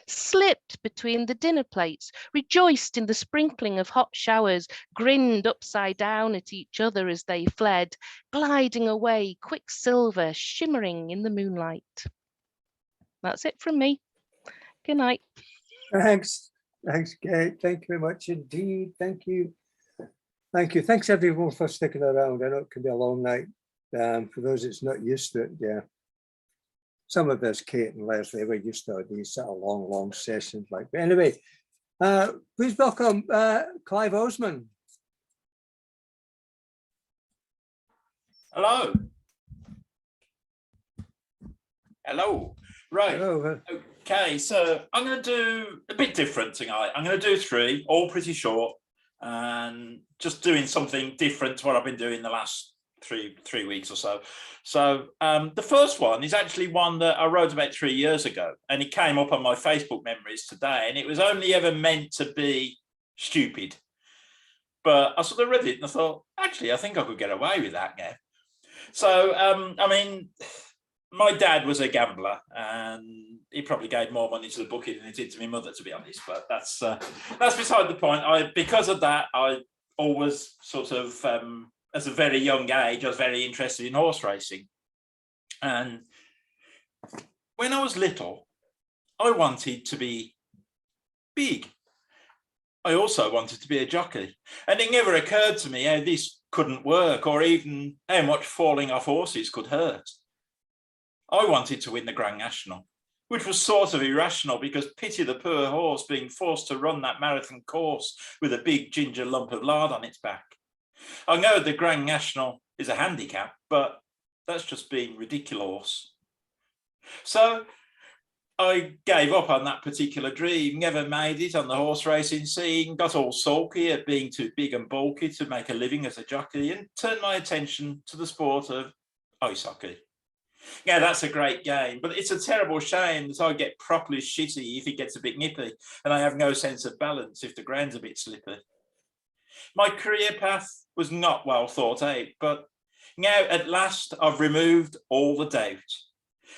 S21: slipped between the dinner plates, rejoiced in the sprinkling of hot showers, grinned upside down at each other as they fled, gliding away, quicksilver shimmering in the moonlight. That's it from me. Good night.
S1: Thanks, Kate. Thank you very much indeed. Thank you. Thank you. Thanks everyone for sticking around. I know it can be a long night. For those that's not used to it, yeah. Some of us, Kate and Leslie, were used to these sort of long sessions like. But anyway, please welcome Clive Osman.
S3: Hello. Hello. Right.
S1: Hello.
S3: Okay, so I'm going to do a bit different tonight. I'm going to do 3, all pretty short, and just doing something different to what I've been doing the last three weeks or so. So the first one is actually one that I wrote about 3 years ago, and it came up on my Facebook memories today, and it was only ever meant to be stupid. But I sort of read it and I thought, actually, I think I could get away with that now. So, I mean, my dad was a gambler, and he probably gave more money to the bookie than he did to my mother, to be honest. But that's beside the point. Because of that, I always sort of, as a very young age, I was very interested in horse racing. And when I was little, I wanted to be big. I also wanted to be a jockey. And it never occurred to me how this couldn't work, or even how much falling off horses could hurt. I wanted to win the Grand National, which was sort of irrational because pity the poor horse being forced to run that marathon course with a big ginger lump of lard on its back. I know the Grand National is a handicap, but that's just being ridiculous. So I gave up on that particular dream, never made it on the horse racing scene, got all sulky at being too big and bulky to make a living as a jockey, and turned my attention to the sport of ice hockey. Yeah, that's a great game, but it's a terrible shame that I get properly shitty if it gets a bit nippy, and I have no sense of balance if the ground's a bit slippy. My career path was not well thought out, but now at last I've removed all the doubt.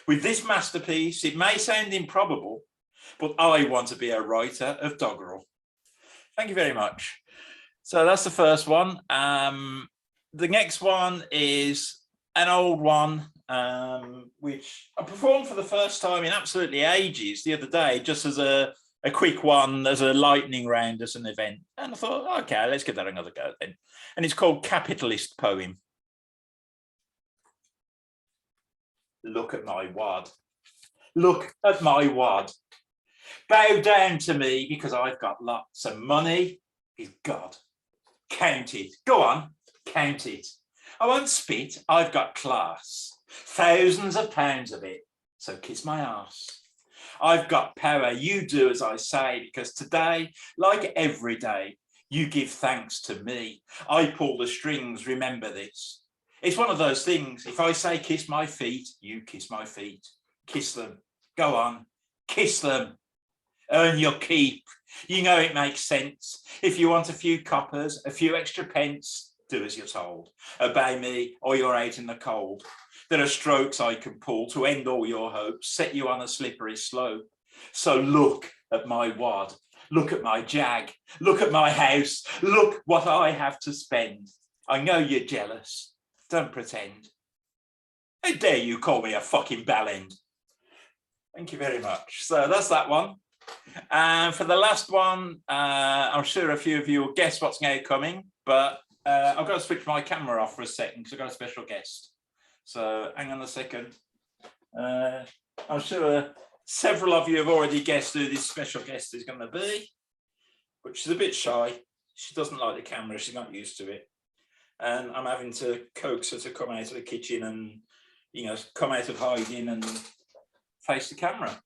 S3: With this masterpiece, it may sound improbable, but I want to be a writer of doggerel. Thank you very much. So that's the first one. The next one is an old one, which I performed for the first time in absolutely ages the other day, just as a quick one, as a lightning round, as an event. And I thought, okay, let's give that another go then. And it's called Capitalist Poem. Look at my wad. Look at my wad. Bow down to me because I've got lots of money. Is God. Count it. Go on, count it. I won't spit. I've got class. Thousands of pounds of it. So kiss my ass. I've got power. You do as I say, because today, like every day, you give thanks to me. I pull the strings. Remember this. It's one of those things. If I say kiss my feet, you kiss my feet. Kiss them. Go on. Kiss them. Earn your keep. You know it makes sense. If you want a few coppers, a few extra pence, do as you're told. Obey me or you're out in the cold. There are strokes I can pull to end all your hopes, set you on a slippery slope. So look at my wad. Look at my jag. Look at my house. Look what I have to spend. I know you're jealous. Don't pretend. How dare you call me a fucking bellend? Thank you very much. So that's that one. And for the last one, I'm sure a few of you will guess what's now coming, but I've got to switch my camera off for a second because I've got a special guest. So hang on a second. I'm sure several of you have already guessed who this special guest is going to be, but she's a bit shy. She doesn't like the camera. She's not used to it. And I'm having to coax her to come out of the kitchen and, you know, come out of hiding and face the camera.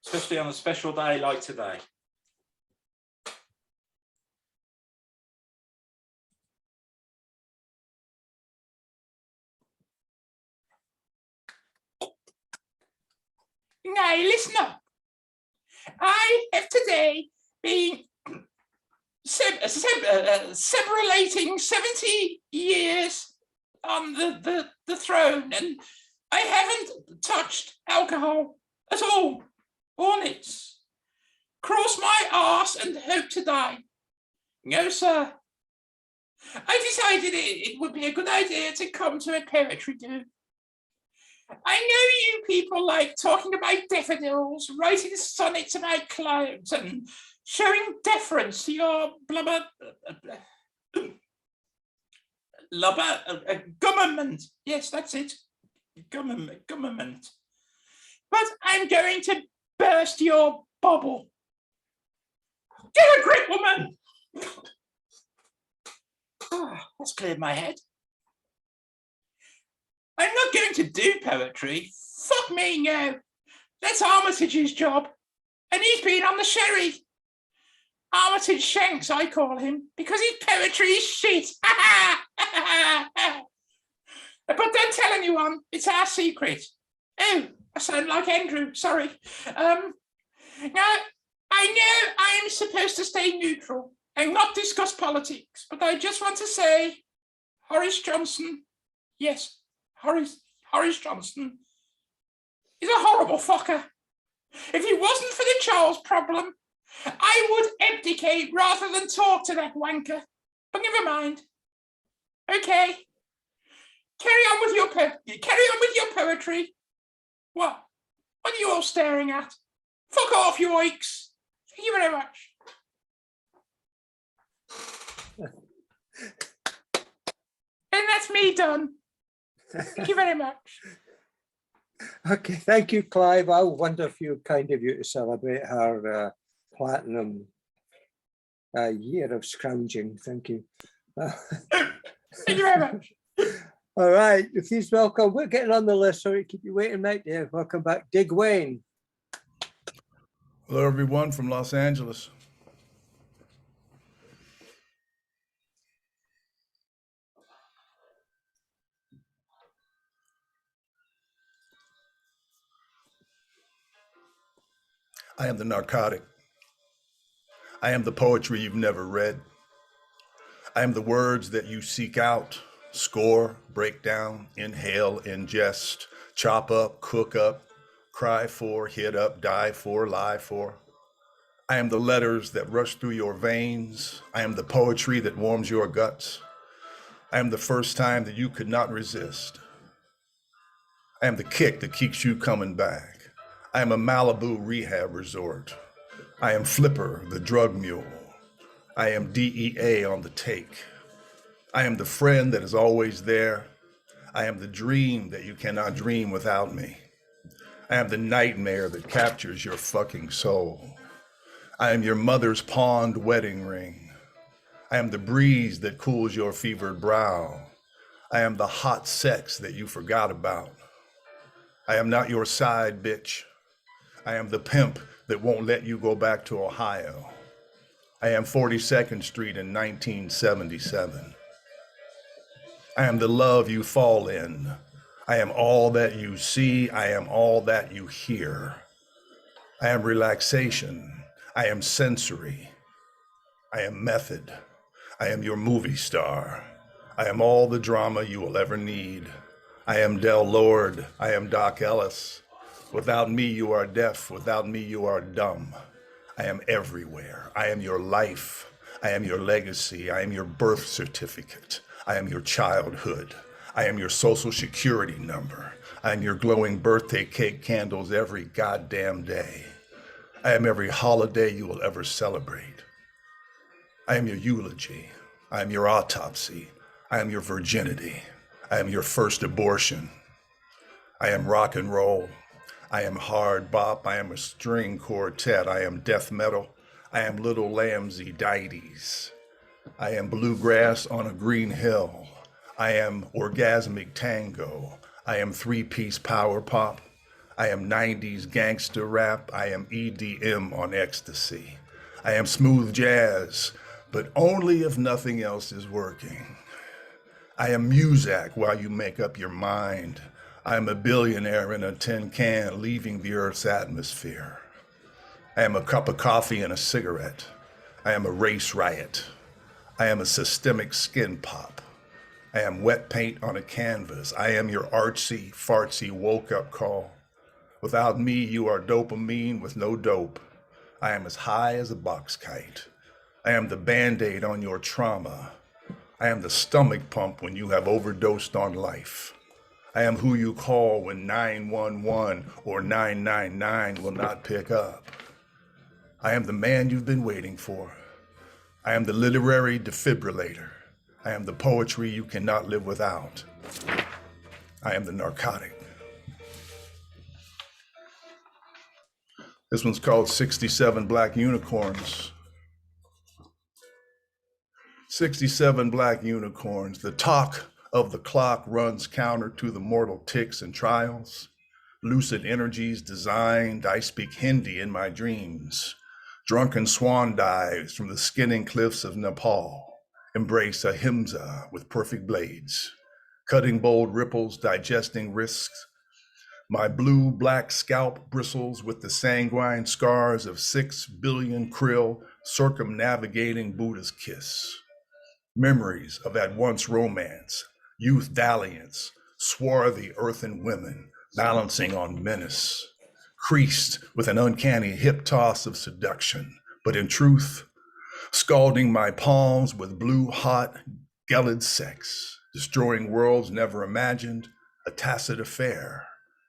S3: Especially on a special day like today.
S5: Now, listen up. I have today been celebrating 70 years on the throne, and I haven't touched alcohol at all. Hornets. Cross my arse and hope to die. No, sir. I decided it would be a good idea to come to a poetry do. I know you people like talking about daffodils, writing sonnets about clouds, and showing deference to your government. Yes, that's it. Government. But I'm going to burst your bubble. Get a grip, woman! That's cleared my head. I'm not going to do poetry. Fuck me, no. That's Armitage's job. And he's been on the sherry. Armitage Shanks, I call him, because his poetry is shit. But don't tell anyone. It's our secret. Oh, I sound like Andrew, sorry. Now, I know I am supposed to stay neutral and not discuss politics, but I just want to say, Horace Johnson, yes, Horace Johnson is a horrible fucker. If it wasn't for the Charles problem, I would abdicate rather than talk to that wanker. But never mind. Okay. Carry on with your poetry. What? What are you all staring at? Fuck off, you oiks. Thank you very much. And that's me done. Thank you very much.
S1: Okay, thank you, Clive. I wonder if you're kind of you to celebrate her platinum year of scrounging. Thank you.
S5: Thank you very much.
S1: All right, please welcome. We're getting on the list. Sorry to keep you waiting, mate. Yeah, welcome back, Dig Wayne.
S22: Hello, everyone from Los Angeles. I am the narcotic. I am the poetry you've never read. I am the words that you seek out, score, break down, inhale, ingest, chop up, cook up, cry for, hit up, die for, lie for. I am the letters that rush through your veins. I am the poetry that warms your guts. I am the first time that you could not resist. I am the kick that keeps you coming back. I am a Malibu rehab resort. I am Flipper, the drug mule. I am DEA on the take. I am the friend that is always there. I am the dream that you cannot dream without me. I am the nightmare that captures your fucking soul. I am your mother's pawned wedding ring. I am the breeze that cools your fevered brow. I am the hot sex that you forgot about. I am not your side bitch. I am the pimp that won't let you go back to Ohio. I am 42nd Street in 1977. I am the love you fall in. I am all that you see. I am all that you hear. I am relaxation. I am sensory. I am method. I am your movie star. I am all the drama you will ever need. I am Del Lord. I am Doc Ellis. Without me, you are deaf. Without me, you are dumb. I am everywhere. I am your life. I am your legacy. I am your birth certificate. I am your childhood. I am your social security number. I am your glowing birthday cake candles every goddamn day. I am every holiday you will ever celebrate. I am your eulogy. I am your autopsy. I am your virginity. I am your first abortion. I am rock and roll. I am hard bop. I am a string quartet. I am death metal. I am Little Lambsy Deities. I am bluegrass on a green hill. I am orgasmic tango. I am three-piece power pop. I am 90s gangster rap. I am EDM on ecstasy. I am smooth jazz, but only if nothing else is working. I am Muzak while you make up your mind. I am a billionaire in a tin can leaving the Earth's atmosphere. I am a cup of coffee and a cigarette. I am a race riot. I am a systemic skin pop. I am wet paint on a canvas. I am your artsy, fartsy woke-up call. Without me, you are dopamine with no dope. I am as high as a box kite. I am the Band-Aid on your trauma. I am the stomach pump when you have overdosed on life. I am who you call when 911 or 999 will not pick up. I am the man you've been waiting for. I am the literary defibrillator. I am the poetry you cannot live without. I am the narcotic. This one's called 67 Black Unicorns. 67 black unicorns. The talk of the clock runs counter to the mortal ticks and trials. Lucid energies designed, I speak Hindi in my dreams. Drunken swan dives from the skinning cliffs of Nepal. Embrace ahimsa with perfect blades. Cutting bold ripples, digesting risks. My blue-black scalp bristles with the sanguine scars of 6 billion krill circumnavigating Buddha's kiss. Memories of at once romance, youth dalliance, swarthy earthen women balancing on menace, creased with an uncanny hip toss of seduction, but in truth, scalding my palms with blue hot gelid sex, destroying worlds never imagined, a tacit affair,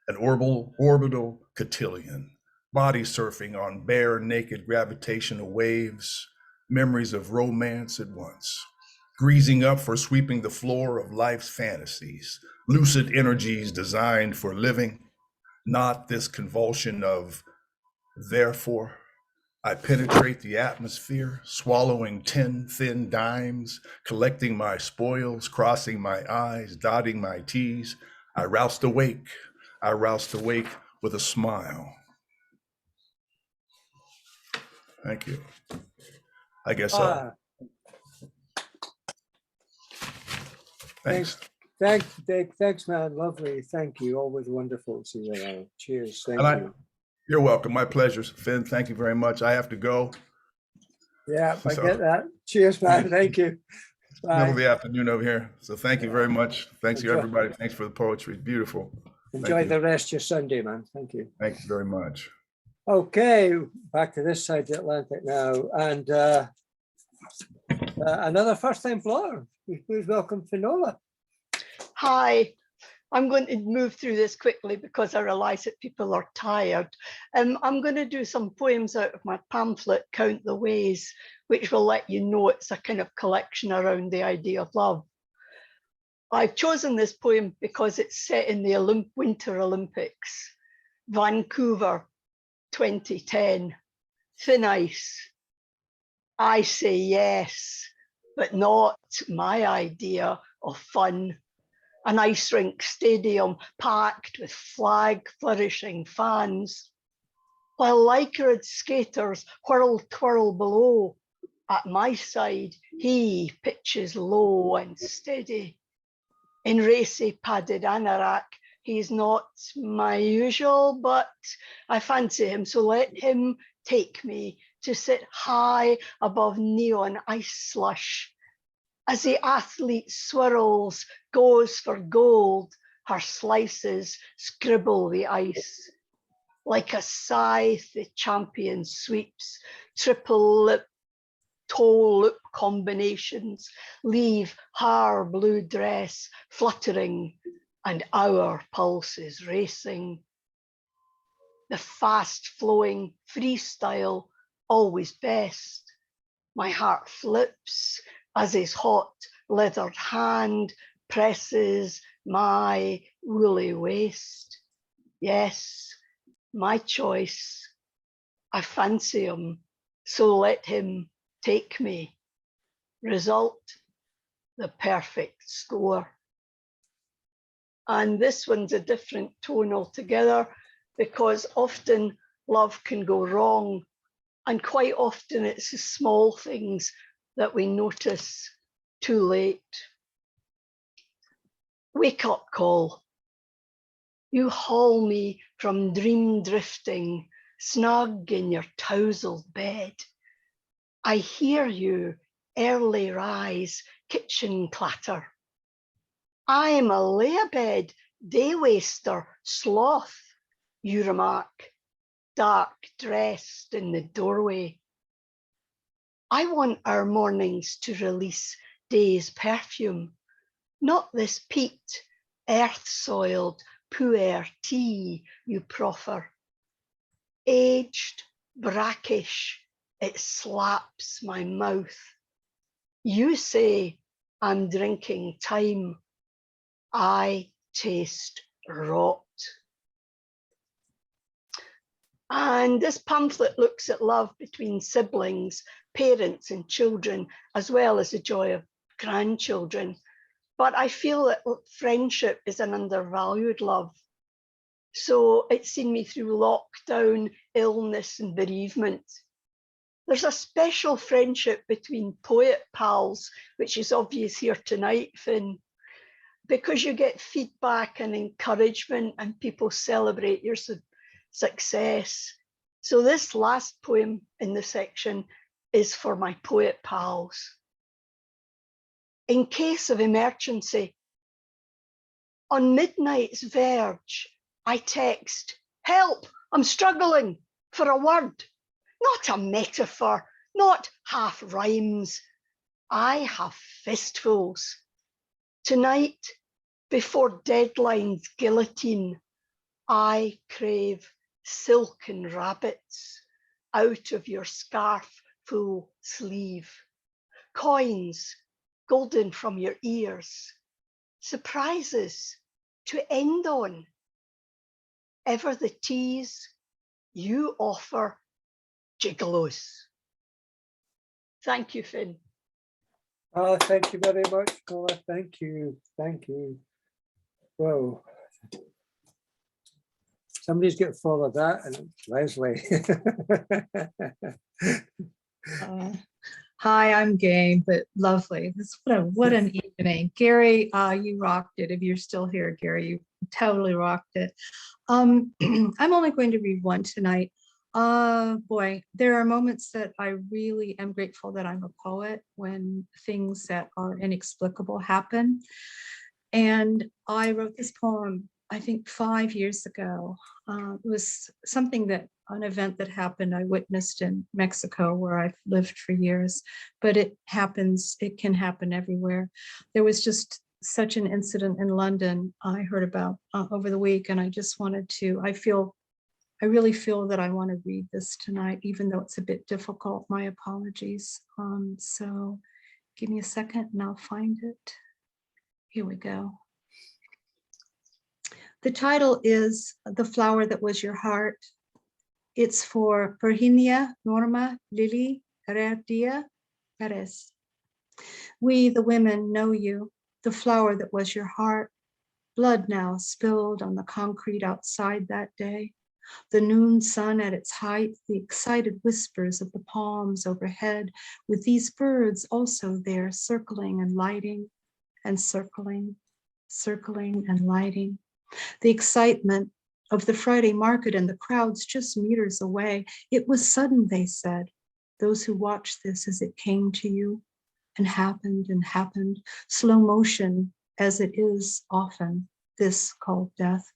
S22: an orbital cotillion, body surfing on bare naked gravitational waves, memories of romance at once. Greasing up for sweeping the floor of life's fantasies, lucid energies designed for living, not this convulsion of therefore. I penetrate the atmosphere, swallowing 10 thin dimes, collecting my spoils, crossing my I's, dotting my T's. I roused awake with a smile. Thank you. I guess so. Thanks.
S1: Thanks, Dick. Thanks, man. Lovely. Thank you. Always wonderful to see you. Cheers. Thank you.
S22: You're welcome. My pleasure, Finn. Thank you very much. I have to go.
S1: Yeah, I get that. Cheers, man. Thank you. Bye.
S22: Middle of the afternoon over here. So thank you very much. Thanks to everybody. Thanks for the poetry. Beautiful.
S1: Enjoy the rest of your Sunday, man. Thank you.
S22: Thank you very much.
S1: Okay, back to this side of the Atlantic now. And another first-time blotter. Please welcome Finola.
S4: Hi, I'm going to move through this quickly because I realize that people are tired. I'm going to do some poems out of my pamphlet, Count the Ways, which will let you know it's a kind of collection around the idea of love. I've chosen this poem because it's set in the Winter Olympics. Vancouver, 2010. Thin ice. I say yes, but not my idea of fun. An ice rink stadium packed with flag flourishing fans, while lycra skaters whirl twirl below. At my side, he pitches low and steady. In racy padded anorak, he's not my usual, but I fancy him, so let him take me to sit high above neon ice slush. As the athlete swirls, goes for gold, her slices scribble the ice. Like a scythe, the champion sweeps, triple lip, toe loop combinations, leave her blue dress fluttering and our pulses racing. The fast flowing freestyle, always best. My heart flips as his hot leathered hand presses my woolly waist. Yes, my choice. I fancy him, so let him take me. Result, the perfect score. And this one's a different tone altogether, because often love can go wrong, and quite often it's the small things that we notice too late. Wake up call. You haul me from dream drifting, snug in your tousled bed. I hear you early rise, kitchen clatter. I'm a lay-a-bed, day waster, sloth, you remark, dark dressed in the doorway. I want our mornings to release day's perfume, not this peat, earth-soiled puer tea you proffer. Aged, brackish, it slaps my mouth. You say I'm drinking time. I taste rot. And this pamphlet looks at love between siblings, parents and children, as well as the joy of grandchildren. But I feel that friendship is an undervalued love. So it's seen me through lockdown, illness and bereavement. There's a special friendship between poet pals, which is obvious here tonight, Finn, because you get feedback and encouragement and people celebrate your success. So this last poem in the section is for my poet pals. In case of emergency, on midnight's verge, I text, help, I'm struggling for a word, not a metaphor, not half rhymes. I have fistfuls. Tonight, before deadline's guillotine, I crave silken rabbits out of your scarf-full sleeve, coins golden from your ears, surprises to end on. Ever the tease you offer gigolos. Thank you, Finn.
S1: Oh, thank you very much, Paula. Thank you. Thank you. Whoa. Somebody's got full of that, and it's Leslie.
S7: Hi, I'm Game, but lovely. What an evening. Gary, you rocked it. If you're still here, Gary, you totally rocked it. I'm only going to read one tonight. Boy, there are moments that I really am grateful that I'm a poet when things that are inexplicable happen. And I wrote this poem, I think 5 years ago. It was an event that happened, I witnessed in Mexico where I've lived for years, but it can happen everywhere. There was just such an incident in London I heard about over the week, and I just wanted to, I really feel that I want to read this tonight, even though it's a bit difficult. My apologies. So give me a second and I'll find it. Here we go. The title is The Flower That Was Your Heart. It's for Virginia Norma Lily Heredia Perez. We, the women, know you, the flower that was your heart. Blood now spilled on the concrete outside that day. The noon sun at its height, the excited whispers of the palms overhead, with these birds also there circling and lighting and circling, circling and lighting. The excitement of the Friday market and the crowds just meters away. It was sudden, they said, those who watched this as it came to you and happened, slow motion as it is often, this called death,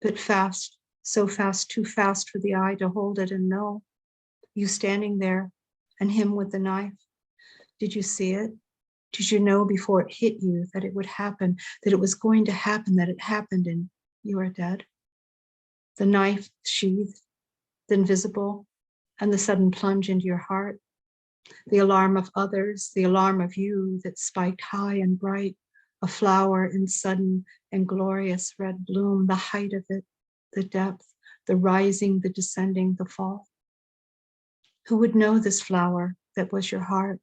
S7: but fast, so fast, too fast for the eye to hold it and know. You standing there and him with the knife. Did you see it? Did you know before it hit you that it would happen, that it was going to happen, that it happened and you are dead? The knife sheathed, the invisible, and the sudden plunge into your heart. The alarm of others, the alarm of you that spiked high and bright, a flower in sudden and glorious red bloom, the height of it, the depth, the rising, the descending, the fall. Who would know this flower that was your heart?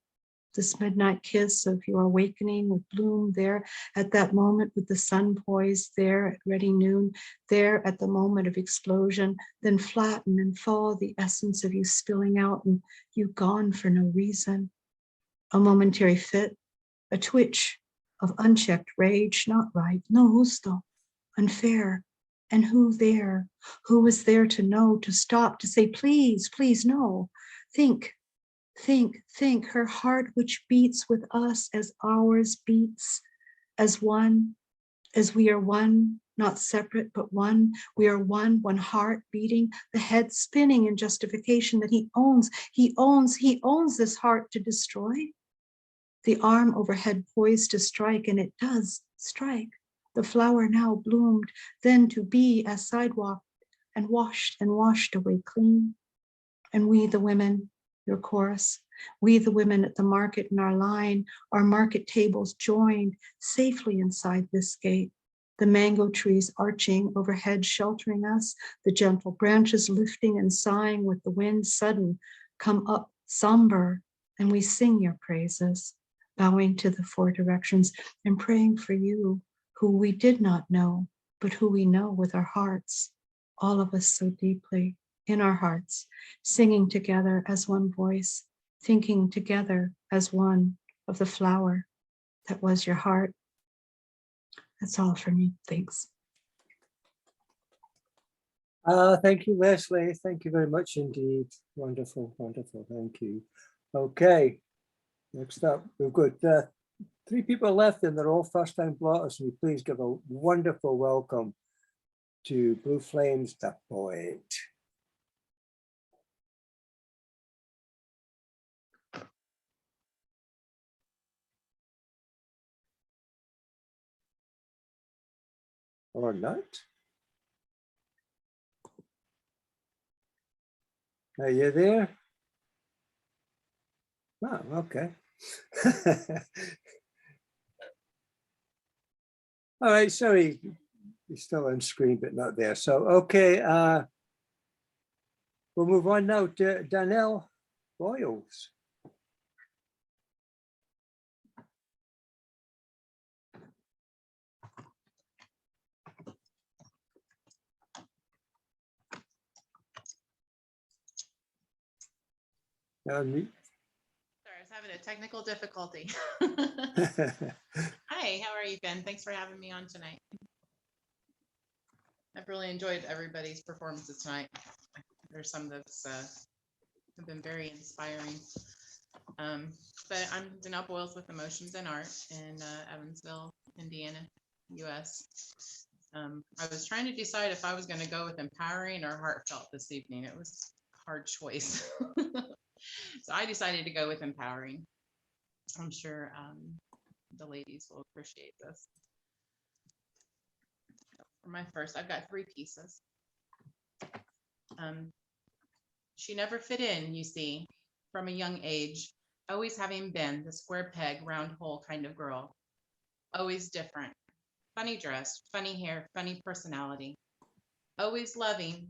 S7: This midnight kiss of your awakening with bloom there at that moment with the sun poised there at ready noon, there at the moment of explosion, then flatten and fall, the essence of you spilling out and you gone for no reason. A momentary fit, a twitch of unchecked rage, not right, no justo, unfair. And who there? Who was there to know, to stop, to say, please, please, no. Think, her heart which beats with us as ours beats, as one, as we are one, not separate, but one. We are one heart beating, the head spinning in justification that he owns this heart to destroy. The arm overhead poised to strike, and it does strike. The flower now bloomed, then to be as sidewalk and washed away clean. And we, the women, your chorus, we, the women at the market in our line, our market tables joined safely inside this gate, the mango trees arching overhead, sheltering us, the gentle branches lifting and sighing with the wind sudden come up somber, and we sing your praises, bowing to the four directions and praying for you, who we did not know, but who we know with our hearts, all of us so deeply in our hearts, singing together as one voice, thinking together as one of the flower that was your heart. That's all for me. Thanks.
S1: Thank you, Leslie. Thank you very much indeed. Wonderful, wonderful. Thank you. Okay, next up, we've got 3 people left and they're all first-time blotters. So please give a wonderful welcome to Blue Flames, the poet. Or not. Are you there? Oh, okay. All right, sorry, you're still on screen, but not there. So, okay, we'll move on now to Danielle Boyles.
S8: Sorry, I was having a technical difficulty. Hi, how are you, Ben? Thanks for having me on tonight. I've really enjoyed everybody's performances tonight. There's some that's have been very inspiring. But I'm Danielle Boyles with Emotions and Art in Evansville, Indiana, US. I was trying to decide if I was going to go with empowering or heartfelt this evening. It was a hard choice. So I decided to go with empowering. I'm sure the ladies will appreciate this. For my first, I've got 3 pieces. She never fit in, you see, from a young age, always having been the square peg, round hole kind of girl, always different, funny dressed, funny hair, funny personality. Always loving,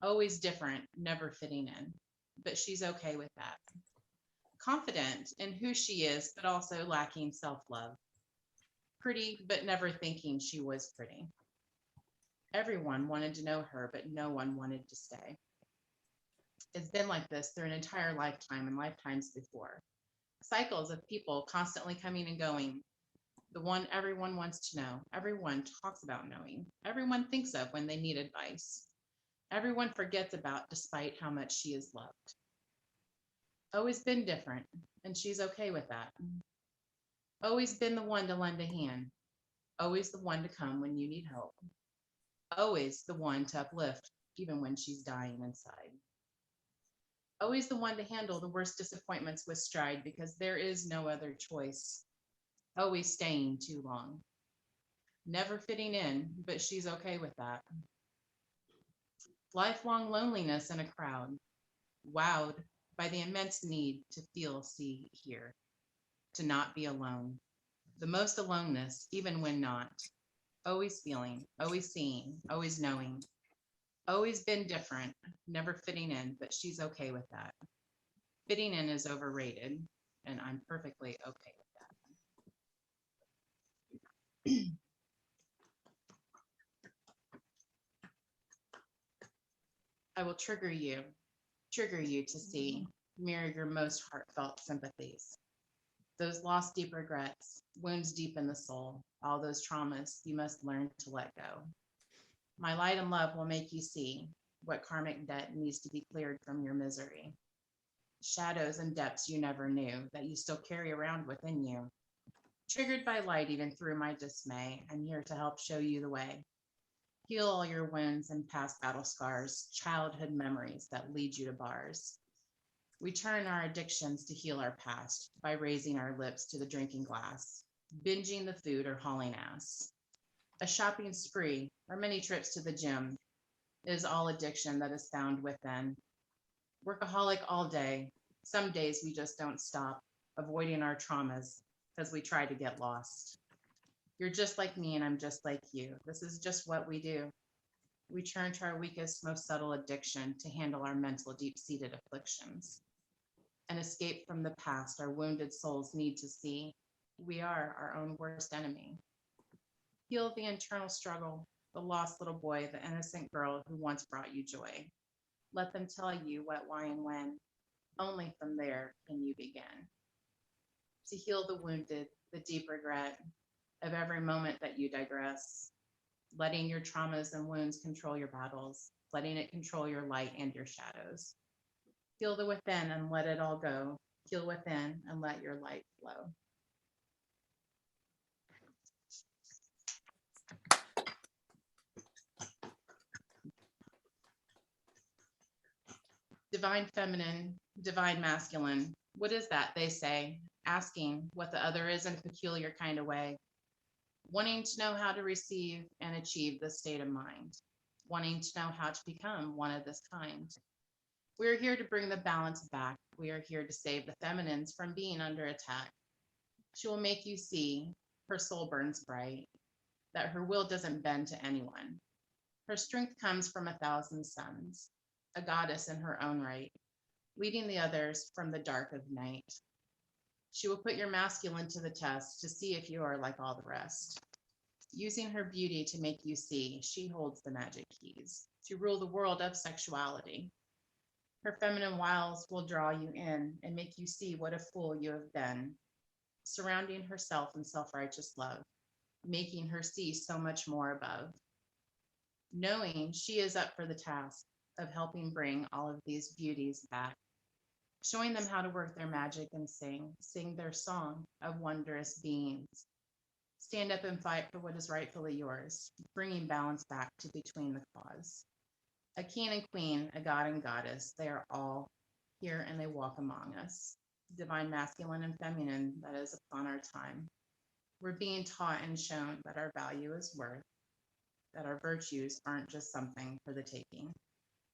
S8: always different, never fitting in. But she's okay with that. Confident in who she is, but also lacking self-love. Pretty, but never thinking she was pretty. Everyone wanted to know her, but no one wanted to stay. It's been like this through an entire lifetime and lifetimes before. Cycles of people constantly coming and going. The one everyone wants to know, everyone talks about knowing, everyone thinks of when they need advice. Everyone forgets about despite how much she is loved. Always been different, and she's okay with that. Always been the one to lend a hand. Always the one to come when you need help. Always the one to uplift, even when she's dying inside. Always the one to handle the worst disappointments with stride because there is no other choice. Always staying too long. Never fitting in, but she's okay with that. Lifelong loneliness in a crowd. Wowed by the immense need to feel, see, hear. To not be alone. The most aloneness, even when not. Always feeling, always seeing, always knowing. Always been different, never fitting in, but she's okay with that. Fitting in is overrated, and I'm perfectly okay with that. I will trigger you to see, mirror your most heartfelt sympathies. Those lost deep regrets, wounds deep in the soul, all those traumas you must learn to let go. My light and love will make you see what karmic debt needs to be cleared from your misery. Shadows and depths you never knew that you still carry around within you. Triggered by light even through my dismay, I'm here to help show you the way. Heal all your wounds and past battle scars, childhood memories that lead you to bars. We turn our addictions to heal our past by raising our lips to the drinking glass, binging the food or hauling ass. A shopping spree or many trips to the gym is all addiction that is found within. Workaholic all day. Some days we just don't stop, avoiding our traumas because we try to get lost. You're just like me and I'm just like you. This is just what we do. We turn to our weakest, most subtle addiction to handle our mental, deep-seated afflictions. An escape from the past our wounded souls need to see. We are our own worst enemy. Heal the internal struggle, the lost little boy, the innocent girl who once brought you joy. Let them tell you what, why, and when. Only from there can you begin. To heal the wounded, the deep regret of every moment that you digress. Letting your traumas and wounds control your battles, letting it control your light and your shadows. Heal the within and let it all go. Heal within and let your light flow. Divine feminine, divine masculine. What is that, they say? Asking what the other is in a peculiar kind of way. Wanting to know how to receive and achieve this state of mind. Wanting to know how to become one of this kind. We are here to bring the balance back. We are here to save the feminines from being under attack. She will make you see her soul burns bright, that her will doesn't bend to anyone. Her strength comes from 1,000 suns, a goddess in her own right, leading the others from the dark of night. She will put your masculine to the test to see if you are like all the rest. Using her beauty to make you see, she holds the magic keys to rule the world of sexuality. Her feminine wiles will draw you in and make you see what a fool you have been, surrounding herself in self-righteous love, making her see so much more above. Knowing she is up for the task of helping bring all of these beauties back, showing them how to work their magic and sing their song of wondrous beings. Stand up and fight for what is rightfully yours, bringing balance back to between the cause. A king and queen, a god and goddess, they are all here and they walk among us. Divine masculine and feminine, that is upon our time. We're being taught and shown that our value is worth, that our virtues aren't just something for the taking.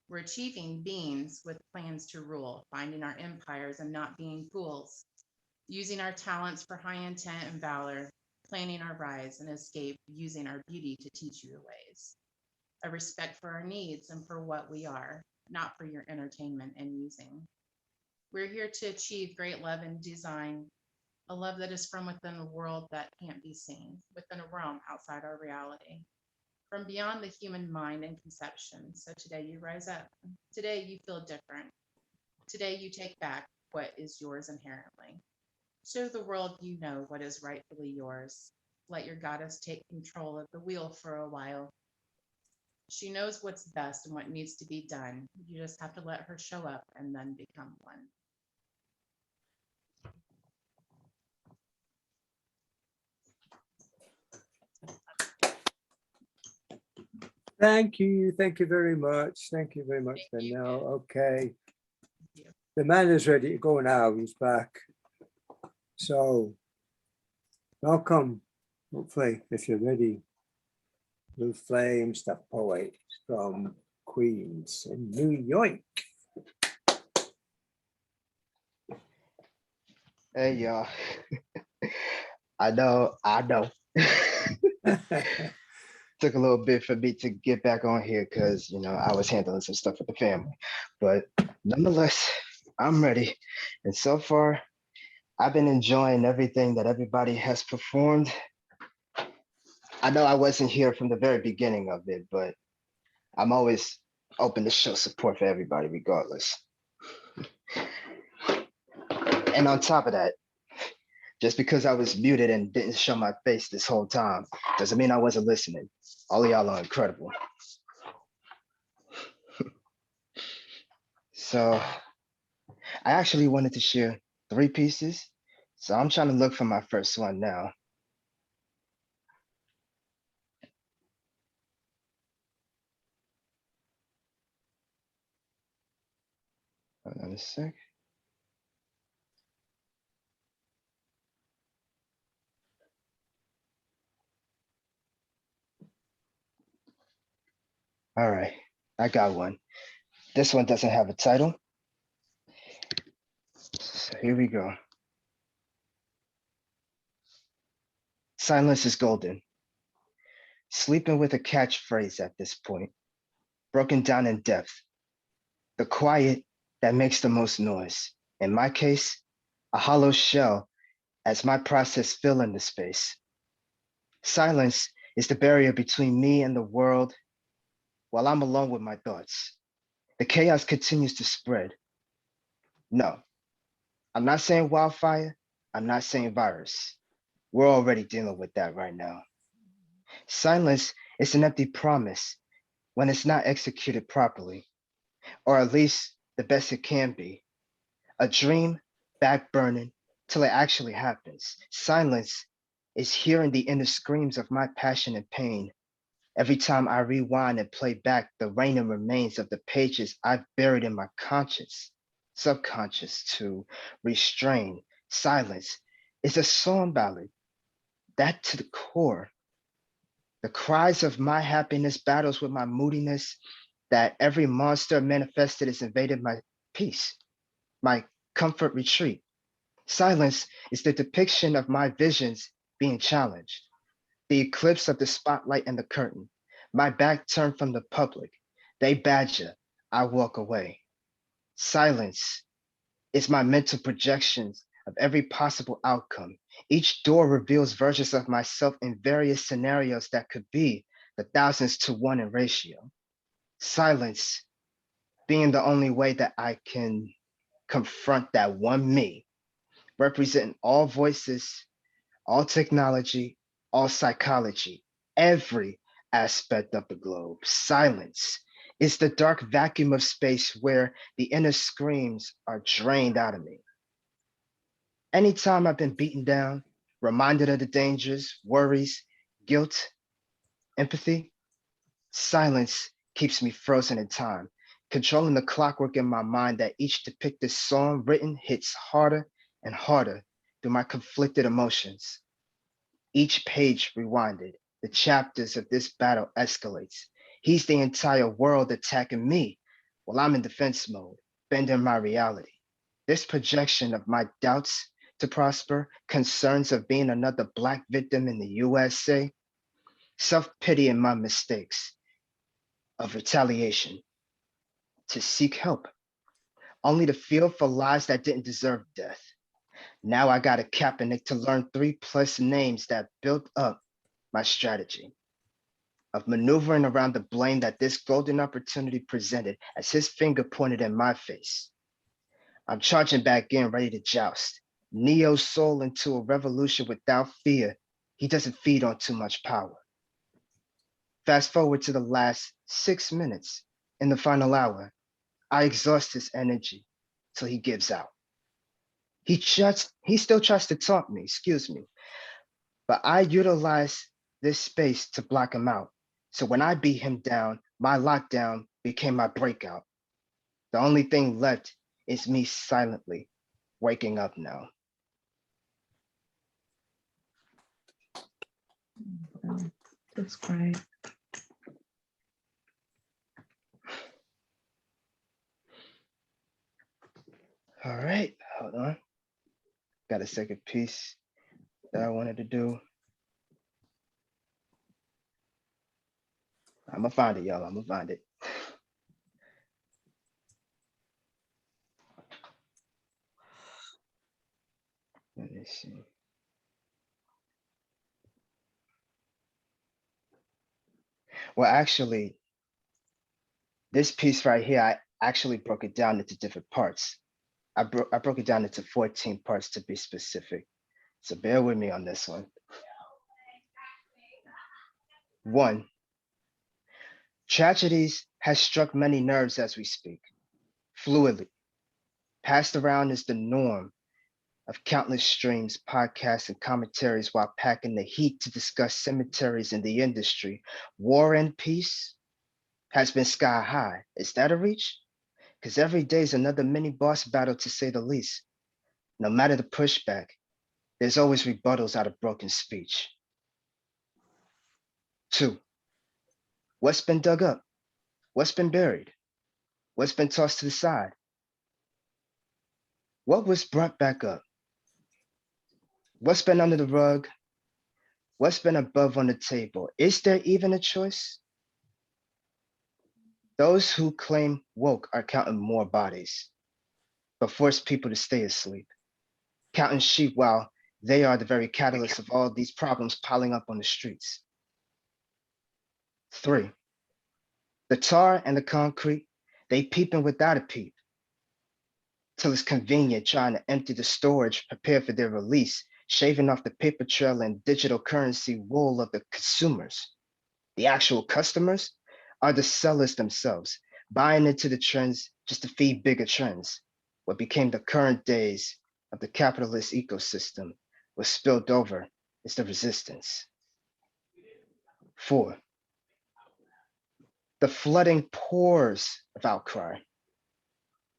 S8: We're achieving beings with plans to rule, finding our empires and not being fools, using our talents for high intent and valor, planning our rise and escape, using our beauty to teach you your ways. A respect for our needs and for what we are, not for your entertainment and using. We're here to achieve great love and design, a love that is from within a world that can't be seen, within a realm outside our reality, from beyond the human mind and conception. So today you rise up. Today you feel different. Today you take back what is yours inherently. Show the world you know what is rightfully yours. Let your goddess take control of the wheel for a while. She knows what's best and what needs to be done. You just have to let her show up and then become one.
S1: Thank you very much. Thank you very much, Danielle. Okay. The man is ready to go now. He's back. So, welcome, hopefully, if you're ready. Blue Flames, the poet from Queens in New York.
S6: Hey, y'all. I know. Took a little bit for me to get back on here because, I was handling some stuff with the family. But nonetheless, I'm ready. And so far, I've been enjoying everything that everybody has performed. I know I wasn't here from the very beginning of it, but I'm always open to show support for everybody regardless. And on top of that, just because I was muted and didn't show my face this whole time doesn't mean I wasn't listening. All of y'all are incredible. So I actually wanted to share 3 pieces. So I'm trying to look for my first one now. Hold on a sec. All right, I got one. This one doesn't have a title. So here we go. Silence is golden. Sleeping with a catchphrase at this point. Broken down in depth. The quiet that makes the most noise. In my case, a hollow shell as my process fill in the space. Silence is the barrier between me and the world while I'm alone with my thoughts. The chaos continues to spread. No, I'm not saying wildfire. I'm not saying virus. We're already dealing with that right now. Silence is an empty promise when it's not executed properly, or at least the best it can be. A dream back burning till it actually happens. Silence is hearing the inner screams of my passion and pain. Every time I rewind and play back the raining remains of the pages I've buried in my conscious, subconscious to restrain. Silence is a song ballad, that to the core. The cries of my happiness battles with my moodiness, that every monster manifested has invaded my peace, my comfort retreat. Silence is the depiction of my visions being challenged, the eclipse of the spotlight and the curtain, my back turned from the public. They badger, I walk away. Silence is my mental projections of every possible outcome. Each door reveals versions of myself in various scenarios that could be the thousands to one in ratio. Silence being the only way that I can confront that one me, representing all voices, all technology, all psychology, every aspect of the globe. Silence is the dark vacuum of space where the inner screams are drained out of me. Anytime I've been beaten down, reminded of the dangers, worries, guilt, empathy, silence keeps me frozen in time, controlling the clockwork in my mind that each depicted song written hits harder and harder through my conflicted emotions. Each page rewinded, the chapters of this battle escalates. He's the entire world attacking me while I'm in defense mode, bending my reality. This projection of my doubts to prosper, concerns of being another Black victim in the USA, self-pity in my mistakes, of retaliation, to seek help, only to feel for lives that didn't deserve death. Now I got a Kaepernick to learn 3+ names that built up my strategy of maneuvering around the blame that this golden opportunity presented as his finger pointed in my face. I'm charging back in, ready to joust. Neo's soul into a revolution without fear. He doesn't feed on too much power. Fast forward to the last 6 minutes. In the final hour, I exhaust his energy till he gives out. He still tries to taunt me, excuse me, but I utilize this space to block him out. So when I beat him down, my lockdown became my breakout. The only thing left is me silently waking up now.
S7: That's great.
S6: All right, hold on. Got a second piece that I wanted to do. I'm gonna find it, y'all. I'm gonna find it. Let me see. Well, actually, this piece right here, I actually broke it down into different parts. I broke it down into 14 parts to be specific. So bear with me on this one. 1, tragedies has struck many nerves as we speak, fluidly. Passed around is the norm of countless streams, podcasts, and commentaries while packing the heat to discuss cemeteries in the industry. War and peace has been sky high. Is that a reach? Because every day is another mini boss battle, to say the least. No matter the pushback, there's always rebuttals out of broken speech. 2, what's been dug up? What's been buried? What's been tossed to the side? What was brought back up? What's been under the rug? What's been above on the table? Is there even a choice? Those who claim woke are counting more bodies, but force people to stay asleep, counting sheep while they are the very catalyst of all these problems piling up on the streets. 3, the tar and the concrete, they peeping without a peep, till it's convenient, trying to empty the storage, prepare for their release, shaving off the paper trail and digital currency wool of the consumers. The actual customers are the sellers themselves, buying into the trends just to feed bigger trends. What became the current days of the capitalist ecosystem was spilled over is the resistance. 4, the flooding pours of outcry,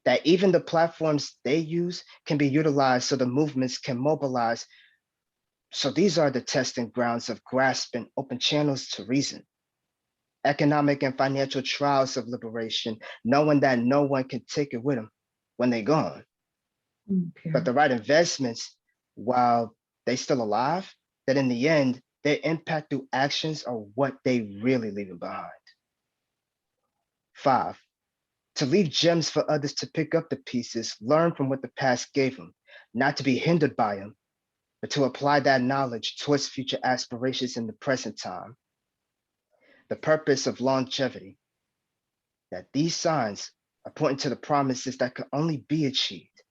S6: that even the platforms they use can be utilized so the movements can mobilize. So these are the testing grounds of grasping open channels to reason, economic and financial trials of liberation, knowing that no one can take it with them when they're gone.
S7: Okay.
S6: But the right investments, while they still alive, that in the end, their impact through actions are what they really leaving behind. 5, to leave gems for others to pick up the pieces, learn from what the past gave them, not to be hindered by them, but to apply that knowledge towards future aspirations in the present time. The purpose of longevity, that these signs are pointing to the promises that can only be achieved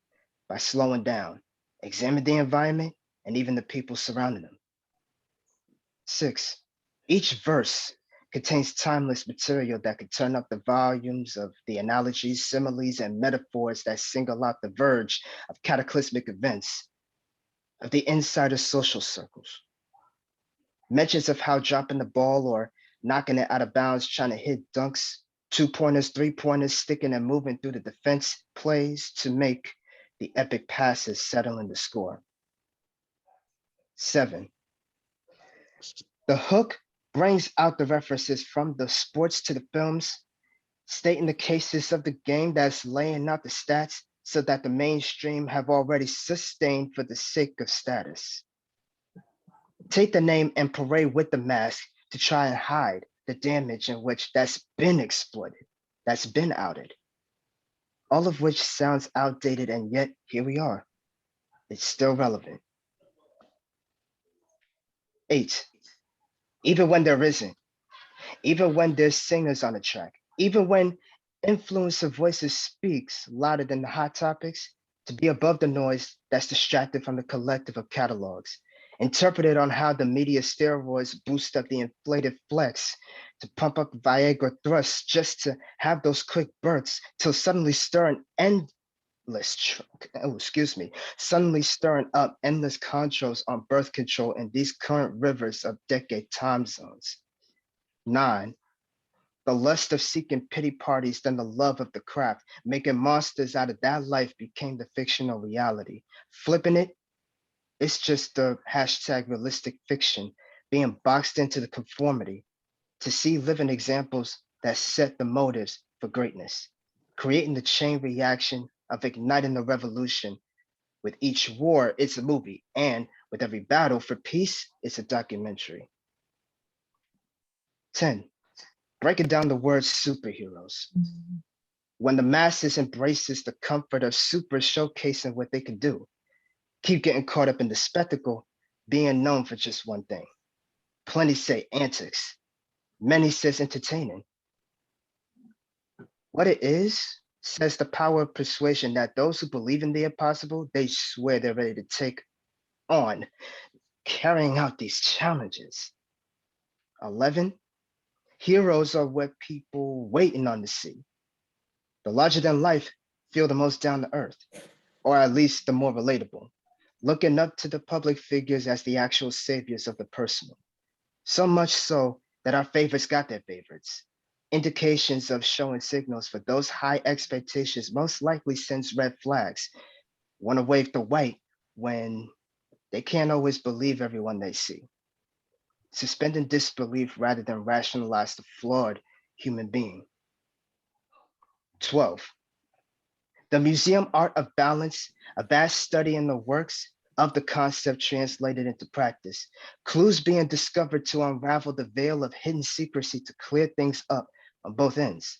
S6: by slowing down, examine the environment, and even the people surrounding them. 6, each verse contains timeless material that could turn up the volumes of the analogies, similes, and metaphors that single out the verge of cataclysmic events, of the insider social circles. Mentions of how dropping the ball or knocking it out of bounds, trying to hit dunks, 2-pointers, 3-pointers, sticking and moving through the defense plays to make the epic passes settling the score. 7, the hook brings out the references from the sports to the films, stating the cases of the game that's laying out the stats, so that the mainstream have already sustained for the sake of status. Take the name and parade with the mask to try and hide the damage in which that's been exploited, that's been outed. All of which sounds outdated, and yet here we are. It's still relevant. 8, even when there isn't, even when there's singers on the track, even when influencer voices speaks louder than the hot topics, to be above the noise that's distracted from the collective of catalogs, interpreted on how the media steroids boost up the inflated flex to pump up Viagra thrusts just to have those quick bursts till suddenly stirring suddenly stirring up endless controls on birth control in these current rivers of decade time zones. 9, the lust of seeking pity parties than the love of the craft, making monsters out of that life became the fictional reality. Flipping it, it's just the hashtag realistic fiction being boxed into the conformity to see living examples that set the motives for greatness, creating the chain reaction of igniting the revolution. With each war, it's a movie, and with every battle for peace, it's a documentary. 10, breaking down the word superheroes. When the masses embraces the comfort of super showcasing what they can do, keep getting caught up in the spectacle, being known for just one thing. Plenty say antics, many says entertaining. What it is, says the power of persuasion that those who believe in the impossible, they swear they're ready to take on carrying out these challenges. 11, heroes are what people waiting on to see. The larger than life feel the most down to earth, or at least the more relatable, looking up to the public figures as the actual saviors of the personal. So much so that our favorites got their favorites. Indications of showing signals for those high expectations most likely sends red flags. Want to wave the white when they can't always believe everyone they see. Suspending disbelief rather than rationalize the flawed human being. 12, the museum art of balance, a vast study in the works of the concept translated into practice, clues being discovered to unravel the veil of hidden secrecy to clear things up on both ends.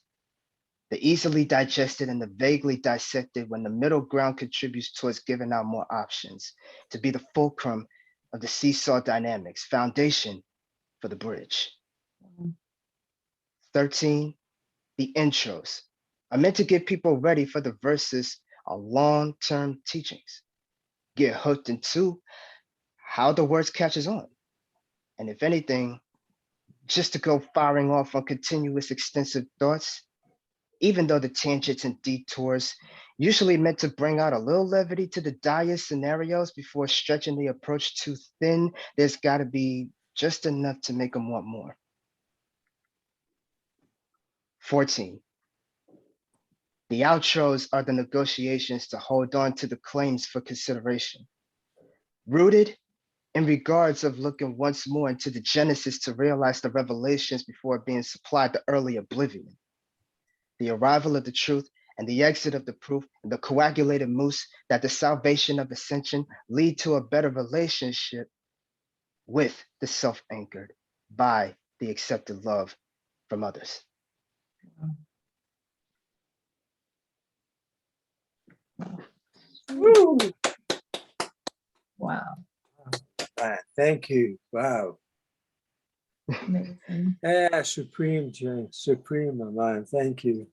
S6: The easily digested and the vaguely dissected when the middle ground contributes towards giving out more options, to be the fulcrum of the seesaw dynamics, foundation for the bridge. 13, the intros are meant to get people ready for the verses of long-term teachings. Get hooked into how the words catches on. And if anything, just to go firing off on continuous extensive thoughts, even though the tangents and detours usually meant to bring out a little levity to the dire scenarios before stretching the approach too thin, there's gotta be just enough to make them want more. 14, the outros are the negotiations to hold on to the claims for consideration. Rooted in regards of looking once more into the genesis to realize the revelations before being supplied to early oblivion. The arrival of the truth and the exit of the proof and the coagulated mousse that the salvation of ascension lead to a better relationship with the self-anchored by the accepted love from others.
S1: Woo!
S7: Wow.
S1: Thank you. Wow.
S7: Amazing.
S1: Yeah, supreme, Jane. Supreme, my man. Thank you.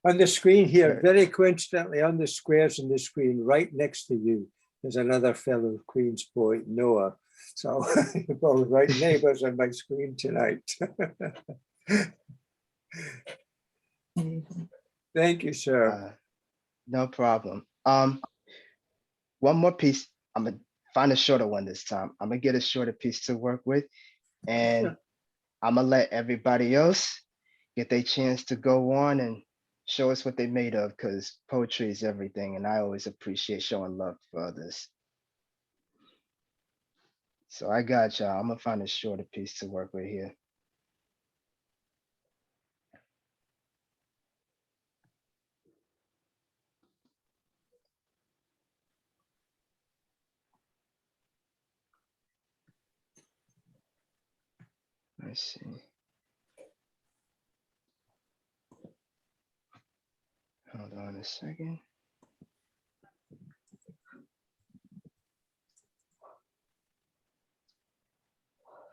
S1: On the screen here, very coincidentally, on the squares on the screen, right next to you, there's another fellow Queen's poet, Noah. So you're both right neighbors on my screen tonight. Thank you, sir.
S6: No problem. One more piece. I'm gonna find a shorter one this time. I'm gonna get a shorter piece to work with, and I'm gonna let everybody else get their chance to go on and show us what they made of, because poetry is everything, and I always appreciate showing love for others. So I got y'all. I'm gonna find a shorter piece to work with here. Let's see. Hold on a second.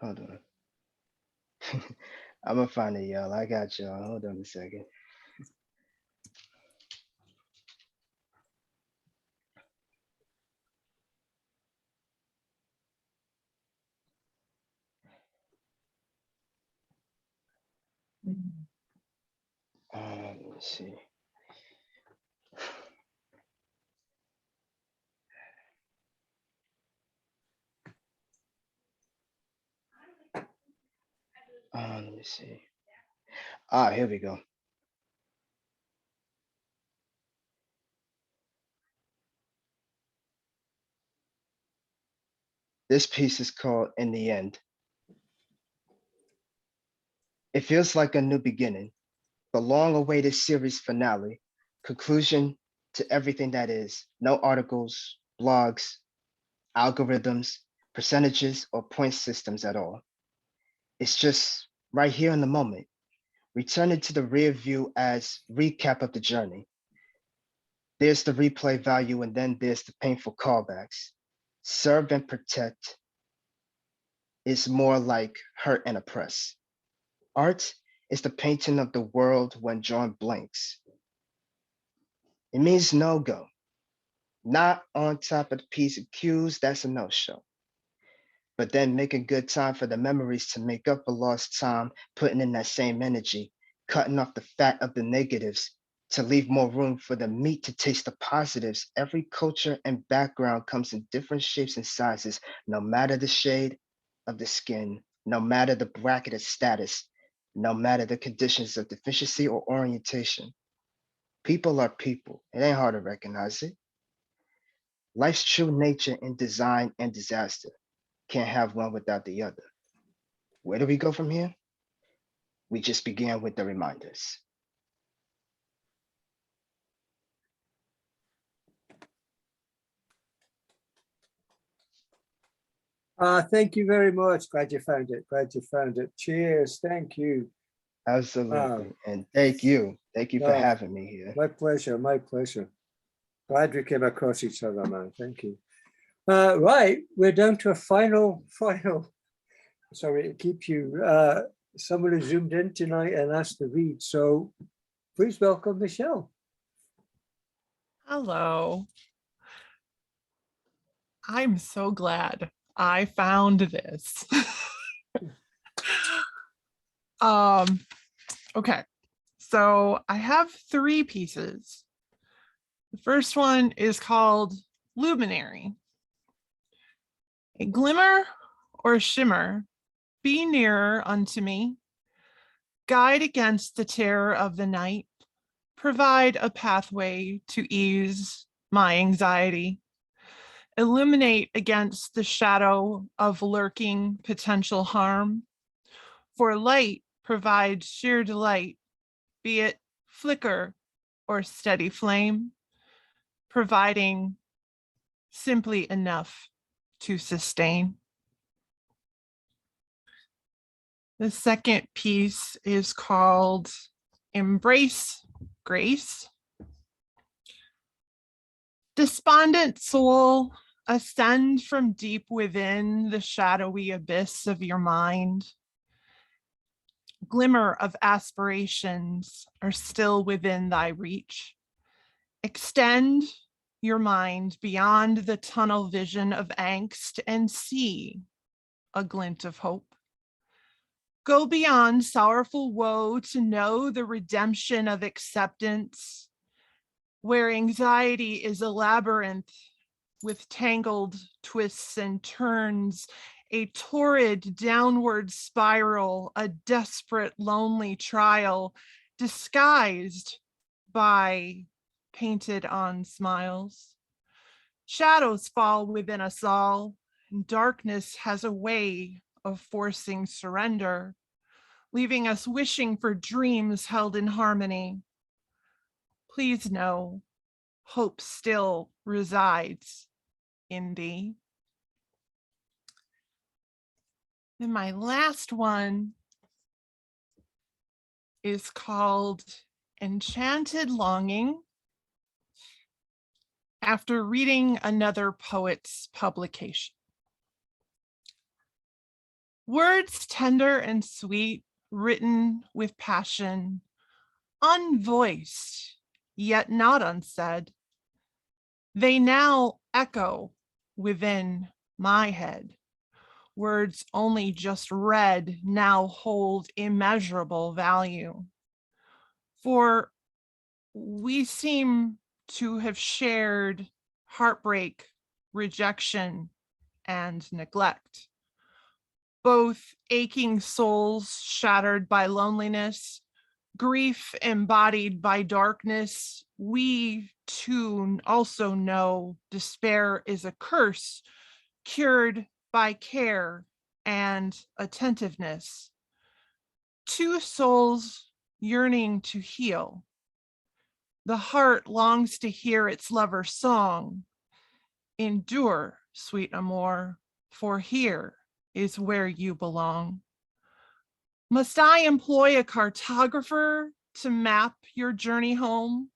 S6: Hold on. I'm gonna find it, y'all. I got y'all. Hold on a second. Let's see. Let me see. Here we go. This piece is called In the End. It feels like a new beginning, the long-awaited series finale, conclusion to everything that is. No articles, blogs, algorithms, percentages, or point systems at all. It's just right here in the moment, returning to the rear view as recap of the journey. There's the replay value, and then there's the painful callbacks. Serve and protect is more like hurt and oppress. Art is the painting of the world when drawn blanks. It means no go. Not on top of the piece of cues, that's a no-show. But then making good time for the memories to make up for lost time, putting in that same energy, cutting off the fat of the negatives to leave more room for the meat to taste the positives. Every culture and background comes in different shapes and sizes, no matter the shade of the skin, no matter the bracket of status, no matter the conditions of deficiency or orientation. People are people. It ain't hard to recognize it. Life's true nature in design and disaster. Can't have one without the other. Where do we go from here? We just began with the reminders.
S1: Thank you very much. Glad you found it. Glad you found it. Cheers. Thank you.
S6: Absolutely. And thank you. Thank you for having me here.
S1: My pleasure. My pleasure. Glad we came across each other, man. Thank you. Right. We're down to a final. Sorry to keep you. Someone who zoomed in tonight and asked to read. So please welcome Michelle.
S12: Hello. I'm so glad I found this. Okay, so I have 3 pieces. The first one is called Luminary. A glimmer or shimmer, be nearer unto me. Guide against the terror of the night. Provide a pathway to ease my anxiety. Illuminate against the shadow of lurking potential harm. For light provides sheer delight, be it flicker or steady flame, providing simply enough to sustain. The second piece is called Embrace Grace. Despondent soul, ascend from deep within the shadowy abyss of your mind. Glimmer of aspirations are still within thy reach. Extend your mind beyond the tunnel vision of angst and see a glint of hope. Go beyond sorrowful woe to know the redemption of acceptance, where anxiety is a labyrinth with tangled twists and turns, a torrid downward spiral, a desperate, lonely trial, disguised by painted on smiles. Shadows fall within us all, and darkness has a way of forcing surrender, leaving us wishing for dreams held in harmony. Please know, hope still resides in thee. And my last one is called Enchanted Longing, after reading another poet's publication. Words tender and sweet, written with passion, unvoiced, yet not unsaid. They now echo within my head. Words only just read now hold immeasurable value. For we seem to have shared heartbreak, rejection, and neglect. Both aching souls shattered by loneliness, grief embodied by darkness. We too also know despair is a curse cured by care and attentiveness. Two souls yearning to heal. The heart longs to hear its lover's song. Endure, sweet amour, for here is where you belong. Must I employ a cartographer to map your journey home?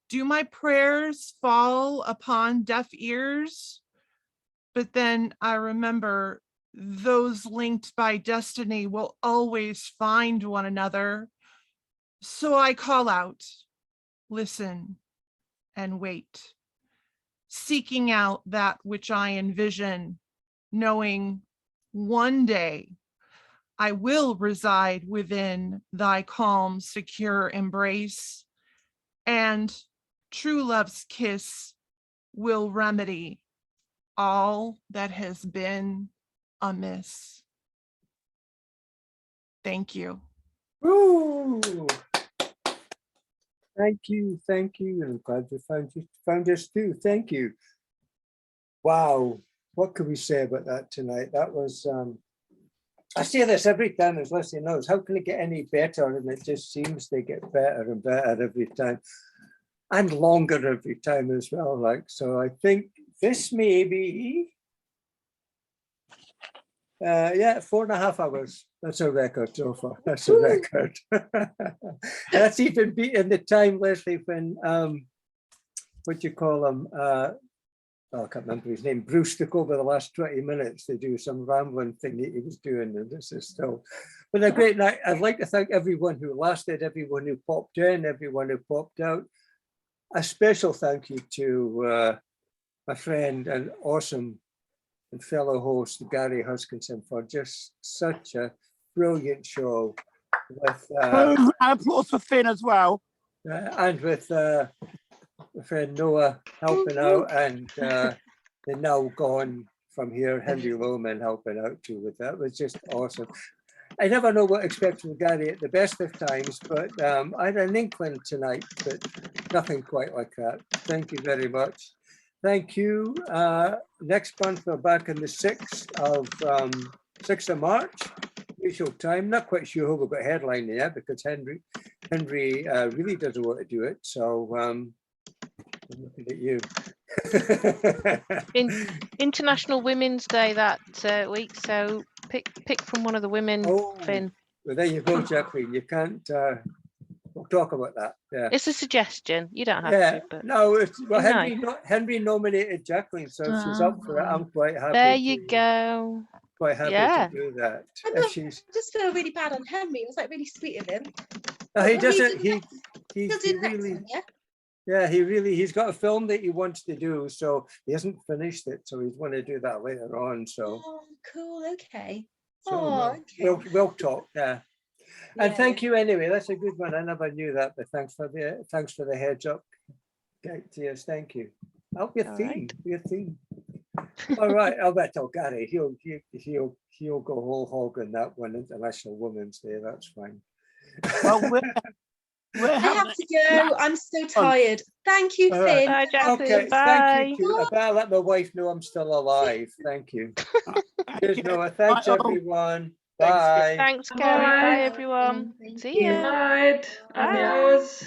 S12: Do my prayers fall upon deaf ears? But then I remember those linked by destiny will always find one another. So I call out, listen, and wait, seeking out that which I envision, knowing one day I will reside within thy calm, secure embrace, and true love's kiss will remedy all that has been amiss. Thank you.
S1: Woo! Thank you, and I'm glad we found us too. Thank you. Wow, what can we say about that tonight? That was, I say this every time as Leslie knows, how can it get any better? And it just seems to get better and better every time, and longer every time as well. Like, so I think this may be, yeah, 4.5 hours. That's a record so far. That's a record. That's even beating the time, Leslie, when what do you call him? Oh, I can't remember his name. Bruce took over the last 20 minutes to do some rambling thing that he was doing, and this is still. But a great night. I'd like to thank everyone who lasted, everyone who popped in, everyone who popped out. A special thank you to my friend and awesome and fellow host Gary Huskinson for just such a brilliant show with
S2: applause for Finn as well,
S1: and with my friend Noah helping out, and the now gone from here Henry Lohman helping out too with that. It was just awesome. I never know what to expect from Gary at the best of times, but I had an inkling tonight, but nothing quite like that. Thank you very much. Thank you. Next month we're back on the 6th of March, usual time. Not quite sure who we've got headlining yet because Henry really doesn't want to do it. So I'm looking at you.
S21: International Women's Day that week, so pick from one of the women. Finn.
S1: Well, there you go, Jacqueline. You can't. We'll talk about that. Yeah,
S21: it's a suggestion. You don't have to. But
S1: no, Henry nominated Jacqueline, so if she's up for it, I'm quite happy.
S21: There you go.
S1: Quite happy to do that.
S11: I just feel really bad on Henry. It was like really sweet of him.
S1: No, he doesn't. He
S11: really.
S1: He's got a film that he wants to do, so he hasn't finished it, so he's going to do that later on. So
S11: cool. Okay.
S1: So we'll talk. Yeah. And thank you anyway. That's a good one. I never knew that, but thanks for the heads up. Okay, cheers. Thank you. That'll be a theme. Be a theme. All right. I'll bet tell Gary. He'll go whole hog on that one. International Women's Day. That's fine.
S2: Well,
S11: I have to go. I'm so tired. Thank you, Finn.
S21: Bye, Jacqueline.
S1: Okay.
S21: Bye.
S1: Thank you. I better let my wife know I'm still alive. Thank you. Cheers, Noah. Thanks, everyone. Bye.
S21: Thanks, Gary. Bye, everyone. See you.
S13: Good night. Adios.